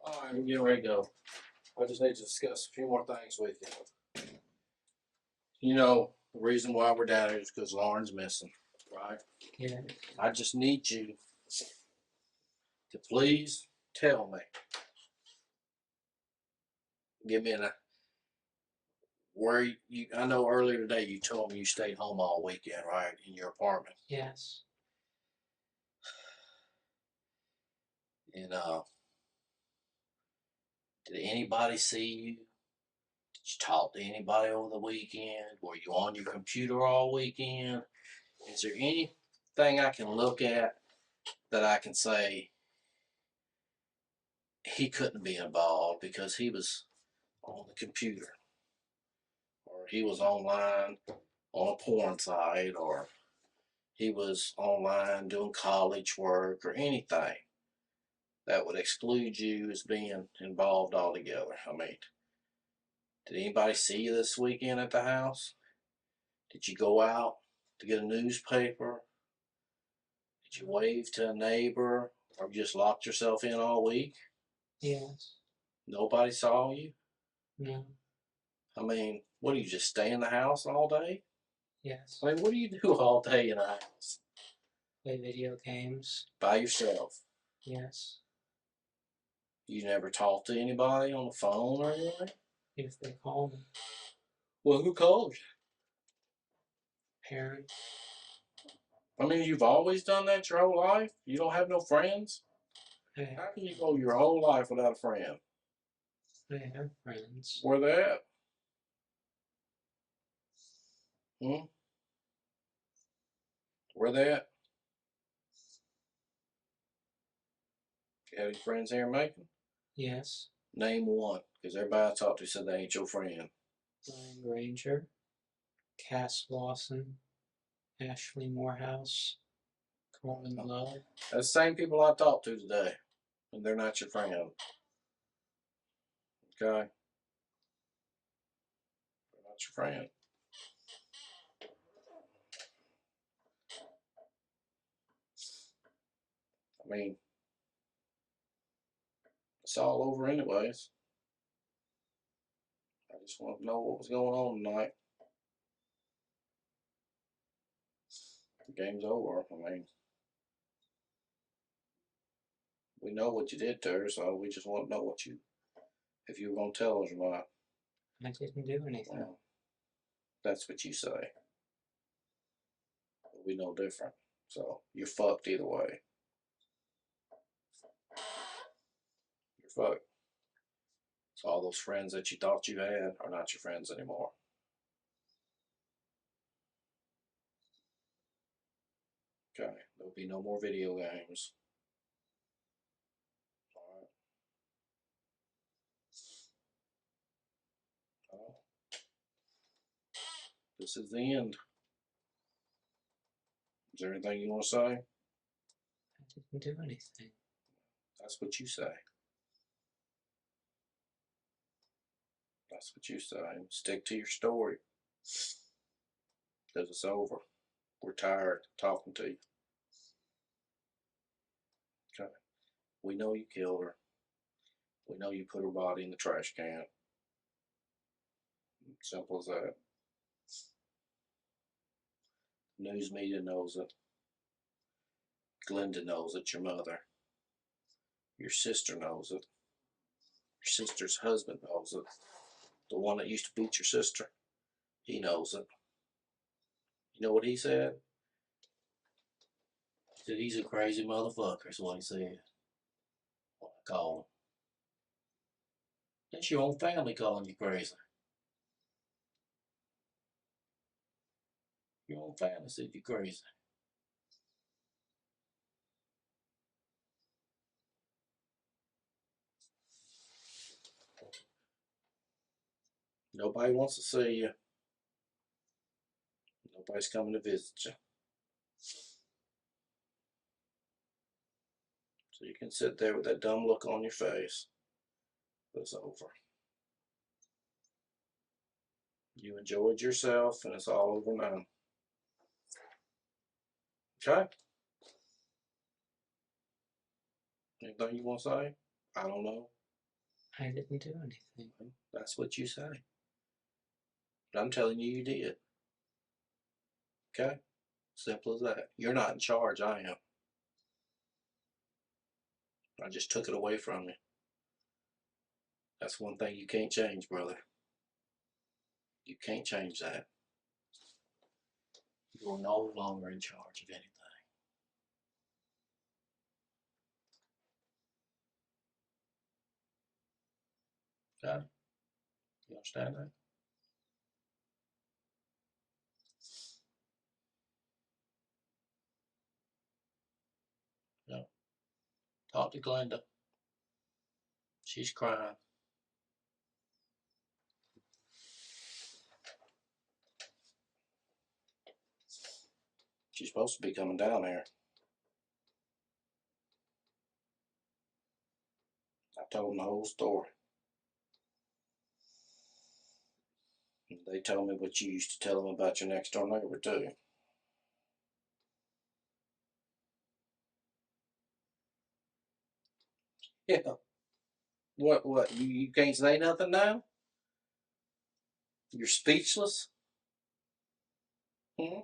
[SPEAKER 6] All right, we're getting ready to go. I just need to discuss a few more things with you. You know, The reason why we're down here is because Lauren's missing, right?
[SPEAKER 7] Yeah.
[SPEAKER 6] I just need you to please tell me. Give me where you. I know earlier today you told me you stayed home all weekend, right, in your apartment.
[SPEAKER 7] Yes.
[SPEAKER 6] And did anybody see you? Did you talk to anybody over the weekend? Were you on your computer all weekend? Is there anything I can look at that I can say he couldn't be involved because he was on the computer, or he was online on a porn site, or he was online doing college work, or anything that would exclude you as being involved altogether? I mean, did anybody see you this weekend at the house? Did you go out to get a newspaper? Did you wave to a neighbor, or you just locked yourself in all week?
[SPEAKER 7] Yes.
[SPEAKER 6] Nobody saw you?
[SPEAKER 7] No.
[SPEAKER 6] I mean, what do you just stay in the house all day?
[SPEAKER 7] Yes.
[SPEAKER 6] I mean, what do you do all day in the house?
[SPEAKER 7] Play video games.
[SPEAKER 6] By yourself?
[SPEAKER 7] Yes.
[SPEAKER 6] You never talk to anybody on the phone or anything?
[SPEAKER 7] If they call me.
[SPEAKER 6] Well, who called you?
[SPEAKER 7] Parents.
[SPEAKER 6] I mean, you've always done that your whole life? You don't have no friends?
[SPEAKER 7] I
[SPEAKER 6] How can you go your whole life without a friend?
[SPEAKER 7] have friends.
[SPEAKER 6] Where they at? Hmm? Where they at? You have any friends here in Macon?
[SPEAKER 7] Yes.
[SPEAKER 6] Name one, because everybody I talked to said they ain't your friend.
[SPEAKER 7] Ryan Granger. Cass Lawson. Ashley Morehouse. Coleman Love.
[SPEAKER 6] That's the same people I talked to today, and they're not your friend. Okay? They're not your friend. I mean, it's all over anyways. I just want to know what was going on tonight. The game's over. I mean, we know what you did to her, so we just want to know if you were going to tell us or not.
[SPEAKER 7] I didn't do anything.
[SPEAKER 6] Well, that's what you say. But we know different. So you're fucked either way. You're fucked. So all those friends that you thought you had are not your friends anymore. Okay, there'll be no more video games. Alright. Well, this is the end. Is there anything you want to say?
[SPEAKER 7] I didn't do anything.
[SPEAKER 6] That's what you say. That's what you say. Stick to your story. Because it's over. We're tired talking to you. Okay. We know you killed her. We know you put her body in the trash can. Simple as that. News media knows it. Glenda knows it, your mother. Your sister knows it. Your sister's husband knows it. The one that used to beat your sister, he knows it. You know what he said? He said he's a crazy motherfucker, is what he said. What I call him. That's your own family calling you crazy. Your own family said you're crazy. Nobody wants to see you. Nobody's coming to visit you. So you can sit there with that dumb look on your face. But it's over. You enjoyed yourself, and it's all over now. Okay? Anything you want to say? I don't know.
[SPEAKER 7] I didn't do anything.
[SPEAKER 6] That's what you say. But I'm telling you, you did. Okay? Simple as that. You're not in charge, I am. I just took it away from you. That's one thing you can't change, brother. You can't change that. You're no longer in charge of anything. Okay? You understand that? No. Talk to Glenda. She's crying. She's supposed to be coming down here. I told them the whole story. They told me what you used to tell them about your next door neighbor, too. Yeah. What? You can't say nothing now? You're speechless? Hmm?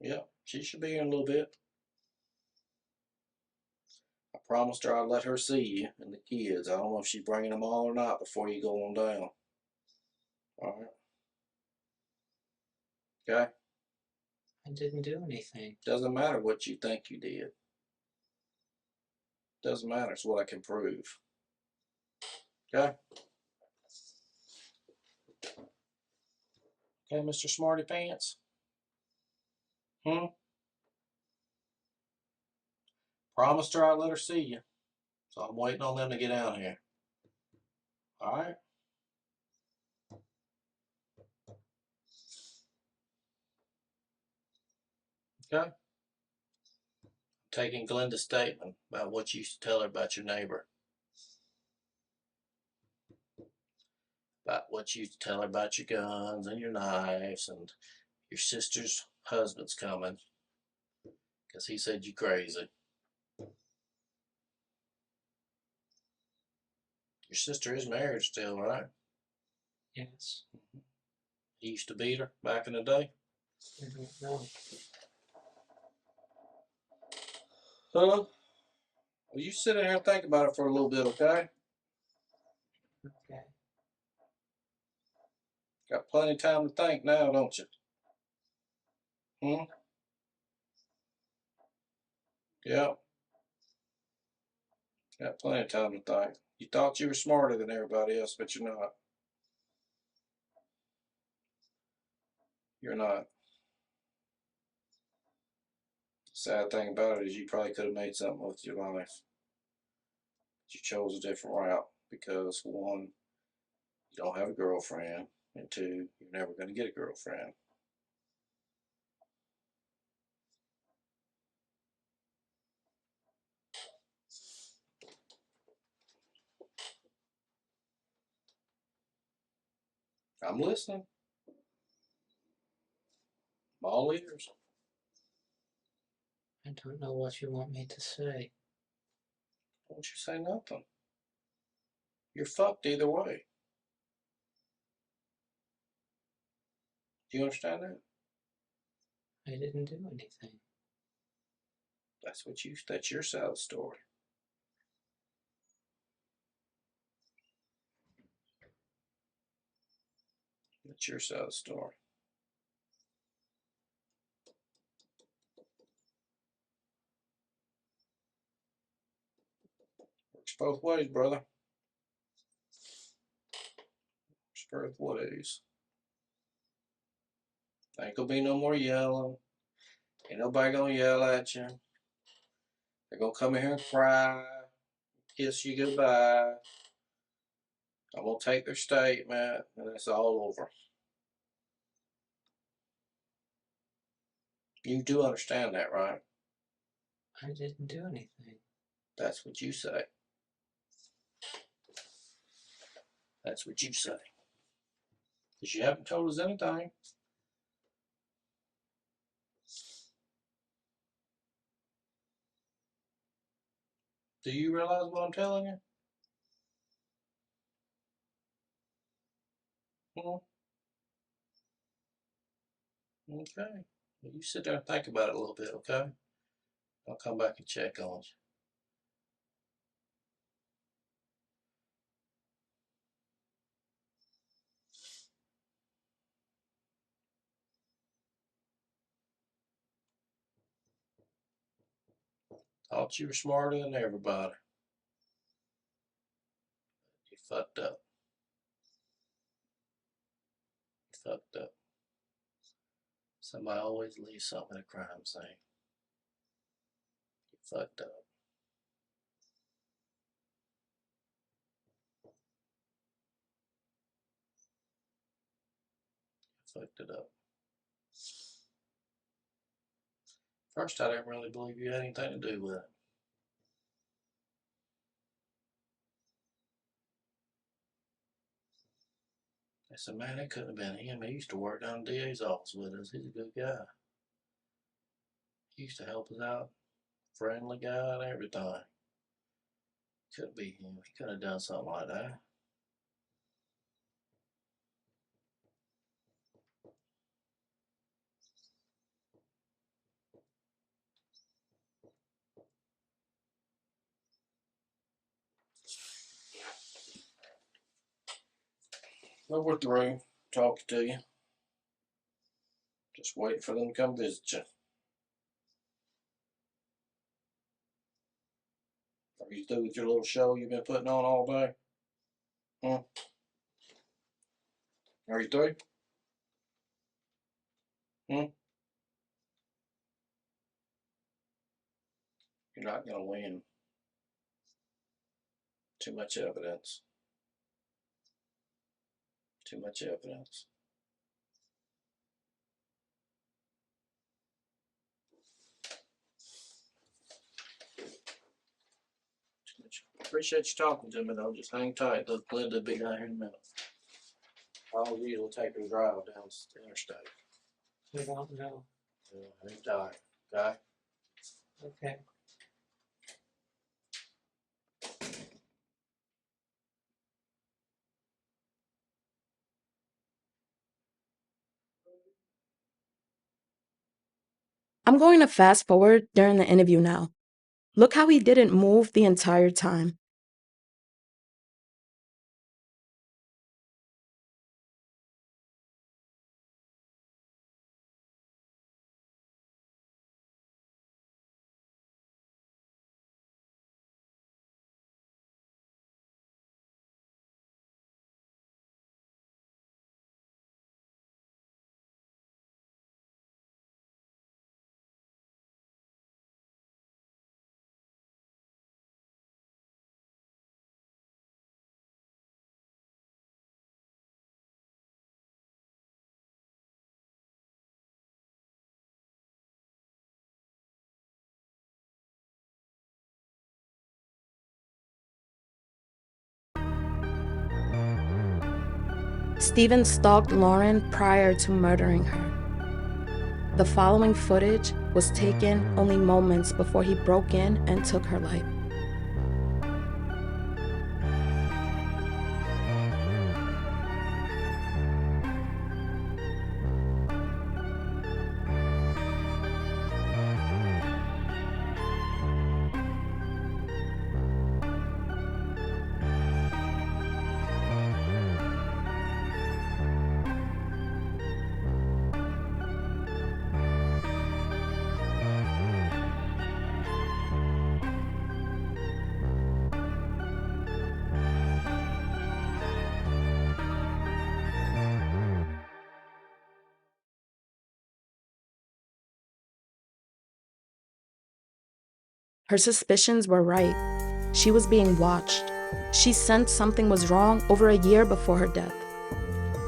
[SPEAKER 6] Yeah, she should be here in a little bit. I promised her I'd let her see you and the kids. I don't know if she's bringing them all or not before you go on down. All right. Okay?
[SPEAKER 7] I didn't do anything.
[SPEAKER 6] Doesn't matter what you think you did. Doesn't matter. It's what I can prove. Okay? Okay, Mr. Smarty Pants? Promised her I'd let her see you. So I'm waiting on them to get down here. All right? Okay? Taking Glenda's statement about what you used to tell her about your neighbor. About what you used to tell her about your guns and your knives and your sister's husband's coming. Because he said you crazy. Your sister is married still, right?
[SPEAKER 7] Yes.
[SPEAKER 6] He used to beat her back in the day.
[SPEAKER 7] I don't know.
[SPEAKER 6] Huh? Well, you sit in here and think about it for a little bit, okay?
[SPEAKER 7] Okay.
[SPEAKER 6] Got plenty of time to think now, don't you? Yeah. Got plenty of time to think. You thought you were smarter than everybody else, but you're not. You're not. The sad thing about it is you probably could have made something with your life. But you chose a different route because, one, you don't have a girlfriend, and two, you're never going to get a girlfriend. I'm listening. I'm all ears.
[SPEAKER 7] I don't know what you want me to say.
[SPEAKER 6] Don't you say nothing. You're fucked either way. Do you understand that?
[SPEAKER 7] I didn't do anything.
[SPEAKER 6] That's your side of the story. That's your side of the story. Works both ways, brother. Works both ways. Ain't gonna be no more yelling. Ain't nobody gonna yell at you. They're gonna come in here and cry, kiss you goodbye. I'm gonna take their statement, and it's all over. You do understand that, right?
[SPEAKER 7] I didn't do anything.
[SPEAKER 6] That's what you say. That's what you say. Because you haven't told us anything. Do you realize what I'm telling you? Hmm? Okay. Well, you sit there and think about it a little bit, okay? I'll come back and check on you. Thought you were smarter than everybody. You fucked up. You fucked up. Somebody always leaves something at a crime scene. You fucked up. You fucked it up. First, I didn't really believe you had anything to do with it. I said, man, it couldn't have been him. He used to work down the DA's office with us. He's a good guy. He used to help us out. Friendly guy and everything. Could be him. He could have done something like that. Over at the room, talking to you. Just waiting for them to come visit you. Are you through with your little show you've been putting on all day? Are you through? You're not gonna win. Too much evidence. Too much evidence. Too much. Appreciate you talking to me though. Just hang tight. Linda will be down here in a minute. I'll usually take her drive down the interstate.
[SPEAKER 7] We don't know.
[SPEAKER 6] Hang tight. Okay?
[SPEAKER 7] Okay.
[SPEAKER 1] I'm going to fast forward during the interview now. Look how he didn't move the entire time. Stephen stalked Lauren prior to murdering her. The following footage was taken only moments before he broke in and took her life. Her suspicions were right. She was being watched. She sensed something was wrong over a year before her death.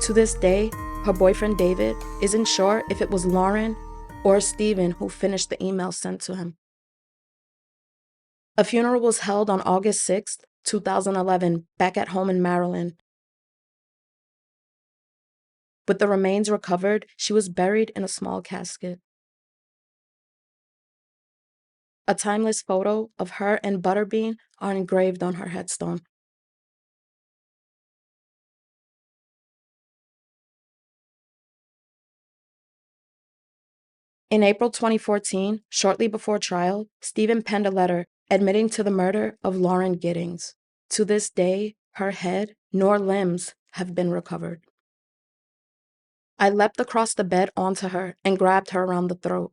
[SPEAKER 1] To this day, her boyfriend David isn't sure if it was Lauren or Stephen who finished the email sent to him. A funeral was held on August 6, 2011, back at home in Maryland. With the remains recovered, she was buried in a small casket. A timeless photo of her and Butterbean are engraved on her headstone. In April 2014, shortly before trial, Stephen penned a letter admitting to the murder of Lauren Giddings. To this day, her head nor limbs have been recovered. I leapt across the bed onto her and grabbed her around the throat.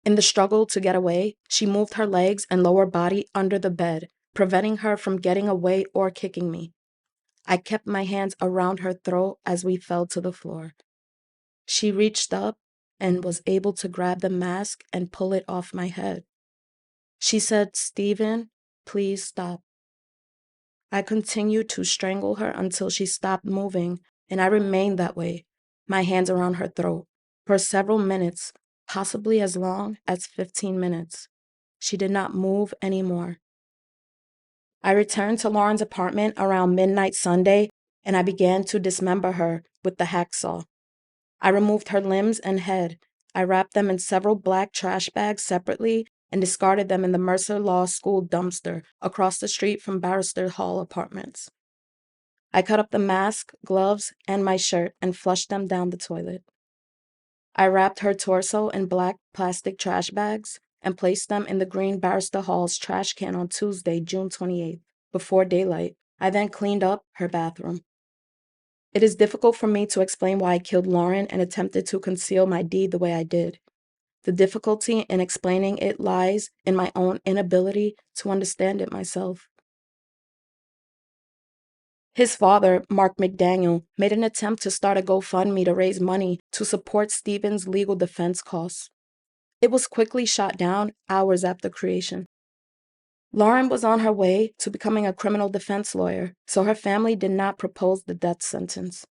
[SPEAKER 1] In the struggle to get away, she moved her legs and lower body under the bed, preventing her from getting away or kicking me. I kept my hands around her throat as we fell to the floor. She reached up and was able to grab the mask and pull it off my head. She said, "Stephen, please stop." I continued to strangle her until she stopped moving, and I remained that way, my hands around her throat, for several minutes, possibly as long as 15 minutes. She did not move anymore. I returned to Lauren's apartment around midnight Sunday, and I began to dismember her with the hacksaw. I removed her limbs and head. I wrapped them in several black trash bags separately and discarded them in the Mercer Law School dumpster across the street from Barrister Hall Apartments. I cut up the mask, gloves, and my shirt and flushed them down the toilet. I wrapped her torso in black plastic trash bags and placed them in the green Barrister Hall's trash can on Tuesday, June 28th, before daylight. I then cleaned up her bathroom. It is difficult for me to explain why I killed Lauren and attempted to conceal my deed the way I did. The difficulty in explaining it lies in my own inability to understand it myself. His father, Mark McDaniel, made an attempt to start a GoFundMe to raise money to support Stephen's legal defense costs. It was quickly shot down hours after creation. Lauren was on her way to becoming a criminal defense lawyer, so her family did not propose the death sentence.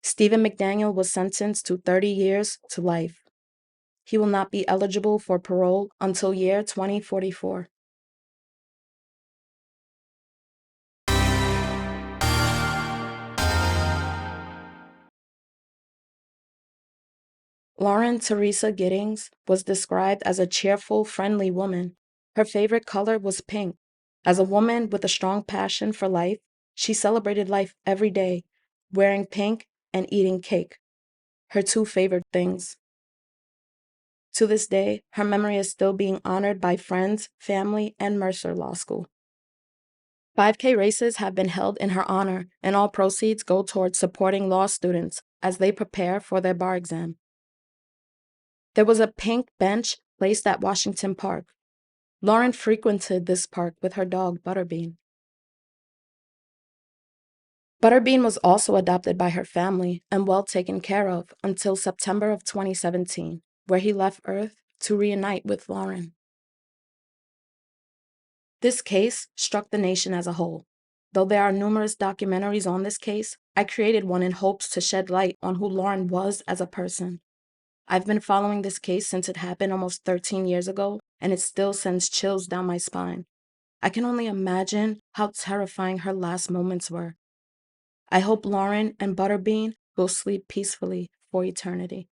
[SPEAKER 1] Stephen McDaniel was sentenced to 30 years to life. He will not be eligible for parole until year 2044. Lauren Teresa Giddings was described as a cheerful, friendly woman. Her favorite color was pink. As a woman with a strong passion for life, she celebrated life every day, wearing pink and eating cake, her two favorite things. To this day, her memory is still being honored by friends, family, and Mercer Law School. 5K races have been held in her honor, and all proceeds go towards supporting law students as they prepare for their bar exam. There was a pink bench placed at Washington Park. Lauren frequented this park with her dog, Butterbean. Butterbean was also adopted by her family and well taken care of until September of 2017, where he left Earth to reunite with Lauren. This case struck the nation as a whole. Though there are numerous documentaries on this case, I created one in hopes to shed light on who Lauren was as a person. I've been following this case since it happened almost 13 years ago, and it still sends chills down my spine. I can only imagine how terrifying her last moments were. I hope Lauren and Butterbean will sleep peacefully for eternity.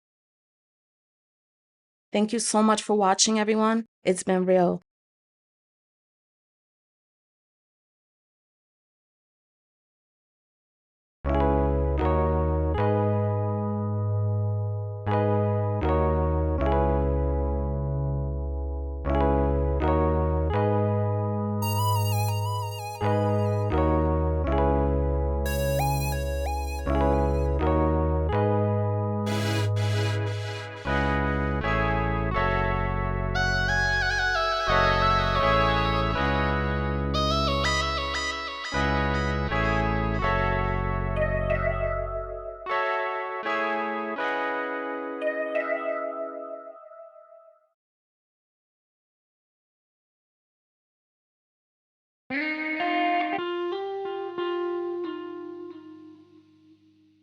[SPEAKER 1] Thank you so much for watching, everyone. It's been real.